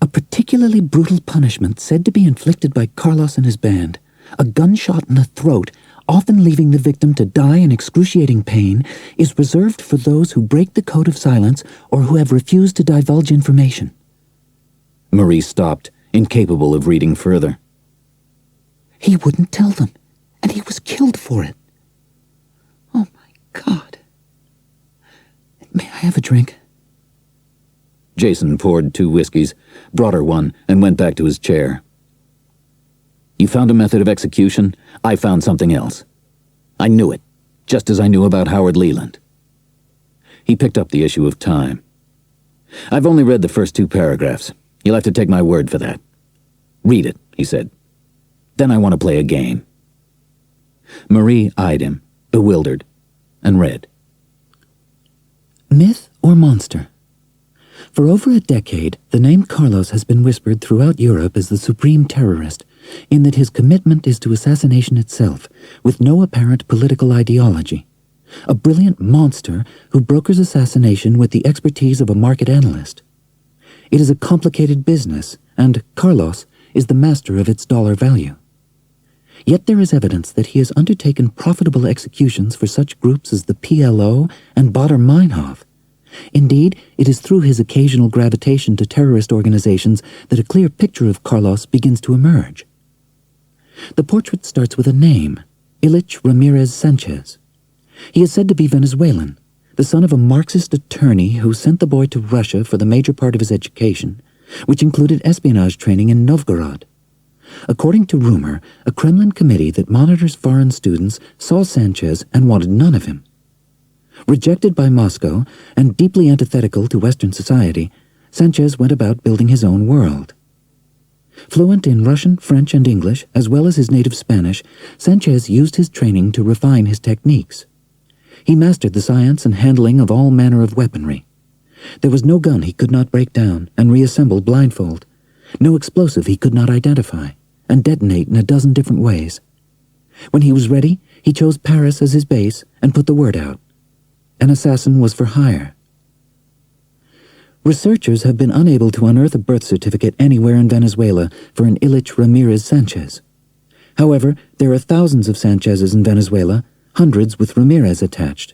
A particularly brutal punishment said to be inflicted by Carlos and his band, a gunshot in the throat, often leaving the victim to die in excruciating pain, is reserved for those who break the code of silence or who have refused to divulge information. Marie stopped, incapable of reading further. He wouldn't tell them, and he was killed for it. Oh my God. May I have a drink? Jason poured 2 whiskeys, brought her one, and went back to his chair. You found a method of execution, I found something else. I knew it, just as I knew about Howard Leland. He picked up the issue of Time. I've only read the first 2 paragraphs. You'll have to take my word for that. Read it, he said. Then I want to play a game. Marie eyed him, bewildered, and read. Myth or monster? For over a decade, the name Carlos has been whispered throughout Europe as the supreme terrorist, in that his commitment is to assassination itself, with no apparent political ideology. A brilliant monster who brokers assassination with the expertise of a market analyst. It is a complicated business, and Carlos is the master of its dollar value. Yet there is evidence that he has undertaken profitable executions for such groups as the PLO and Baader-Meinhof. Indeed, it is through his occasional gravitation to terrorist organizations that a clear picture of Carlos begins to emerge. The portrait starts with a name, Ilich Ramirez Sanchez. He is said to be Venezuelan, the son of a Marxist attorney who sent the boy to Russia for the major part of his education, which included espionage training in Novgorod. According to rumor, a Kremlin committee that monitors foreign students saw Sanchez and wanted none of him. Rejected by Moscow and deeply antithetical to Western society, Sanchez went about building his own world. Fluent in Russian, French, and English, as well as his native Spanish, Sanchez used his training to refine his techniques. He mastered the science and handling of all manner of weaponry. There was no gun he could not break down and reassemble blindfold, no explosive he could not identify and detonate in a dozen different ways. When he was ready, he chose Paris as his base and put the word out. An assassin was for hire. Researchers have been unable to unearth a birth certificate anywhere in Venezuela for an Ilich Ramirez Sanchez. However, there are thousands of Sanchezes in Venezuela, hundreds with Ramirez attached.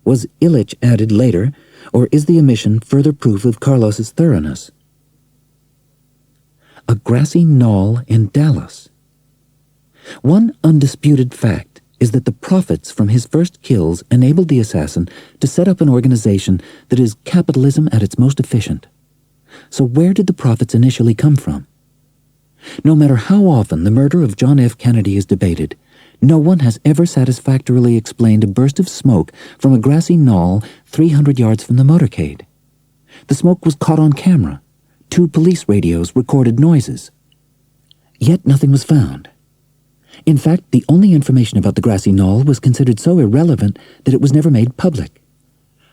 Was Ilich added later, or is the omission further proof of Carlos's thoroughness? A grassy knoll in Dallas. One undisputed fact is that the profits from his first kills enabled the assassin to set up an organization that is capitalism at its most efficient. So where did the profits initially come from? No matter how often the murder of John F. Kennedy is debated, no one has ever satisfactorily explained a burst of smoke from a grassy knoll 300 yards from the motorcade. The smoke was caught on camera. 2 police radios recorded noises. Yet nothing was found. In fact, the only information about the grassy knoll was considered so irrelevant that it was never made public.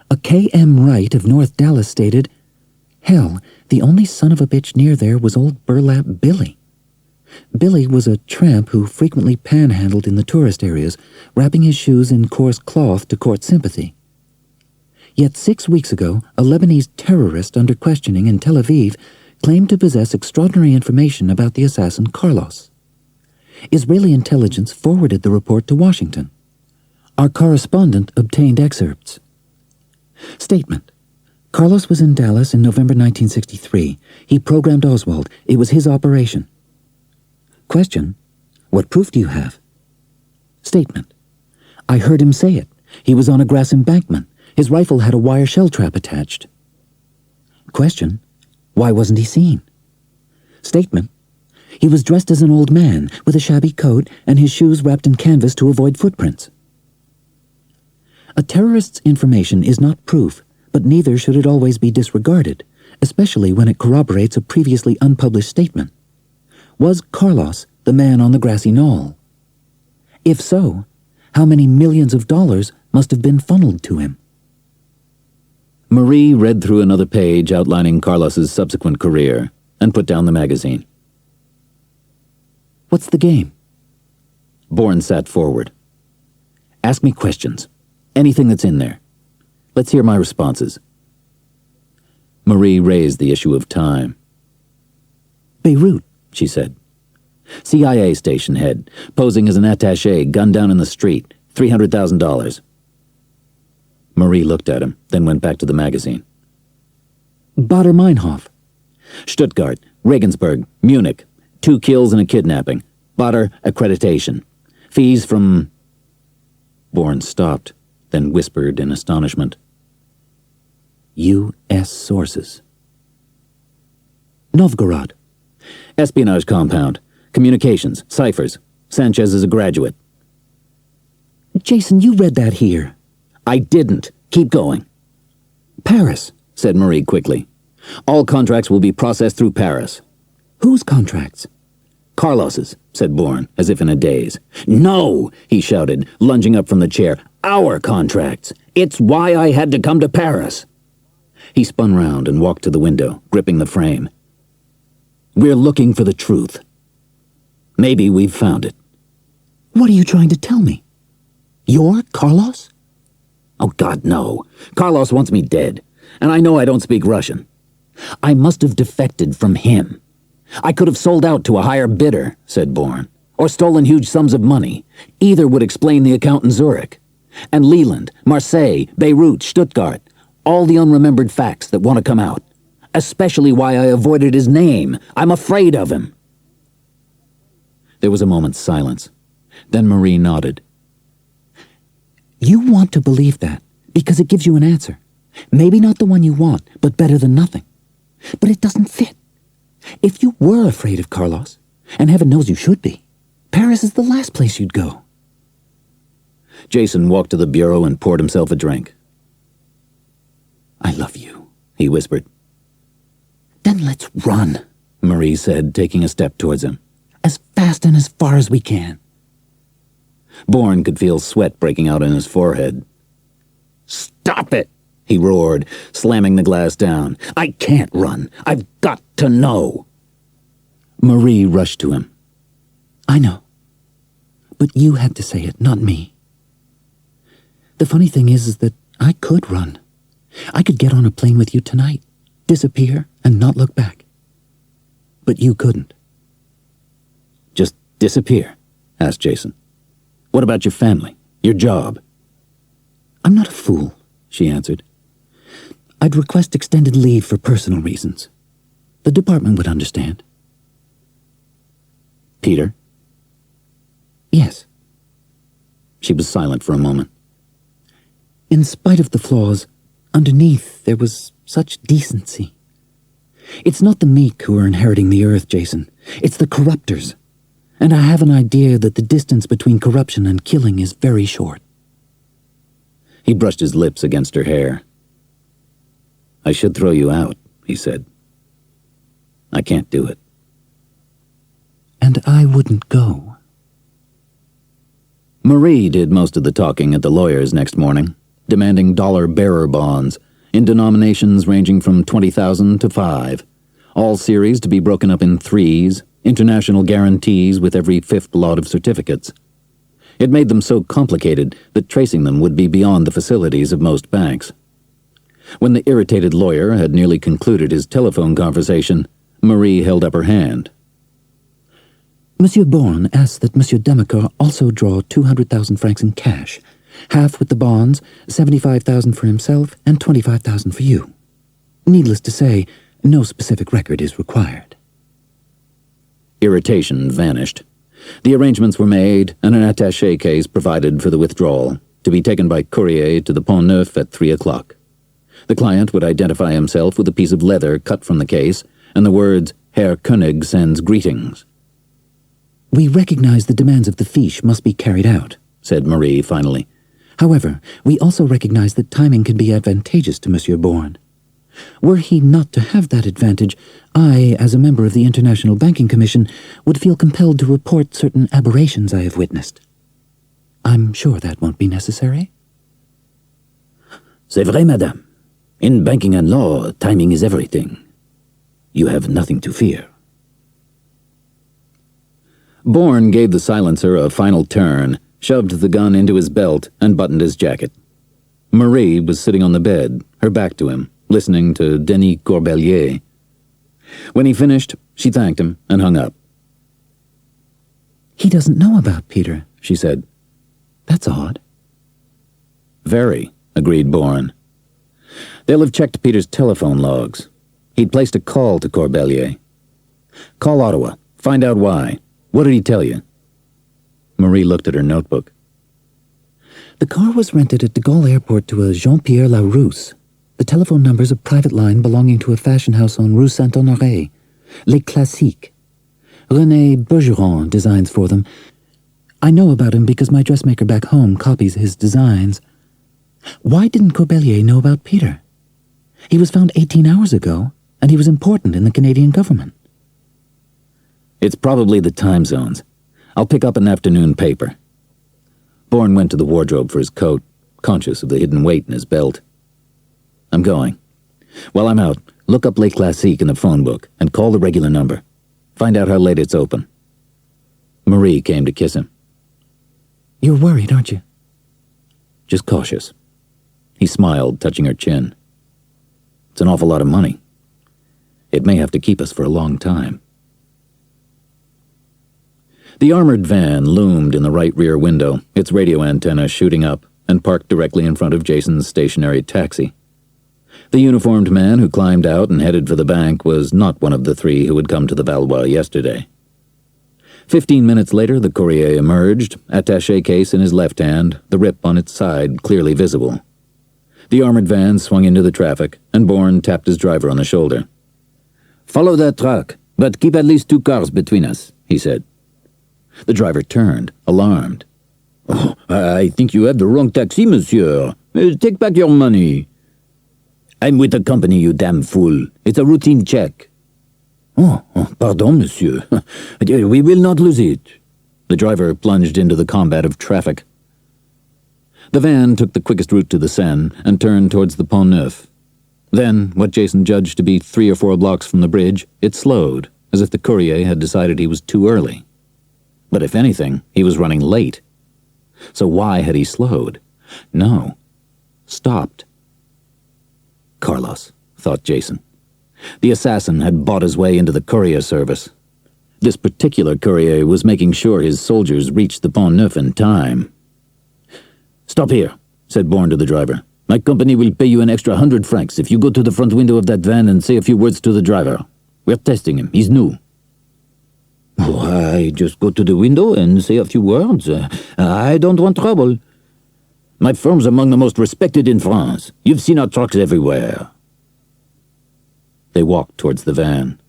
A K.M. Wright of North Dallas stated, "Hell, the only son of a bitch near there was old Burlap Billy." Billy was a tramp who frequently panhandled in the tourist areas, wrapping his shoes in coarse cloth to court sympathy. Yet 6 weeks ago, a Lebanese terrorist under questioning in Tel Aviv claimed to possess extraordinary information about the assassin Carlos. Israeli intelligence forwarded the report to Washington. Our correspondent obtained excerpts. Statement. Carlos was in Dallas in November 1963. He programmed Oswald. It was his operation. Question. What proof do you have? Statement. I heard him say it. He was on a grass embankment. His rifle had a wire shell trap attached. Question. Why wasn't he seen? Statement. He was dressed as an old man, with a shabby coat and his shoes wrapped in canvas to avoid footprints. A terrorist's information is not proof, but neither should it always be disregarded, especially when it corroborates a previously unpublished statement. Was Carlos the man on the grassy knoll? If so, how many millions of dollars must have been funneled to him? Marie read through another page outlining Carlos's subsequent career and put down the magazine. What's the game? Bourne sat forward. Ask me questions. Anything that's in there. Let's hear my responses. Marie raised the issue of time. Beirut, she said. CIA station head, posing as an attaché, gunned down in the street, $300,000. Marie looked at him, then went back to the magazine. Baader-Meinhof. Stuttgart, Regensburg, Munich, 2 kills and a kidnapping. Baader accreditation. Fees from... Bourne stopped, then whispered in astonishment. U.S. sources. Novgorod. Espionage compound. Communications. Ciphers. Sanchez is a graduate. Jason, you read that here. I didn't. Keep going. Paris, said Marie quickly. All contracts will be processed through Paris. Whose contracts? Carlos's, said Bourne, as if in a daze. No, he shouted, lunging up from the chair. Our contracts. It's why I had to come to Paris. He spun round and walked to the window, gripping the frame. We're looking for the truth. Maybe we've found it. What are you trying to tell me? You're Carlos? Oh, God, no. Carlos wants me dead, and I know I don't speak Russian. I must have defected from him. I could have sold out to a higher bidder, said Bourne, or stolen huge sums of money. Either would explain the account in Zurich. And Leland, Marseille, Beirut, Stuttgart, all the unremembered facts that want to come out. Especially why I avoided his name. I'm afraid of him. There was a moment's silence. Then Marie nodded. You want to believe that because it gives you an answer. Maybe not the one you want, but better than nothing. But it doesn't fit. If you were afraid of Carlos, and heaven knows you should be, Paris is the last place you'd go. Jason walked to the bureau and poured himself a drink. I love you, he whispered. Then let's run, Marie said, taking a step towards him. As fast and as far as we can. Bourne could feel sweat breaking out on his forehead. Stop it, he roared, slamming the glass down. I can't run. I've got to know. Marie rushed to him. I know. But you had to say it, not me. The funny thing is that I could run. I could get on a plane with you tonight, disappear, and not look back. But you couldn't. Just disappear? Asked Jason. What about your family? Your job? I'm not a fool, she answered. I'd request extended leave for personal reasons. The department would understand. Peter? Yes. She was silent for a moment. In spite of the flaws, underneath there was such decency. It's not the meek who are inheriting the earth, Jason. It's the corruptors. And I have an idea that the distance between corruption and killing is very short. He brushed his lips against her hair. I should throw you out, he said. I can't do it. And I wouldn't go. Marie did most of the talking at the lawyer's next morning, demanding dollar-bearer bonds in denominations ranging from 20,000 to 5, all series to be broken up in threes, international guarantees with every fifth lot of certificates. It made them so complicated that tracing them would be beyond the facilities of most banks. When the irritated lawyer had nearly concluded his telephone conversation, Marie held up her hand. Monsieur Bourne asks that Monsieur Demacoeur also draw 200,000 francs in cash, half with the bonds, 75,000 for himself, and 25,000 for you. Needless to say, no specific record is required. Irritation vanished. The arrangements were made, and an attaché case provided for the withdrawal, to be taken by courier to the Pont Neuf at 3 o'clock. The client would identify himself with a piece of leather cut from the case, and the words, Herr König sends greetings. We recognize the demands of the fiche must be carried out, said Marie finally. However, we also recognize that timing can be advantageous to Monsieur Bourne. Were he not to have that advantage, I, as a member of the International Banking Commission, would feel compelled to report certain aberrations I have witnessed. I'm sure that won't be necessary. C'est vrai, madame. In banking and law, timing is everything. You have nothing to fear. Bourne gave the silencer a final turn, shoved the gun into his belt, and buttoned his jacket. Marie was sitting on the bed, her back to him, listening to Denis Corbelier. When he finished, she thanked him and hung up. He doesn't know about Peter, she said. That's odd. Very, agreed Bourne. They'll have checked Peter's telephone logs. He'd placed a call to Corbelier. Call Ottawa. Find out why. What did he tell you? Marie looked at her notebook. The car was rented at de Gaulle Airport to a Jean-Pierre Larousse. The telephone number's a private line belonging to a fashion house on Rue Saint-Honoré. Les Classiques. René Bergeron designs for them. I know about him because my dressmaker back home copies his designs. Why didn't Corbelier know about Peter? He was found 18 hours ago, and he was important in the Canadian government. It's probably the time zones. I'll pick up an afternoon paper. Bourne went to the wardrobe for his coat, conscious of the hidden weight in his belt. I'm going. While I'm out, look up Les Classiques in the phone book and call the regular number. Find out how late it's open. Marie came to kiss him. You're worried, aren't you? Just cautious. He smiled, touching her chin. It's an awful lot of money. It may have to keep us for a long time. The armored van loomed in the right rear window, its radio antenna shooting up, and parked directly in front of Jason's stationary taxi. The uniformed man who climbed out and headed for the bank was not one of the three who had come to the Valois yesterday. 15 minutes later, the courier emerged, attaché case in his left hand, the rip on its side clearly visible. The armored van swung into the traffic, and Bourne tapped his driver on the shoulder. "Follow that truck, but keep at least 2 cars between us," he said. The driver turned, alarmed. "Oh, I think you have the wrong taxi, monsieur. Take back your money." "I'm with the company, you damn fool. It's a routine check." Oh, pardon, monsieur. We will not lose it." The driver plunged into the combat of traffic. The van took the quickest route to the Seine and turned towards the Pont Neuf. Then, what Jason judged to be 3 or 4 blocks from the bridge, it slowed, as if the courier had decided he was too early. But if anything, he was running late. So why had he slowed? No. Stopped. Carlos, thought Jason. The assassin had bought his way into the courier service. This particular courier was making sure his soldiers reached the Pont Neuf in time. "Stop here," said Bourne to the driver. "My company will pay you an extra 100 francs if you go to the front window of that van and say a few words to the driver. We're testing him. He's new." "Oh, I just go to the window and say a few words. I don't want trouble. My firm's among the most respected in France. You've seen our trucks everywhere." They walked towards the van.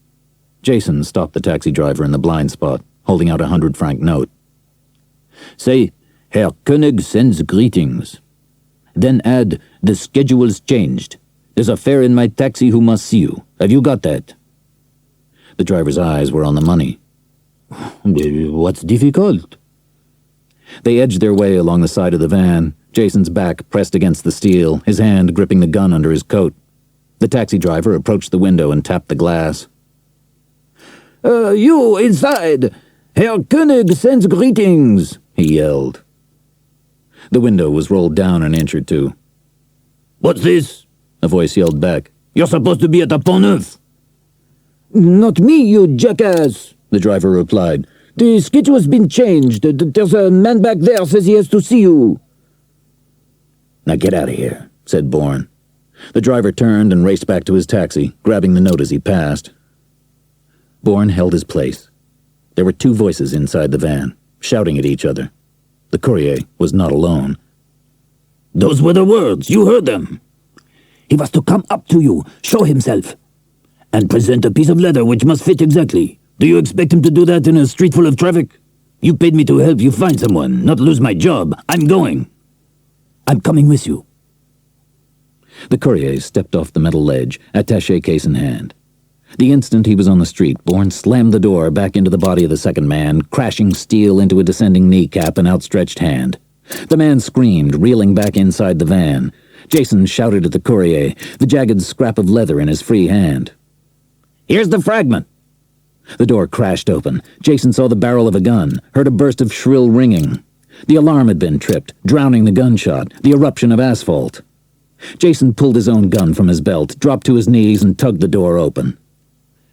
Jason stopped the taxi driver in the blind spot, holding out a 100-franc note. "Say, Herr Koenig sends greetings. Then add, the schedule's changed. There's a fare in my taxi who must see you. Have you got that?" The driver's eyes were on the money. "What's difficult?" They edged their way along the side of the van, Jason's back pressed against the steel, his hand gripping the gun under his coat. The taxi driver approached the window and tapped the glass. You inside! Herr Koenig sends greetings!" he yelled. The window was rolled down an inch or two. "What's this?" a voice yelled back. "You're supposed to be at the Pont Neuf." "Not me, you jackass," the driver replied. "The schedule's been changed. There's a man back there says he has to see you." "Now get out of here," said Bourne. The driver turned and raced back to his taxi, grabbing the note as he passed. Bourne held his place. There were 2 voices inside the van, shouting at each other. The courier was not alone. "Those were the words. You heard them. He was to come up to you, show himself, and present a piece of leather which must fit exactly. Do you expect him to do that in a street full of traffic? You paid me to help you find someone, not lose my job. I'm going. I'm coming with you." The courier stepped off the metal ledge, attaché case in hand. The instant he was on the street, Bourne slammed the door back into the body of the second man, crashing steel into a descending kneecap and outstretched hand. The man screamed, reeling back inside the van. Jason shouted at the courier, the jagged scrap of leather in his free hand. "Here's the fragment." The door crashed open. Jason saw the barrel of a gun, heard a burst of shrill ringing. The alarm had been tripped, drowning the gunshot, the eruption of asphalt. Jason pulled his own gun from his belt, dropped to his knees, and tugged the door open.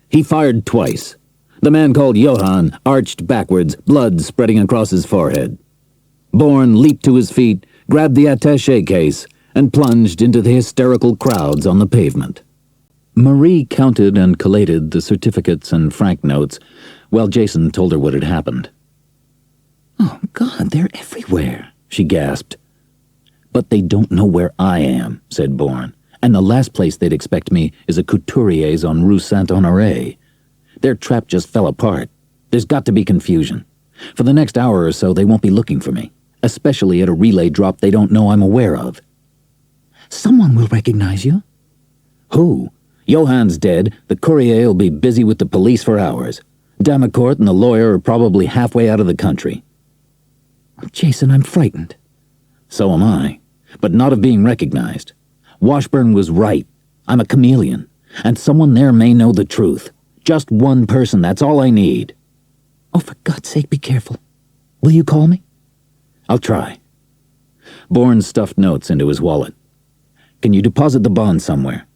He fired twice. The man called Johann arched backwards, blood spreading across his forehead. Bourne leaped to his feet, grabbed the attaché case, and plunged into the hysterical crowds on the pavement. Marie counted and collated the certificates and franc notes, while Jason told her what had happened. "Oh, God, they're everywhere," she gasped. "But they don't know where I am," said Bourne, "and the last place they'd expect me is a couturier's on Rue Saint-Honoré. Their trap just fell apart. There's got to be confusion. For the next hour or so, they won't be looking for me, especially at a relay drop they don't know I'm aware of." "Someone will recognize you." "Who? Johann's dead. The courier will be busy with the police for hours. Damacourt and the lawyer are probably halfway out of the country." "Jason, I'm frightened." "So am I, but not of being recognized. Washburn was right. I'm a chameleon, and someone there may know the truth. Just one person, that's all I need." "Oh, for God's sake, be careful. Will you call me?" "I'll try." Bourne stuffed notes into his wallet. "Can you deposit the bond somewhere?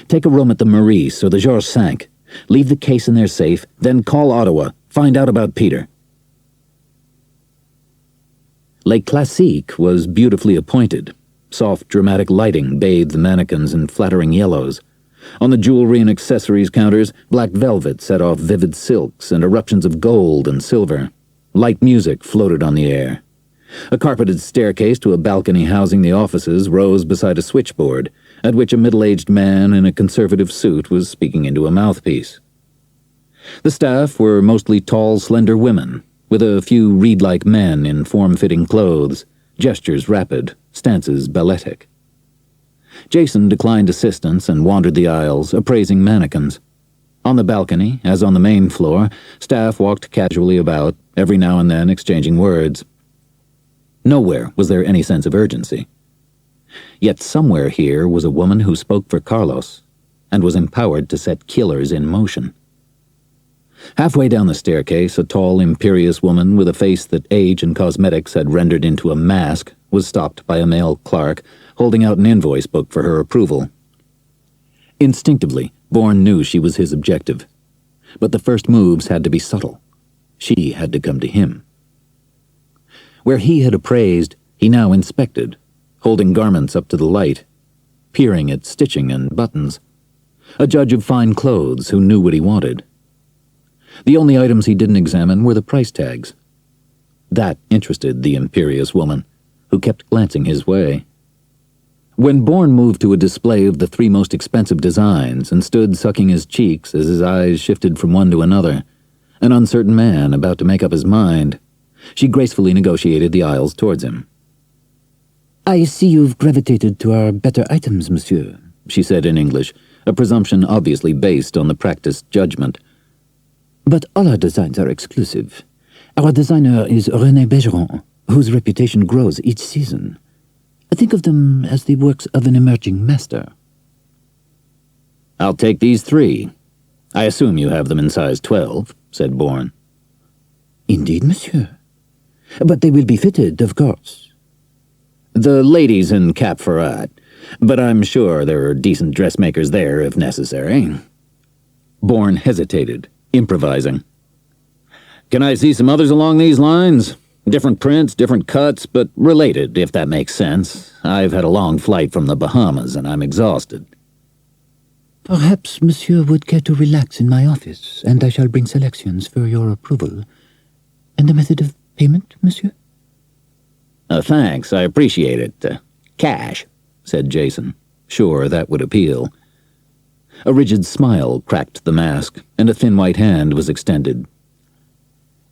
Take a room at the Maurice or the Georges V. Leave the case in their safe, then call Ottawa. Find out about Peter. Les Classiques was beautifully appointed. Soft, dramatic lighting bathed the mannequins in flattering yellows. On the jewelry and accessories counters, black velvet set off vivid silks and eruptions of gold and silver. Light music floated on the air. A carpeted staircase to a balcony housing the offices rose beside a switchboard, at which a middle-aged man in a conservative suit was speaking into a mouthpiece. The staff were mostly tall, slender women, with a few reed-like men in form-fitting clothes, gestures rapid, stances balletic. Jason declined assistance and wandered the aisles, appraising mannequins. On the balcony, as on the main floor, staff walked casually about, every now and then exchanging words. Nowhere was there any sense of urgency. Yet somewhere here was a woman who spoke for Carlos, and was empowered to set killers in motion. Halfway down the staircase, a tall, imperious woman with a face that age and cosmetics had rendered into a mask was stopped by a male clerk, holding out an invoice book for her approval. Instinctively, Bourne knew she was his objective. But the first moves had to be subtle. She had to come to him. Where he had appraised, he now inspected, holding garments up to the light, peering at stitching and buttons. A judge of fine clothes who knew what he wanted. The only items he didn't examine were the price tags. That interested the imperious woman, who kept glancing his way. When Bourne moved to a display of the 3 most expensive designs and stood sucking his cheeks as his eyes shifted from one to another, an uncertain man about to make up his mind, she gracefully negotiated the aisles towards him. "I see you've gravitated to our better items, monsieur," she said in English, a presumption obviously based on the practiced judgment. "But all our designs are exclusive. Our designer is René Bergeron, whose reputation grows each season. Think of them as the works of an emerging master." "I'll take these 3. I assume you have them in size 12, said Bourne. "Indeed, monsieur. But they will be fitted, of course." "The ladies in Cap Ferrat, but I'm sure there are decent dressmakers there if necessary." Bourne hesitated, improvising. "Can I see some others along these lines? Different prints, different cuts, but related, if that makes sense. I've had a long flight from the Bahamas, and I'm exhausted." "Perhaps monsieur would care to relax in my office, and I shall bring selections for your approval. And the method of payment, monsieur?" Thanks, I appreciate it. Cash, said Jason, sure that would appeal. A rigid smile cracked the mask, and a thin white hand was extended.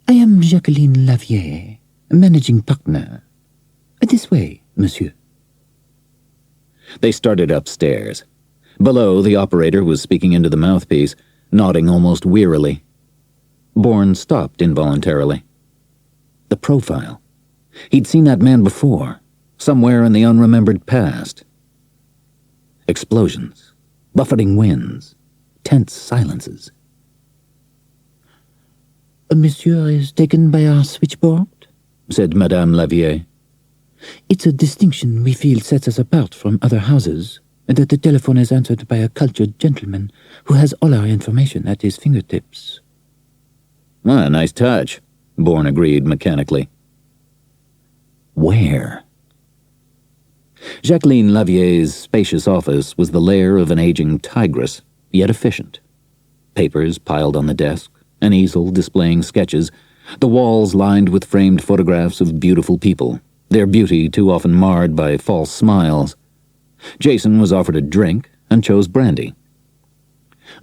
"I am Jacqueline Lavier, managing partner. This way, monsieur." They started upstairs. Below, the operator was speaking into the mouthpiece, nodding almost wearily. Bourne stopped involuntarily. The profile. He'd seen that man before, somewhere in the unremembered past. Explosions, buffeting winds, tense silences. "Monsieur is taken by our switchboard?" said Madame Lavier. "It's a distinction we feel sets us apart from other houses, and that the telephone is answered by a cultured gentleman who has all our information at his fingertips." Nice touch, Bourne agreed mechanically. Where? Jacqueline Lavier's spacious office was the lair of an aging tigress, yet efficient. Papers piled on the desk, an easel displaying sketches, the walls lined with framed photographs of beautiful people, their beauty too often marred by false smiles. Jason was offered a drink and chose brandy.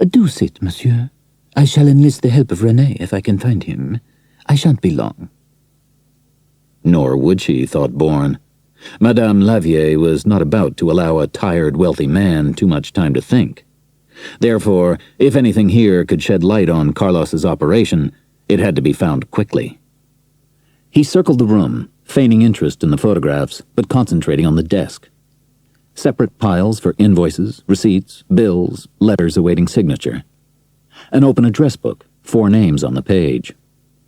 "Do sit, monsieur. I shall enlist the help of René if I can find him. I shan't be long." Nor would she, thought Bourne. Madame Lavier was not about to allow a tired, wealthy man too much time to think. Therefore, if anything here could shed light on Carlos's operation, it had to be found quickly. He circled the room, feigning interest in the photographs, but concentrating on the desk. Separate piles for invoices, receipts, bills, letters awaiting signature. An open address book, 4 names on the page.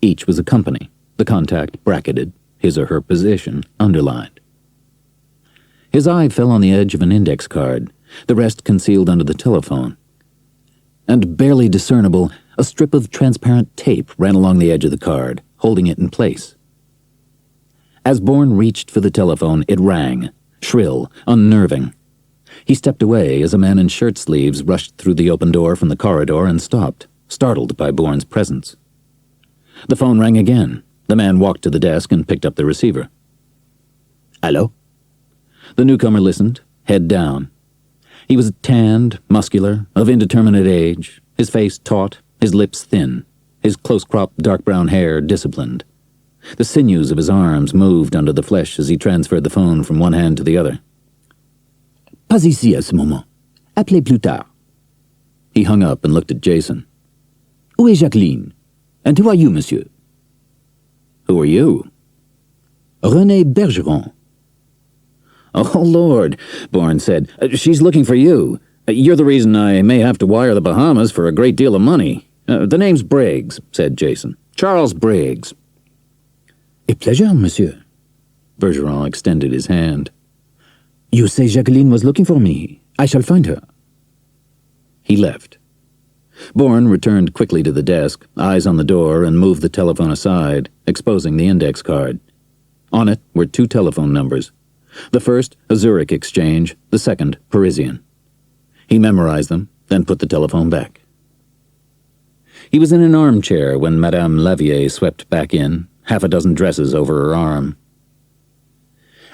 Each was a company, the contact bracketed, his or her position underlined. His eye fell on the edge of an index card, the rest concealed under the telephone. and barely discernible, a strip of transparent tape ran along the edge of the card, holding it in place. As Bourne reached for the telephone, it rang, shrill, unnerving. He stepped away as a man in shirt sleeves rushed through the open door from the corridor and stopped, startled by Bourne's presence. The phone rang again. The man walked to the desk and picked up the receiver. "Hello?" The newcomer listened, head down. He was tanned, muscular, of indeterminate age, his face taut, his lips thin, his close-cropped dark brown hair disciplined. The sinews of his arms moved under the flesh as he transferred the phone from one hand to the other. Pas ici à ce moment. Appelez plus tard. He hung up and looked at Jason. Où est Jacqueline? And who are you, monsieur? "Who are you?" René Bergeron. "Oh, Lord," Bourne said. "She's looking for you. You're the reason I may have to wire the Bahamas for a great deal of money." "The name's Briggs," said Jason. "Charles Briggs." A pleasure, monsieur." Bergeron extended his hand. "You say Jacqueline was looking for me. I shall find her." He left. Bourne returned quickly to the desk, eyes on the door, and moved the telephone aside, exposing the index card. On it were 2 telephone numbers. The first, a Zurich exchange, the second, Parisian. He memorized them, then put the telephone back. He was in an armchair when Madame Lavier swept back in, half a dozen dresses over her arm.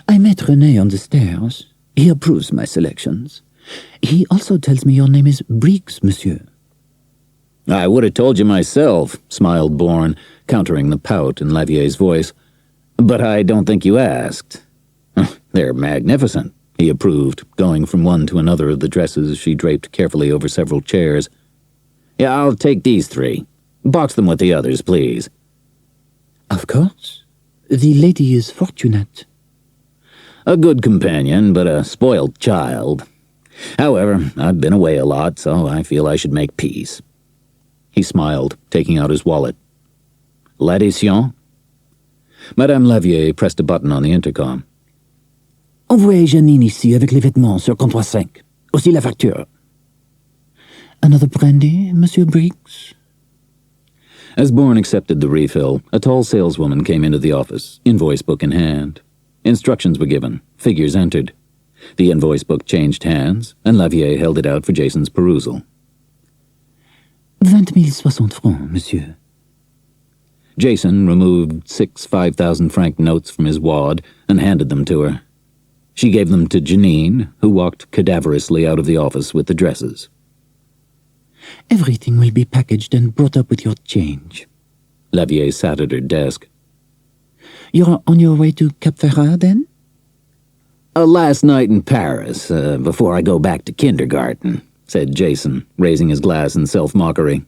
"I met René on the stairs. He approves my selections. He also tells me your name is Briggs, monsieur." "I would have told you myself," smiled Bourne, countering the pout in Lavier's voice. "But I don't think you asked." "They're magnificent," he approved, going from one to another of the dresses she draped carefully over several chairs. "Yeah, I'll take these 3. Box them with the others, please." "Of course. The lady is fortunate." "A good companion, but a spoiled child. However, I've been away a lot, so I feel I should make peace." He smiled, taking out his wallet. "L'addition?" Madame Lavier pressed a button on the intercom. "Envoyez Janine ici avec les vêtements sur comptoir 5. Aussi la facture." "Another brandy, monsieur Briggs?" As Bourne accepted the refill, a tall saleswoman came into the office, invoice book in hand. Instructions were given, figures entered. The invoice book changed hands, and Lavier held it out for Jason's perusal. 20,060 francs, monsieur." Jason removed 6 5,000-franc notes from his wad and handed them to her. She gave them to Janine, who walked cadaverously out of the office with the dresses. "Everything will be packaged and brought up with your change." Lavier sat at her desk. "You're on your way to Cap Ferrat, then?" Last night in Paris, before I go back to kindergarten," said Jason, raising his glass in self-mockery.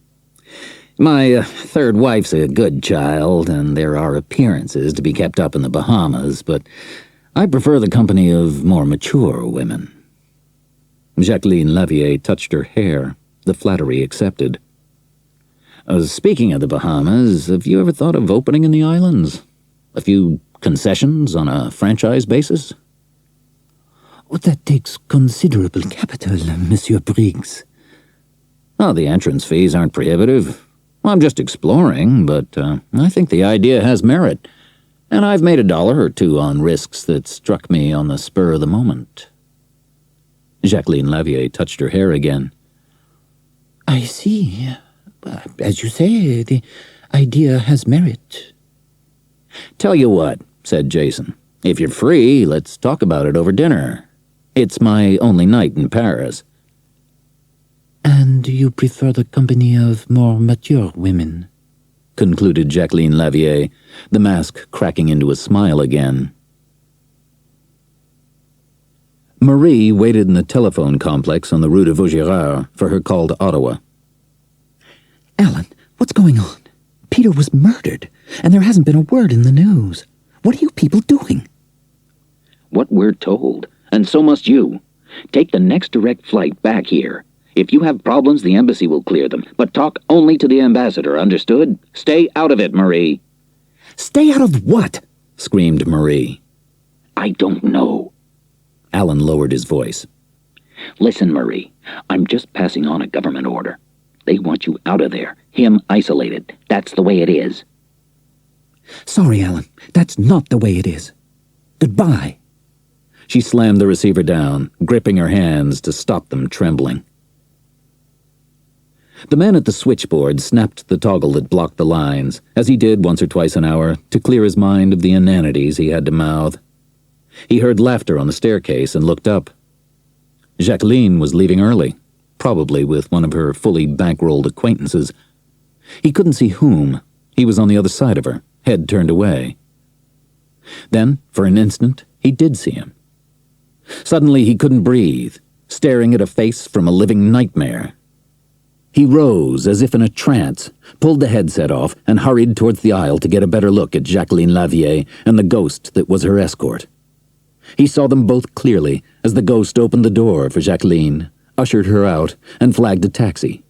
"My 3rd wife's a good child, and there are appearances to be kept up in the Bahamas, but I prefer the company of more mature women." Jacqueline Lavier touched her hair, the flattery accepted. "Speaking of the Bahamas, have you ever thought of opening in the islands? A few concessions on a franchise basis?" "That takes considerable capital, Monsieur Briggs." "Oh, the entrance fees aren't prohibitive. I'm just exploring, but I think the idea has merit, and I've made $1 or 2 on risks that struck me on the spur of the moment." Jacqueline Lavier touched her hair again. "I see. As you say, the idea has merit." "Tell you what," said Jason. "If you're free, let's talk about it over dinner. It's my only night in Paris." "And you prefer the company of more mature women?" concluded Jacqueline Lavier, the mask cracking into a smile again. Marie waited in the telephone complex on the Rue de Vaugirard for her call to Ottawa. "Alan, what's going on? Peter was murdered, and there hasn't been a word in the news. What are you people doing?" "What we're told, and so must you. Take the next direct flight back here. If you have problems, the embassy will clear them, but talk only to the ambassador, understood? Stay out of it, Marie." "Stay out of what?" screamed Marie. "I don't know." Alan lowered his voice. "Listen, Marie, I'm just passing on a government order. They want you out of there. Him isolated. That's the way it is. Sorry, Alan. That's not the way it is. Goodbye. She slammed the receiver down, gripping her hands to stop them trembling. The man at the switchboard snapped the toggle that blocked the lines, as he did once or twice an hour, to clear his mind of the inanities he had to mouth. He heard laughter on the staircase and looked up. Jacqueline was leaving early, probably with one of her fully bankrolled acquaintances. He couldn't see whom. He was on the other side of her, head turned away. Then, for an instant, he did see him. Suddenly he couldn't breathe, staring at a face from a living nightmare. He rose as if in a trance, pulled the headset off, and hurried towards the aisle to get a better look at Jacqueline Lavier and the ghost that was her escort. He saw them both clearly as the ghost opened the door for Jacqueline, ushered her out, and flagged a taxi.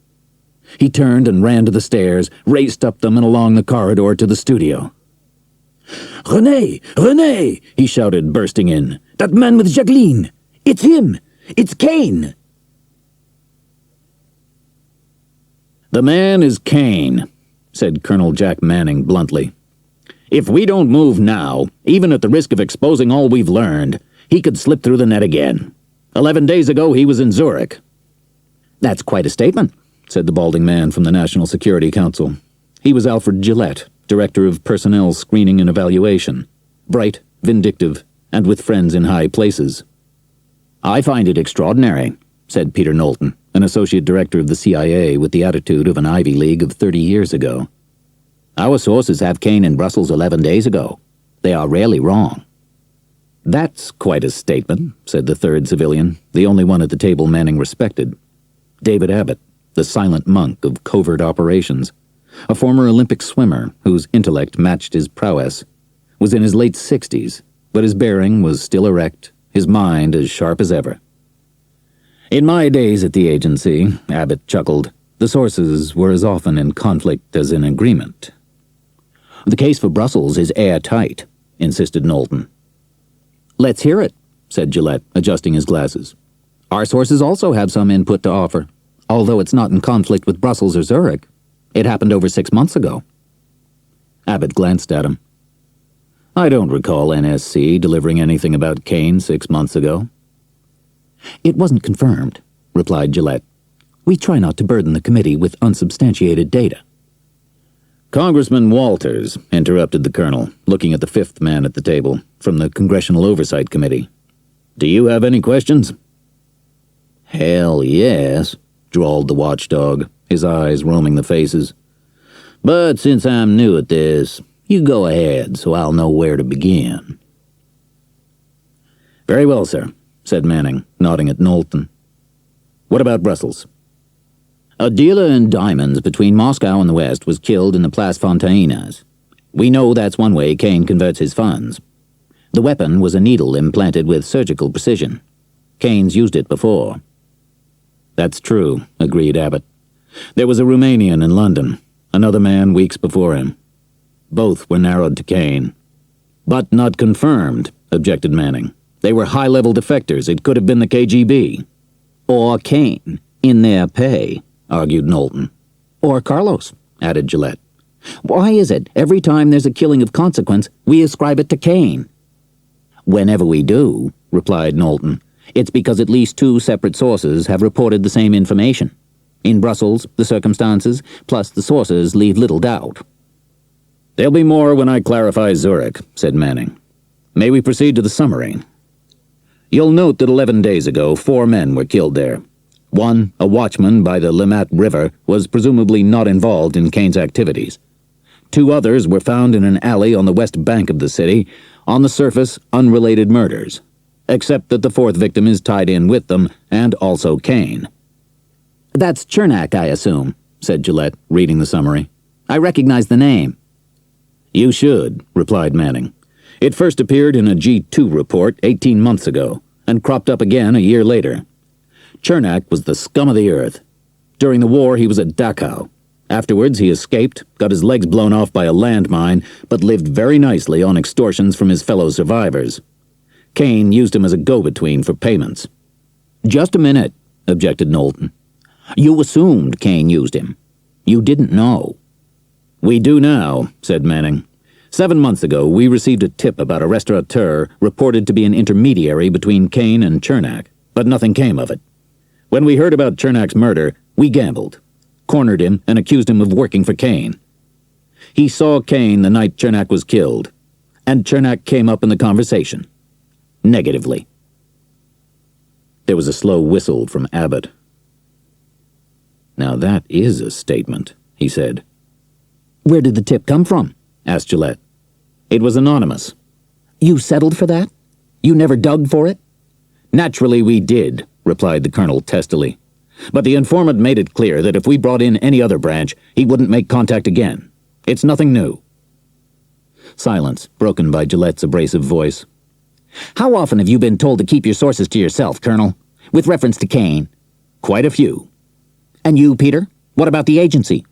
He turned and ran to the stairs, raced up them and along the corridor to the studio. "René! René!" he shouted, bursting in. "That man with Jacqueline! It's him! It's Kane!" "The man is Kane," said Colonel Jack Manning bluntly. "If we don't move now, even at the risk of exposing all we've learned, he could slip through the net again. 11 days ago he was in Zurich." "That's quite a statement," said the balding man from the National Security Council. He was Alfred Gillette, Director of Personnel Screening and Evaluation, bright, vindictive, and with friends in high places. "I find it extraordinary," said Peter Knowlton, an associate director of the CIA with the attitude of an Ivy League of 30 years ago. "Our sources have Kane in Brussels 11 days ago. They are rarely wrong." "That's quite a statement," said the third civilian, the only one at the table Manning respected. David Abbott, the silent monk of covert operations, a former Olympic swimmer whose intellect matched his prowess, was in his late 60s, but his bearing was still erect, his mind as sharp as ever. "In my days at the agency," Abbott chuckled, "the sources were as often in conflict as in agreement." "The case for Brussels is airtight," insisted Knowlton. "Let's hear it," said Gillette, adjusting his glasses. "Our sources also have some input to offer, although it's not in conflict with Brussels or Zurich. It happened over 6 months ago." Abbott glanced at him. "I don't recall NSC delivering anything about Kane 6 months ago." "It wasn't confirmed," replied Gillette. "We try not to burden the committee with unsubstantiated data." "Congressman Walters," interrupted the colonel, looking at the fifth man at the table, from the Congressional Oversight Committee. "Do you have any questions?" "Hell yes," drawled the watchdog, his eyes roaming the faces. "But since I'm new at this, you go ahead so I'll know where to begin." "Very well, sir," said Manning, nodding at Knowlton. "What about Brussels?" "A dealer in diamonds between Moscow and the West was killed in the Place Fontainas. We know that's one way Kane converts his funds. The weapon was a needle implanted with surgical precision. Kane's used it before." "That's true," agreed Abbott. "There was a Romanian in London, another man weeks before him. Both were narrowed to Kane." "But not confirmed," objected Manning. "They were high-level defectors. It could have been the KGB." "Or Kane, in their pay," argued Knowlton. "Or Carlos," added Gillette. "Why is it every time there's a killing of consequence, we ascribe it to Kane?" "Whenever we do," replied Knowlton, "it's because at least 2 separate sources have reported the same information. In Brussels, the circumstances, plus the sources, leave little doubt." "There'll be more when I clarify Zurich," said Manning. "May we proceed to the summary?" "You'll note that 11 days ago 4 men were killed there. One, a watchman by the Limmat River, was presumably not involved in Kane's activities. 2 others were found in an alley on the west bank of the city, on the surface unrelated murders, except that the 4th victim is tied in with them, and also Kane." "That's Chernak, I assume," said Gillette, reading the summary. "I recognize the name." "You should," replied Manning. "It first appeared in a G2 report 18 months ago, and cropped up again a year later. Chernak was the scum of the earth. During the war he was at Dachau. Afterwards he escaped, got his legs blown off by a landmine, but lived very nicely on extortions from his fellow survivors. Kane used him as a go-between for payments." "Just a minute," objected Knowlton. You assumed Kane used him. You didn't know. We do now, said Manning. 7 months ago, we received a tip about a restaurateur reported to be an intermediary between Kane and Chernak, but nothing came of it. When we heard about Chernak's murder, we gambled, cornered him, and accused him of working for Kane. He saw Kane the night Chernak was killed, and Chernak came up in the conversation. Negatively. There was a slow whistle from Abbott. Now that is a statement, he said. Where did the tip come from? Asked Gillette. It was anonymous. You settled for that? You never dug for it? Naturally we did, replied the colonel testily. But the informant made it clear that if we brought in any other branch, he wouldn't make contact again. It's nothing new. Silence, broken by Gillette's abrasive voice. How often have you been told to keep your sources to yourself, Colonel, with reference to Kane? Quite a few. And you, Peter? What about the agency?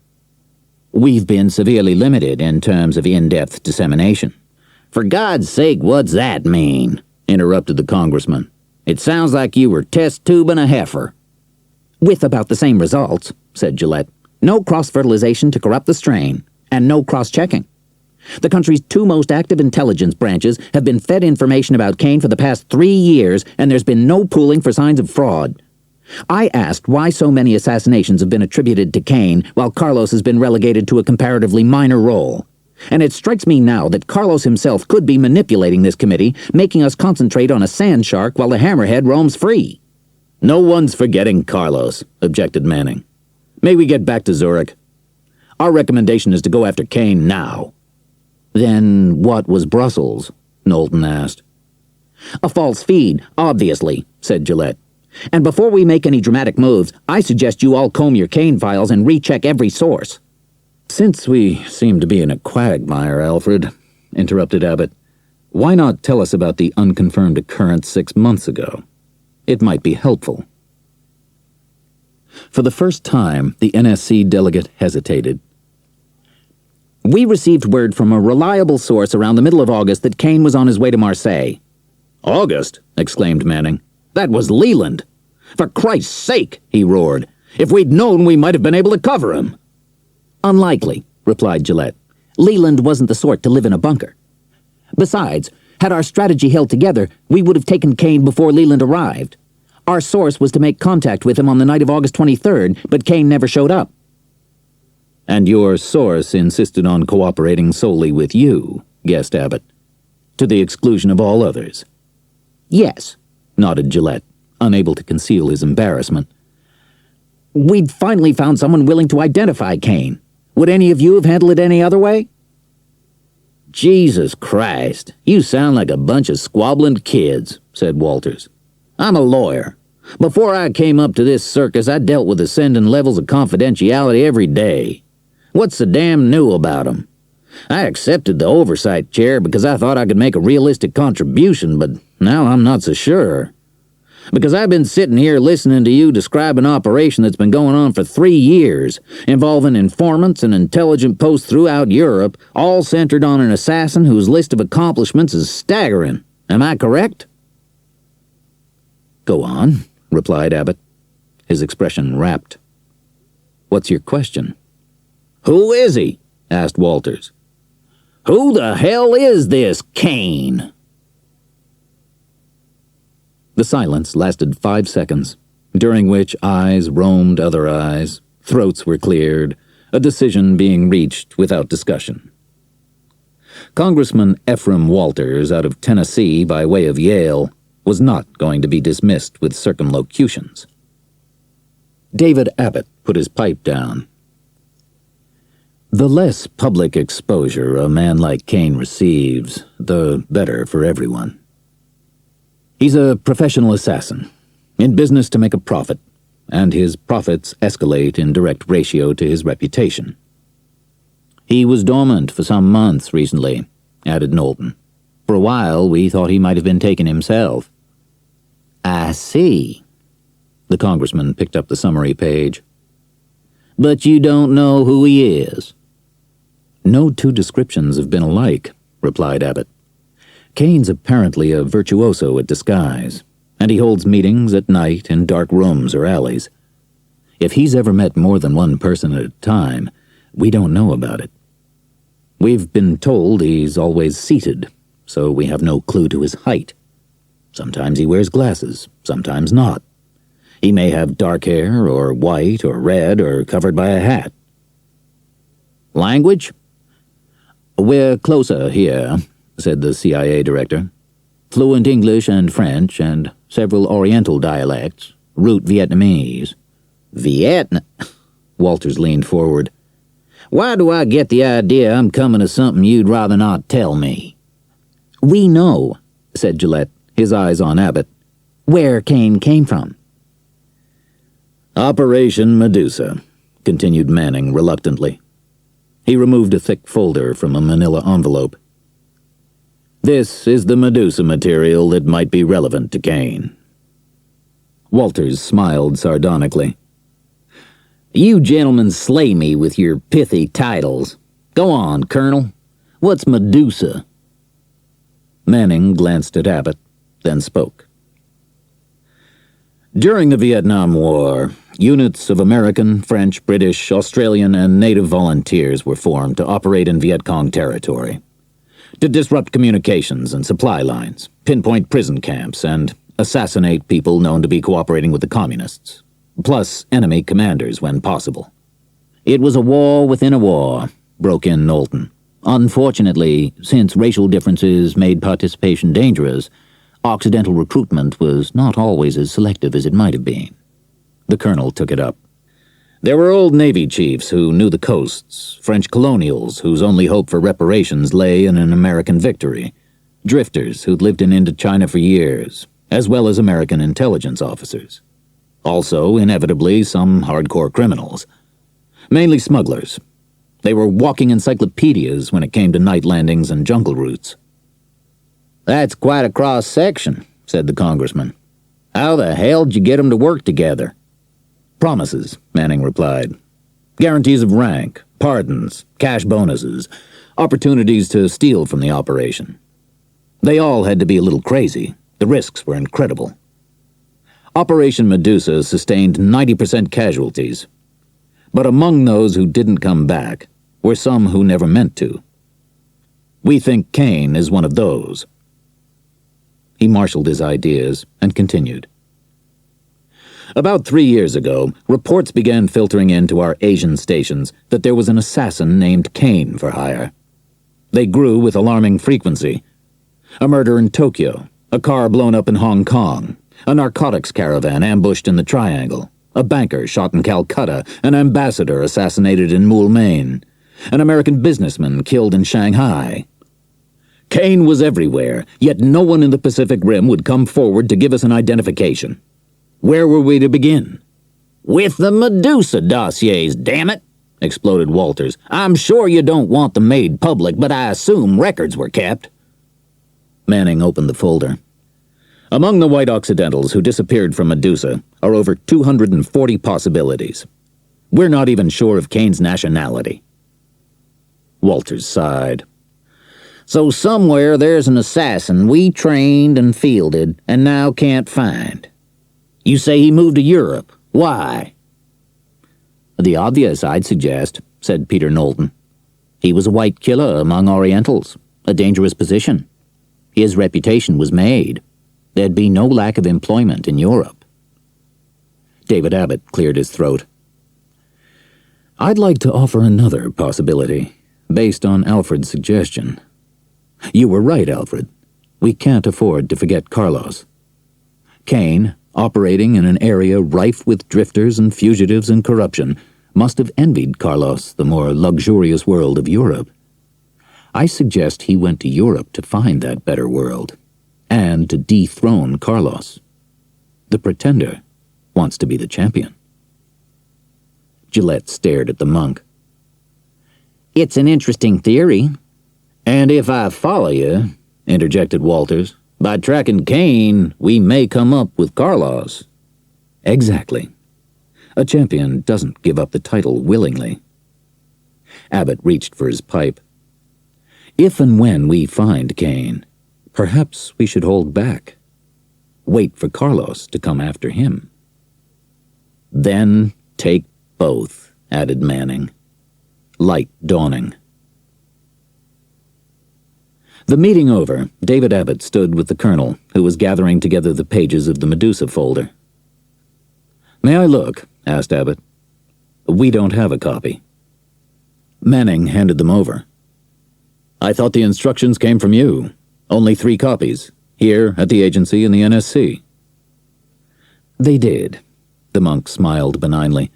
We've been severely limited in terms of in-depth dissemination. For God's sake, what's that mean? Interrupted the congressman. It sounds like you were test-tubing a heifer. With about the same results, said Gillette. No cross-fertilization to corrupt the strain, and no cross-checking. The country's two most active intelligence branches have been fed information about Kane for the past 3 years, and there's been no pooling for signs of fraud. I asked why so many assassinations have been attributed to Kane, while Carlos has been relegated to a comparatively minor role. And it strikes me now that Carlos himself could be manipulating this committee, making us concentrate on a sand shark while the hammerhead roams free. No one's forgetting Carlos, objected Manning. May we get back to Zurich? Our recommendation is to go after Kane now. Then what was Brussels? Knowlton asked. A false feed, obviously, said Gillette. And before we make any dramatic moves, I suggest you all comb your Kane files and recheck every source. Since we seem to be in a quagmire, Alfred, interrupted Abbott, why not tell us about the unconfirmed occurrence 6 months ago? It might be helpful. For the first time, the NSC delegate hesitated. We received word from a reliable source around the middle of August that Kane was on his way to Marseille. August? Exclaimed Manning. That was Leland. For Christ's sake, he roared. If we'd known, we might have been able to cover him. Unlikely, replied Gillette. Leland wasn't the sort to live in a bunker. Besides, had our strategy held together, we would have taken Kane before Leland arrived. Our source was to make contact with him on the night of August 23rd, but Kane never showed up. And your source insisted on cooperating solely with you, guessed Abbott, to the exclusion of all others. Yes, nodded Gillette, unable to conceal his embarrassment. We'd finally found someone willing to identify Kane. Would any of you have handled it any other way? Jesus Christ, you sound like a bunch of squabbling kids, said Walters. I'm a lawyer. Before I came up to this circus, I dealt with ascending levels of confidentiality every day. What's so damn new about 'em? I accepted the oversight chair because I thought I could make a realistic contribution, but now I'm not so sure. Because I've been sitting here listening to you describe an operation that's been going on for 3 years, involving informants and intelligent posts throughout Europe, all centered on an assassin whose list of accomplishments is staggering. Am I correct? Go on, replied Abbott, his expression rapt. What's your question? Who is he? Asked Walters. Who the hell is this Kane? The silence lasted 5 seconds, during which eyes roamed other eyes, throats were cleared, a decision being reached without discussion. Congressman Ephraim Walters, out of Tennessee by way of Yale, was not going to be dismissed with circumlocutions. David Abbott put his pipe down. The less public exposure a man like Kane receives, the better for everyone. He's a professional assassin, in business to make a profit, and his profits escalate in direct ratio to his reputation. He was dormant for some months recently, added Knowlton. For a while, we thought he might have been taken himself. I see. The congressman picked up the summary page. But you don't know who he is. No two descriptions have been alike, replied Abbott. Kane's apparently a virtuoso at disguise, and he holds meetings at night in dark rooms or alleys. If he's ever met more than one person at a time, we don't know about it. We've been told he's always seated, so we have no clue to his height. Sometimes he wears glasses, sometimes not. He may have dark hair, or white, or red, or covered by a hat. Language? We're closer here, said the CIA director. Fluent English and French, and several Oriental dialects. Root Vietnamese. Vietnam? Walters leaned forward. Why do I get the idea I'm coming to something you'd rather not tell me? We know, said Gillette, his eyes on Abbott, where Kane came from. Operation Medusa, continued Manning reluctantly. He removed a thick folder from a manila envelope. This is the Medusa material that might be relevant to Kane. Walters smiled sardonically. You gentlemen slay me with your pithy titles. Go on, Colonel. What's Medusa? Manning glanced at Abbott, then spoke. During the Vietnam War, units of American, French, British, Australian, and native volunteers were formed to operate in Viet Cong territory, to disrupt communications and supply lines, pinpoint prison camps, and assassinate people known to be cooperating with the communists, plus enemy commanders when possible. It was a war within a war, broke in Knowlton. Unfortunately, since racial differences made participation dangerous, Occidental recruitment was not always as selective as it might have been. The colonel took it up. There were old Navy chiefs who knew the coasts, French colonials whose only hope for reparations lay in an American victory, drifters who'd lived in Indochina for years, as well as American intelligence officers. Also, inevitably, some hardcore criminals. Mainly smugglers. They were walking encyclopedias when it came to night landings and jungle routes. That's quite a cross-section, said the congressman. How the hell did you get 'em to work together? Promises, Manning replied. Guarantees of rank, pardons, cash bonuses, opportunities to steal from the operation. They all had to be a little crazy. The risks were incredible. Operation Medusa sustained 90% casualties. But among those who didn't come back were some who never meant to. We think Kane is one of those. He marshaled his ideas and continued. About 3 years ago, reports began filtering into our Asian stations that there was an assassin named Kane for hire. They grew with alarming frequency. A murder in Tokyo, a car blown up in Hong Kong, a narcotics caravan ambushed in the Triangle, a banker shot in Calcutta, an ambassador assassinated in Moulmein, an American businessman killed in Shanghai. Kane was everywhere, yet no one in the Pacific Rim would come forward to give us an identification. Where were we to begin? With the Medusa dossiers, damn it, exploded Walters. I'm sure you don't want them made public, but I assume records were kept. Manning opened the folder. Among the white Occidentals who disappeared from Medusa are over 240 possibilities. We're not even sure of Kane's nationality. Walters sighed. So somewhere there's an assassin we trained and fielded and now can't find. You say he moved to Europe. Why? The obvious, I'd suggest, said Peter Knowlton. He was a white killer among Orientals, a dangerous position. His reputation was made. There'd be no lack of employment in Europe. David Abbott cleared his throat. I'd like to offer another possibility, based on Alfred's suggestion. You were right, Alfred. We can't afford to forget Carlos. Kane, operating in an area rife with drifters and fugitives and corruption, must have envied Carlos the more luxurious world of Europe. I suggest he went to Europe to find that better world, and to dethrone Carlos. The pretender wants to be the champion. Gillette stared at the monk. It's an interesting theory. And if I follow you, interjected Walters, by tracking Kane, we may come up with Carlos. Exactly. A champion doesn't give up the title willingly. Abbott reached for his pipe. If and when we find Kane, perhaps we should hold back. Wait for Carlos to come after him. Then Take both, added Manning. Light dawning. The meeting over, David Abbott stood with the colonel, who was gathering together the pages of the Medusa folder. "May I look?" asked Abbott. "We don't have a copy." Manning handed them over. "I thought the instructions came from you. Only 3 copies, here at the agency in the NSC." "They did," the monk smiled benignly.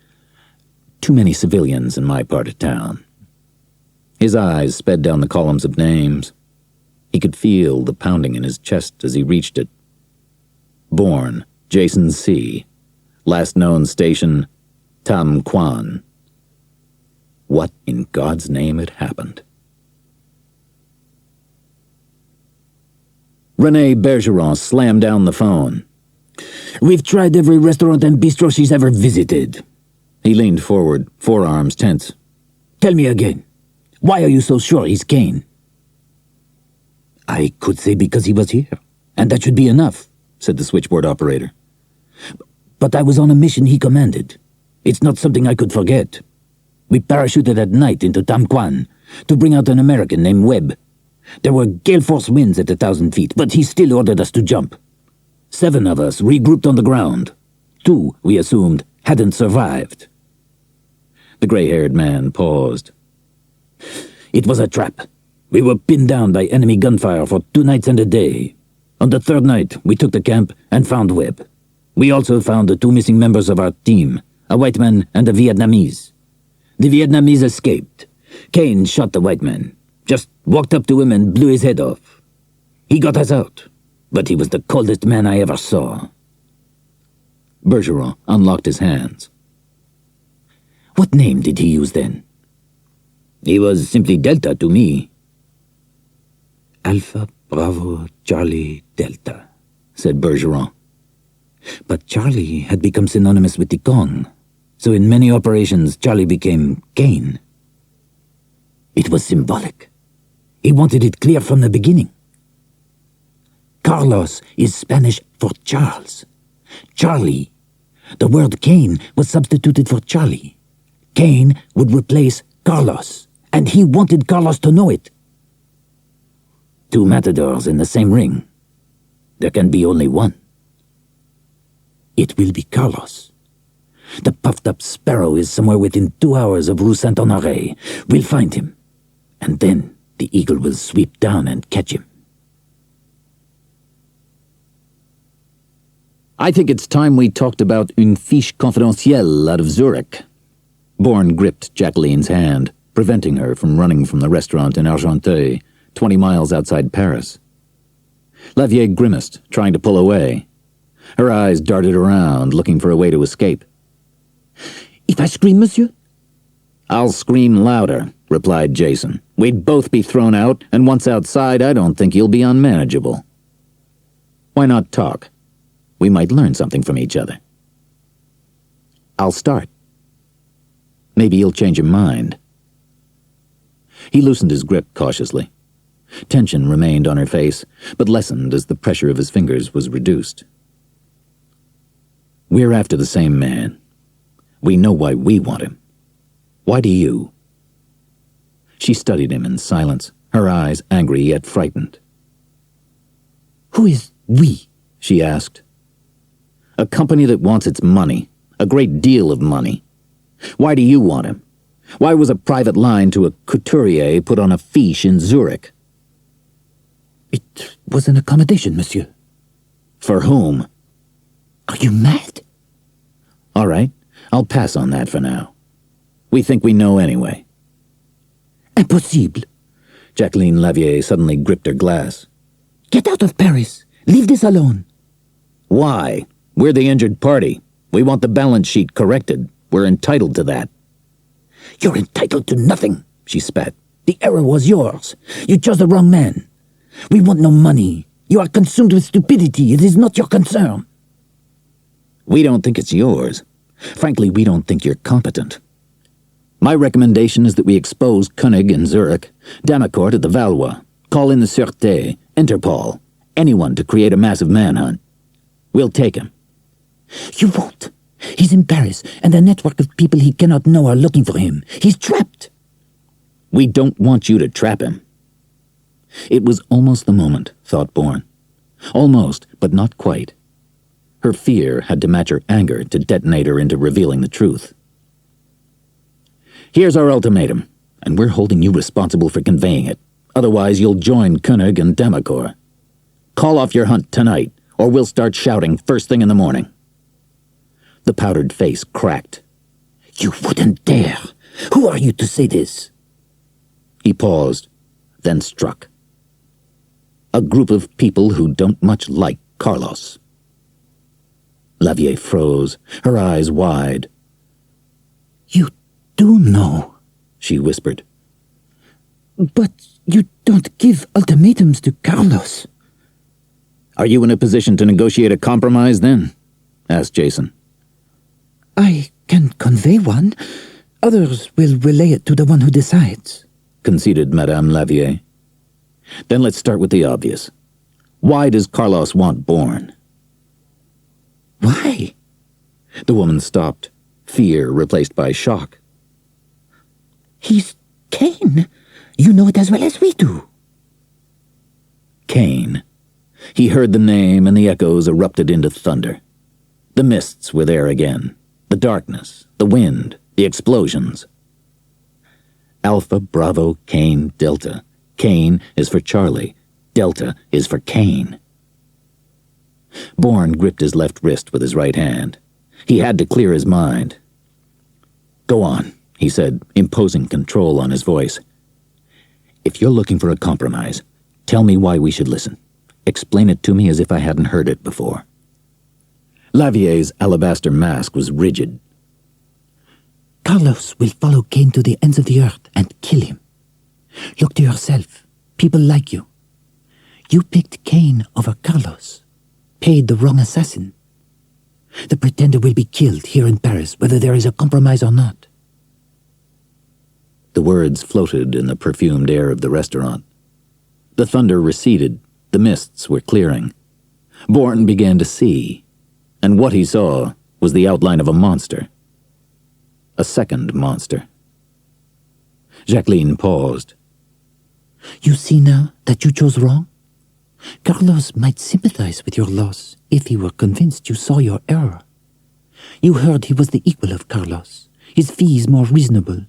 "Too many civilians in my part of town." His eyes sped down the columns of names. He could feel the pounding in his chest as he reached it. Bourne, Jason C. Last known station, Tam Quan. What in God's name had happened? René Bergeron slammed down the phone. "We've tried every restaurant and bistro she's ever visited." He leaned forward, forearms tense. "Tell me again, why are you so sure he's Kane?" "I could say because he was here, and that should be enough," said the switchboard operator. "But I was on a mission he commanded. It's not something I could forget. We parachuted at night into Tam Quan to bring out an American named Webb. There were gale force winds at 1,000 feet, but he still ordered us to jump. 7 of us regrouped on the ground. 2, we assumed, hadn't survived." The gray-haired man paused. "It was a trap. We were pinned down by enemy gunfire for 2 nights and a day. On the 3rd night, we took the camp and found Webb. We also found the 2 missing members of our team, a white man and a Vietnamese. The Vietnamese escaped. Kane shot the white man, just walked up to him and blew his head off. He got us out, but he was the coldest man I ever saw." Bergeron unlocked his hands. "What name did he use then?" He was simply Delta to me." "Alpha, Bravo, Charlie, Delta," said Bergeron. "But Charlie had become synonymous with the Kong, so in many operations Charlie became Kane. It was symbolic. He wanted it clear from the beginning. Carlos is Spanish for Charles. Charlie. The word Kane was substituted for Charlie. Kane would replace Carlos, and he wanted Carlos to know it. 2 matadors in the same ring. There can be only one. It will be Carlos. The puffed-up sparrow is somewhere within 2 hours of Rue Saint-Honoré. We'll find him, and then the eagle will sweep down and catch him." "I think it's time we talked about une fiche confidentielle out of Zurich." Bourne gripped Jacqueline's hand, preventing her from running from the restaurant in Argenteuil, 20 miles outside Paris. Lavier grimaced, trying to pull away. Her eyes darted around, looking for a way to escape. "If I scream, monsieur?" "I'll scream louder," replied Jason. "We'd both be thrown out, and once outside, I don't think you'll be unmanageable. Why not talk? We might learn something from each other. I'll start. Maybe you'll change your mind." He loosened his grip cautiously. Tension remained on her face, but lessened as the pressure of his fingers was reduced. "We're after the same man. We know why we want him. Why do you?" She studied him in silence, her eyes angry yet frightened. "Who is we?" she asked. "A company that wants its money, a great deal of money. Why do you want him? Why was a private line to a couturier put on a fiche in Zurich?" "It was an accommodation, monsieur." "For whom?" "Are you mad?" "All right, I'll pass on that for now. We think we know anyway." "Impossible." Jacqueline Lavier suddenly gripped her glass. "Get out of Paris. Leave this alone." "Why? We're the injured party. We want the balance sheet corrected. We're entitled to that." "You're entitled to nothing," she spat. "The error was yours. You chose the wrong man. We want no money. You are consumed with stupidity. It is not your concern." "We don't think it's yours. Frankly, we don't think you're competent. My recommendation is that we expose Koenig in Zurich, Damacourt at the Valois, call in the Sûreté, Interpol, anyone to create a massive manhunt. We'll take him." "You won't. He's in Paris, and a network of people he cannot know are looking for him. He's trapped. We don't want you to trap him. It was almost the moment, thought Bourne. Almost, but not quite. Her fear had to match her anger to detonate her into revealing the truth. Here's our ultimatum, and we're holding you responsible for conveying it. Otherwise, you'll join Koenig and Demacor. Call off your hunt tonight, or we'll start shouting first thing in the morning. The powdered face cracked. You wouldn't dare. Who are you to say this? He paused, then struck. A group of people who don't much like Carlos. Lavier froze, her eyes wide. You do know, she whispered. But you don't give ultimatums to Carlos. Are you in a position to negotiate a compromise, then? Asked Jason. I can convey one. Others will relay it to the one who decides, conceded Madame Lavier. Then let's start with the obvious. Why does Carlos want Bourne? Why? The woman stopped, fear replaced by shock. He's Kane. You know it as well as we do. Kane. He heard the name, and the echoes erupted into thunder. The mists were there again. The darkness, the wind, the explosions. Alpha, Bravo, Kane, Delta. Kane is for Charlie. Delta is for Kane. Bourne gripped his left wrist with his right hand. He had to clear his mind. Go on, he said, imposing control on his voice. If you're looking for a compromise, tell me why we should listen. Explain it to me as if I hadn't heard it before. Lavier's alabaster mask was rigid. Carlos will follow Kane to the ends of the earth and kill him. Look to yourself. People like you. You picked Kane over Carlos. Paid the wrong assassin. The pretender will be killed here in Paris, whether there is a compromise or not. The words floated in the perfumed air of the restaurant. The thunder receded. The mists were clearing. Bourne began to see, and what he saw was the outline of a monster. A second monster. Jacqueline paused. You see now that you chose wrong? Carlos might sympathize with your loss if he were convinced you saw your error. You heard he was the equal of Carlos, his fees more reasonable,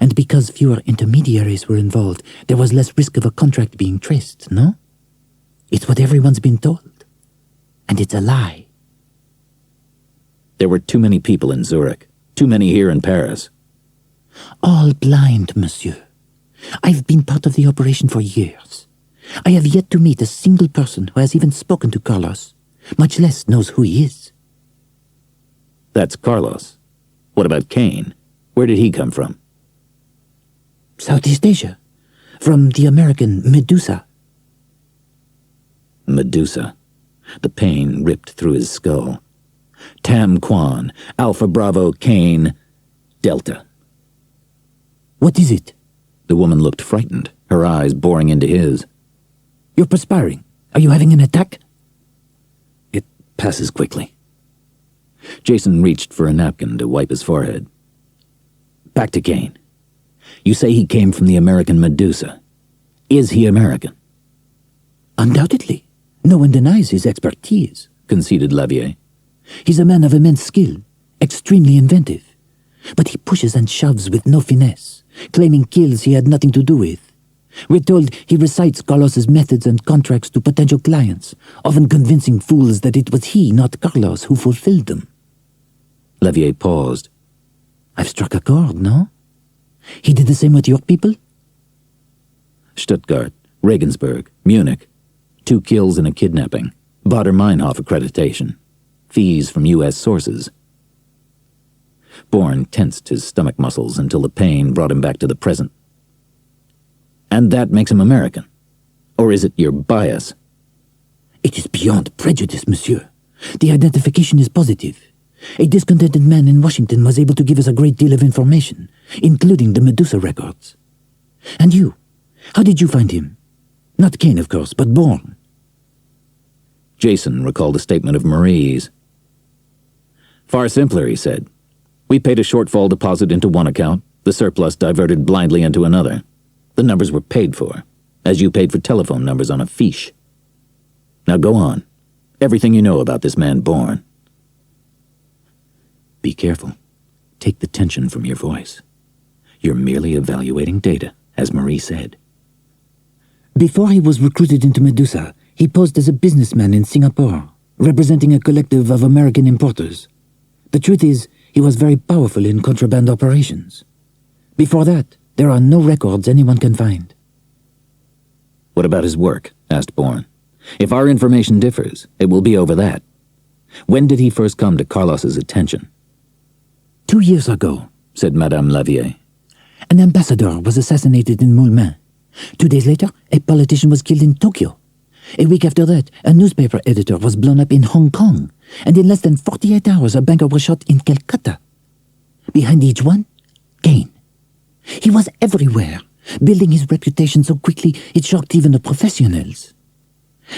and because fewer intermediaries were involved, there was less risk of a contract being traced, no? It's what everyone's been told. And it's a lie. There were too many people in Zurich, too many here in Paris. All blind, monsieur. I've been part of the operation for years. I have yet to meet a single person who has even spoken to Carlos, much less knows who he is. That's Carlos. What about Kane? Where did he come from? Southeast Asia. From the American Medusa. Medusa. The pain ripped through his skull. Tam Quan, Alpha Bravo Kane, Delta. What is it? The woman looked frightened, her eyes boring into his. You're perspiring. Are you having an attack? It passes quickly. Jason reached for a napkin to wipe his forehead. Back to Kane. You say he came from the American Medusa. Is he American? Undoubtedly. No one denies his expertise, conceded Lavier. He's a man of immense skill, extremely inventive. But he pushes and shoves with no finesse, claiming kills he had nothing to do with. We're told he recites Carlos's methods and contracts to potential clients, often convincing fools that it was he, not Carlos, who fulfilled them. Lavier paused. I've struck a chord, no? He did the same with your people? Stuttgart, Regensburg, Munich. 2 kills and a kidnapping. Baader-Meinhof accreditation. Fees from U.S. sources. Bourne tensed his stomach muscles until the pain brought him back to the present. And that makes him American? Or is it your bias? It is beyond prejudice, monsieur. The identification is positive. A discontented man in Washington was able to give us a great deal of information, including the Medusa records. And you? How did you find him? Not Kane, of course, but Bourne. Jason recalled a statement of Marie's. Far simpler, he said. We paid a shortfall deposit into one account, the surplus diverted blindly into another. The numbers were paid for, as you paid for telephone numbers on a fiche. Now go on. Everything you know about this man Bourne. Be careful. Take the tension from your voice. You're merely evaluating data, as Marie said. Before he was recruited into Medusa, he posed as a businessman in Singapore, representing a collective of American importers. The truth is, he was very powerful in contraband operations. Before that, there are no records anyone can find. What about his work? Asked Bourne. If our information differs, it will be over that. When did he first come to Carlos's attention? 2 years ago, said Madame Lavier. An ambassador was assassinated in Moulmein. 2 days later, a politician was killed in Tokyo. A week after that, a newspaper editor was blown up in Hong Kong, and in less than 48 hours a banker was shot in Calcutta. Behind each one, Kane. He was everywhere, building his reputation so quickly it shocked even the professionals.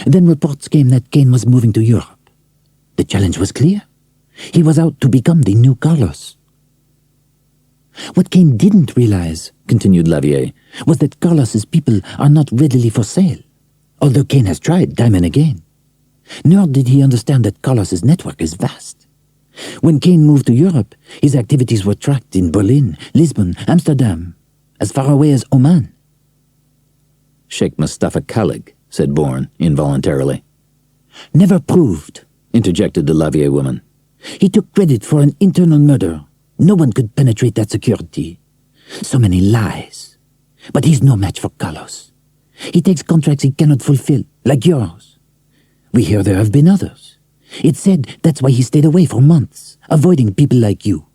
Then reports came that Kane was moving to Europe. The challenge was clear. He was out to become the new Carlos. What Kane didn't realize, continued Lavier, was that Carlos's people are not readily for sale, although Kane has tried time and again. Nor did he understand that Carlos's network is vast. When Kane moved to Europe, his activities were tracked in Berlin, Lisbon, Amsterdam, as far away as Oman. Sheikh Mustafa Khalid, said Bourne, involuntarily. Never proved, interjected the Lavier woman. He took credit for an internal murder. No one could penetrate that security. So many lies. But he's no match for Carlos. He takes contracts he cannot fulfill, like yours. We hear there have been others. It's said that's why he stayed away for months, avoiding people like you.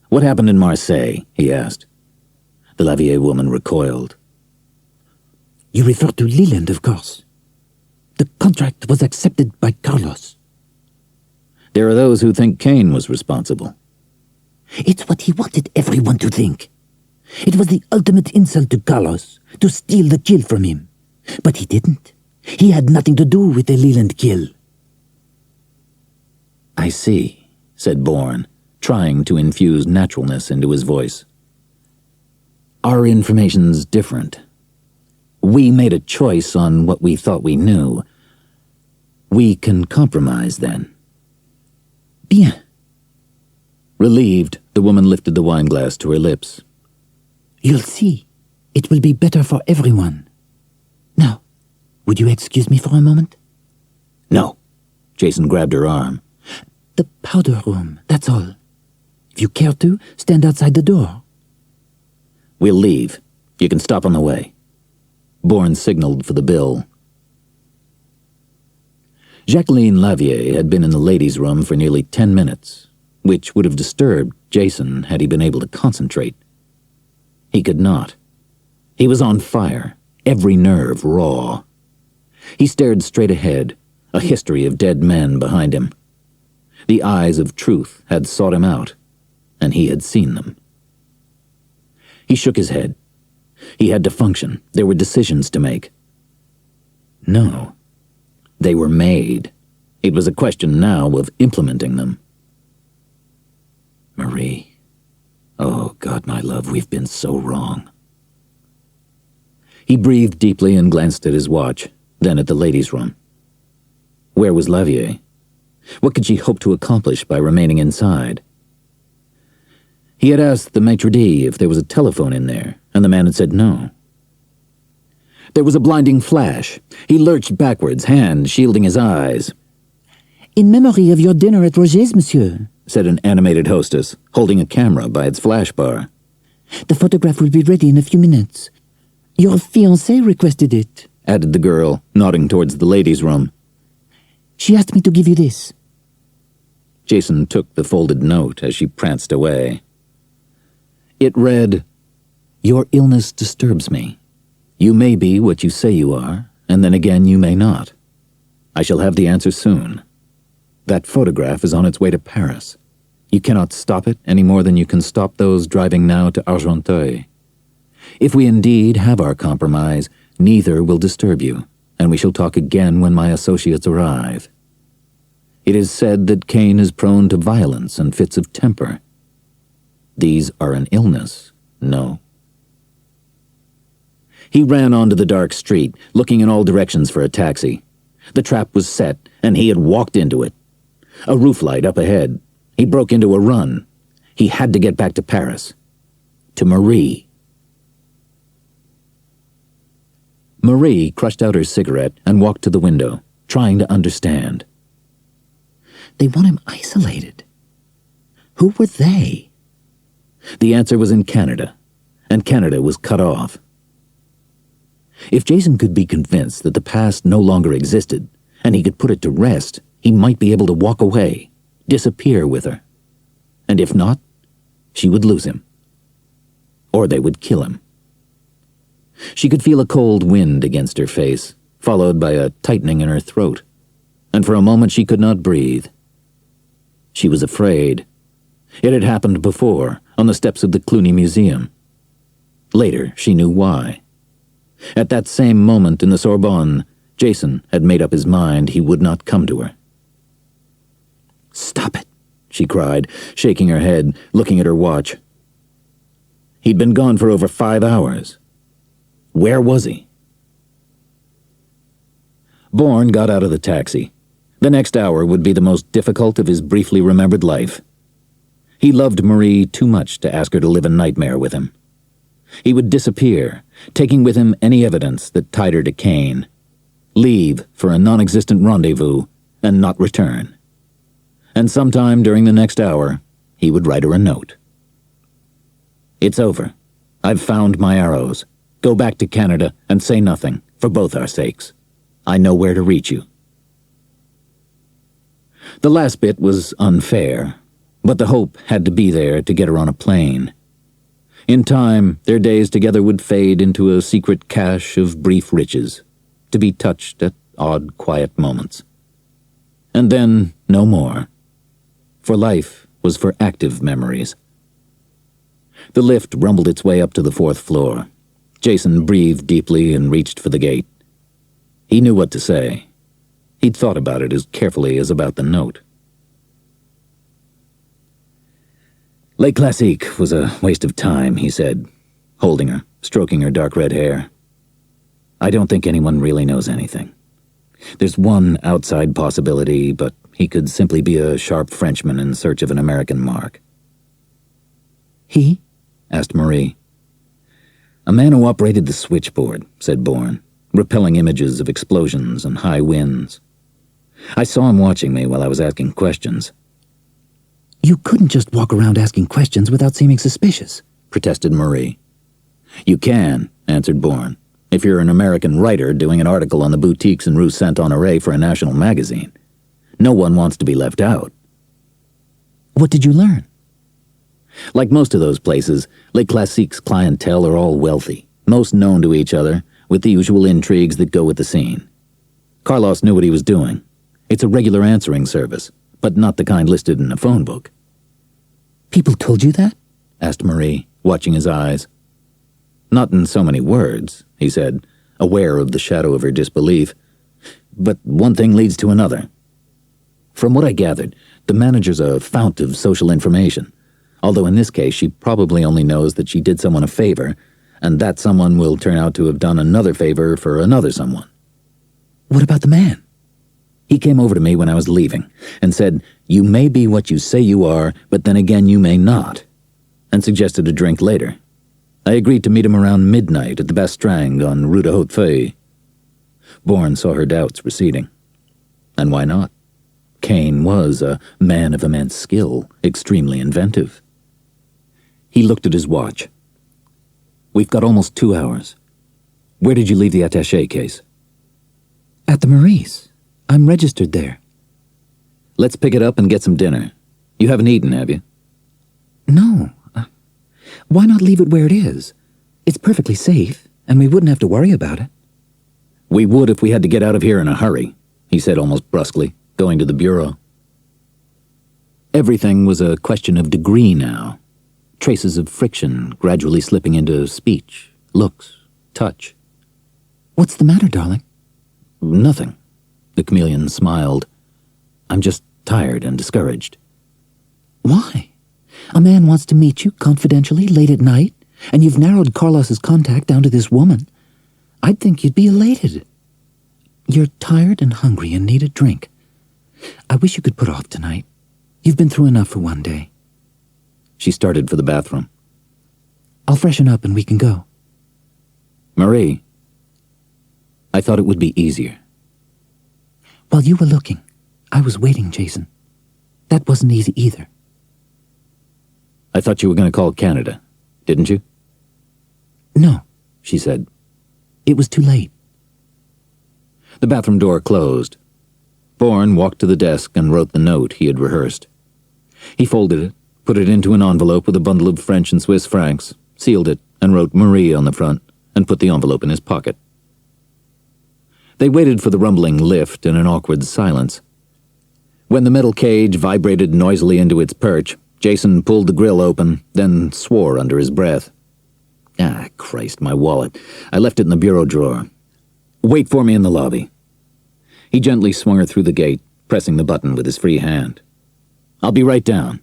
What happened in Marseille? He asked. The Lavier woman recoiled. You refer to Leland, of course. The contract was accepted by Carlos. There are those who think Kane was responsible. It's what he wanted everyone to think. It was the ultimate insult to Carlos, to steal the kill from him. But he didn't. He had nothing to do with the Leland kill. I see, said Bourne, trying to infuse naturalness into his voice. Our information's different. We made a choice on what we thought we knew. We can compromise then. Bien. Relieved, the woman lifted the wineglass to her lips. You'll see. It will be better for everyone. Now, would you excuse me for a moment? No. Jason grabbed her arm. The powder room, that's all. If you care to, stand outside the door. We'll leave. You can stop on the way. Bourne signaled for the bill. Jacqueline Lavier had been in the ladies' room for nearly 10 minutes, which would have disturbed Jason had he been able to concentrate. He could not. He was on fire, every nerve raw. He stared straight ahead, a history of dead men behind him. The eyes of truth had sought him out, and he had seen them. He shook his head. He had to function. There were decisions to make. No. They were made. It was a question now of implementing them. Marie. Oh, God, my love, we've been so wrong. He breathed deeply and glanced at his watch, then at the ladies' room. Where was Lavier? What could she hope to accomplish by remaining inside? He had asked the maitre d' if there was a telephone in there, and the man had said no. There was a blinding flash. He lurched backwards, hand shielding his eyes. In memory of your dinner at Roger's, monsieur, said an animated hostess, holding a camera by its flash bar. The photograph will be ready in a few minutes. Your fiancée requested it, added the girl, nodding towards the ladies' room. She asked me to give you this. Jason took the folded note as she pranced away. It read, Your illness disturbs me. You may be what you say you are, and then again you may not. I shall have the answer soon. That photograph is on its way to Paris. You cannot stop it any more than you can stop those driving now to Argenteuil. If we indeed have our compromise, neither will disturb you, and we shall talk again when my associates arrive. It is said that Kane is prone to violence and fits of temper. These are an illness, no. He ran onto the dark street, looking in all directions for a taxi. The trap was set, and he had walked into it. A roof light up ahead. He broke into a run. He had to get back to Paris. To Marie. Marie crushed out her cigarette and walked to the window, trying to understand. They want him isolated. Who were they? The answer was in Canada, and Canada was cut off. If Jason could be convinced that the past no longer existed, and he could put it to rest, he might be able to walk away, disappear with her. And if not, she would lose him. Or they would kill him. She could feel a cold wind against her face, followed by a tightening in her throat, and for a moment she could not breathe. She was afraid. It had happened before, on the steps of the Cluny Museum. Later, she knew why. At that same moment in the Sorbonne, Jason had made up his mind he would not come to her. "Stop it," she cried, shaking her head, looking at her watch. He'd been gone for over 5 hours. Where was he? Bourne got out of the taxi. The next hour would be the most difficult of his briefly remembered life. He loved Marie too much to ask her to live a nightmare with him. He would disappear, taking with him any evidence that tied her to Kane. Leave for a non-existent rendezvous and not return. And sometime during the next hour, he would write her a note. "It's over. I've found my arrows. Go back to Canada and say nothing, for both our sakes. I know where to reach you." The last bit was unfair, but the hope had to be there to get her on a plane. In time, their days together would fade into a secret cache of brief riches, to be touched at odd, quiet moments. And then no more, for life was for active memories. The lift rumbled its way up to the 4th floor. Jason breathed deeply and reached for the gate. He knew what to say. He'd thought about it as carefully as about the note. "Les Classiques was a waste of time," he said, holding her, stroking her dark red hair. "I don't think anyone really knows anything. There's one outside possibility, but he could simply be a sharp Frenchman in search of an American mark." He? Asked Marie. "A man who operated the switchboard," said Bourne, repelling images of explosions and high winds. "I saw him watching me while I was asking questions." You couldn't just walk around asking questions without seeming suspicious, protested Marie. "You can," answered Bourne, "if you're an American writer doing an article on the boutiques in Rue Saint-Honoré for a national magazine. No one wants to be left out." What did you learn? Like most of those places, Les Classiques' clientele are all wealthy, most known to each other, with the usual intrigues that go with the scene. Carlos knew what he was doing. It's a regular answering service, but not the kind listed in a phone book. People told you that? Asked Marie, watching his eyes. "Not in so many words," he said, aware of the shadow of her disbelief. "But one thing leads to another. From what I gathered, the manager's a fount of social information, although in this case she probably only knows that she did someone a favor, and that someone will turn out to have done another favor for another someone." What about the man? "He came over to me when I was leaving and said, 'You may be what you say you are, but then again you may not,' and suggested a drink later. I agreed to meet him around midnight at the Bastringue on Rue de Hautefeuille." Bourne saw her doubts receding. And why not? Kane was a man of immense skill, extremely inventive. He looked at his watch. "We've got almost 2 hours. Where did you leave the attaché case?" At the Maurice. I'm registered there. "Let's pick it up and get some dinner. You haven't eaten, have you?" No. Why not leave it where it is? It's perfectly safe, and we wouldn't have to worry about it. "We would if we had to get out of here in a hurry," he said almost brusquely, going to the bureau. Everything was a question of degree now. Traces of friction gradually slipping into speech, looks, touch. What's the matter, darling? "Nothing." The chameleon smiled. "I'm just tired and discouraged. Why? A man wants to meet you confidentially late at night, and you've narrowed Carlos's contact down to this woman. I'd think you'd be elated. You're tired and hungry and need a drink. I wish you could put off tonight. You've been through enough for one day. She started for the bathroom. I'll freshen up and we can go. Marie, I thought it would be easier. While you were looking, I was waiting, Jason. That wasn't easy either. I thought you were going to call Canada, didn't you? No, she said. It was too late. The bathroom door closed. Bourne walked to the desk and wrote the note he had rehearsed. He folded it, put it into an envelope with a bundle of French and Swiss francs, sealed it, and wrote Marie on the front, and put the envelope in his pocket. They waited for the rumbling lift in an awkward silence. When the metal cage vibrated noisily into its perch, Jason pulled the grill open, then swore under his breath. Ah, Christ, my wallet. I left it in the bureau drawer. Wait for me in the lobby. He gently swung her through the gate, pressing the button with his free hand. I'll be right down.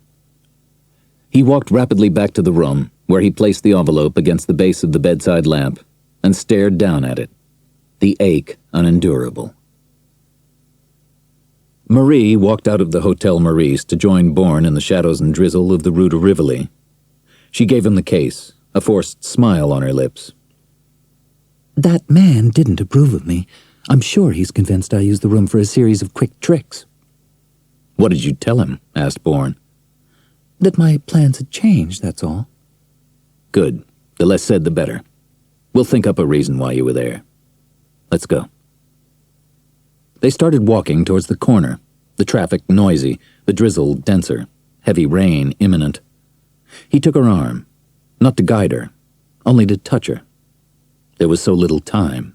He walked rapidly back to the room, where he placed the envelope against the base of the bedside lamp, and stared down at it, the ache unendurable. Marie walked out of the Hotel Maurice to join Bourne in the shadows and drizzle of the Rue de Rivoli. She gave him the case, a forced smile on her lips. That man didn't approve of me. I'm sure he's convinced I used the room for a series of quick tricks. What did you tell him? Asked Bourne. That my plans had changed, that's all. Good. The less said, the better. We'll think up a reason why you were there. Let's go. They started walking towards the corner, the traffic noisy, the drizzle denser, heavy rain imminent. He took her arm, not to guide her, only to touch her. There was so little time.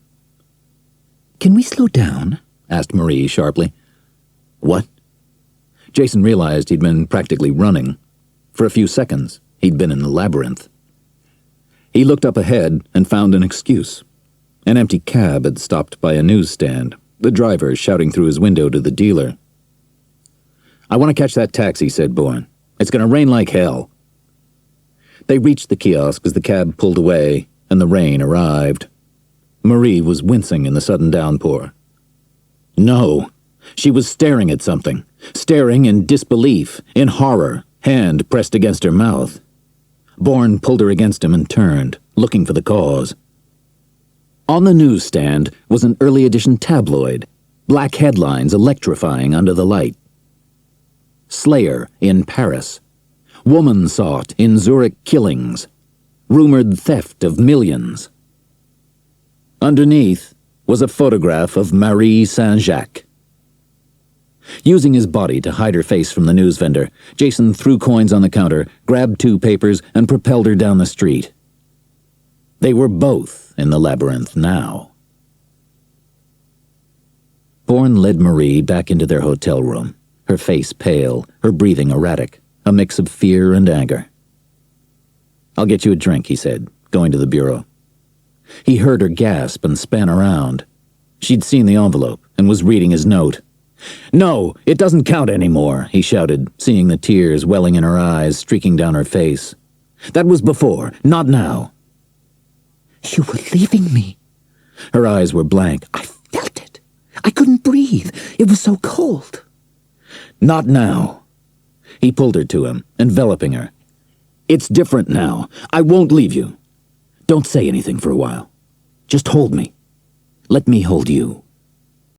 Can we slow down? Asked Marie sharply. What? Jason realized he'd been practically running. For a few seconds, he'd been in a labyrinth. He looked up ahead and found an excuse. An empty cab had stopped by a newsstand, the driver shouting through his window to the dealer. I want to catch that taxi, said Bourne. It's going to rain like hell. They reached the kiosk as the cab pulled away and the rain arrived. Marie was wincing in the sudden downpour. No, she was staring at something, staring in disbelief, in horror, hand pressed against her mouth. Bourne pulled her against him and turned, looking for the cause. On the newsstand was an early edition tabloid, black headlines electrifying under the light. Slayer in Paris. Woman sought in Zurich killings. Rumored theft of millions. Underneath was a photograph of Marie Saint-Jacques. Using his body to hide her face from the news vendor, Jason threw coins on the counter, grabbed 2 papers, and propelled her down the street. They were both in the labyrinth now. Bourne led Marie back into their hotel room, her face pale, her breathing erratic, a mix of fear and anger. I'll get you a drink, he said, going to the bureau. He heard her gasp and span around. She'd seen the envelope and was reading his note. No, it doesn't count anymore, he shouted, seeing the tears welling in her eyes, streaking down her face. That was before, not now. You were leaving me. Her eyes were blank. I felt it. I couldn't breathe. It was so cold. Not now. He pulled her to him, enveloping her. It's different now. I won't leave you. Don't say anything for a while. Just hold me. Let me hold you.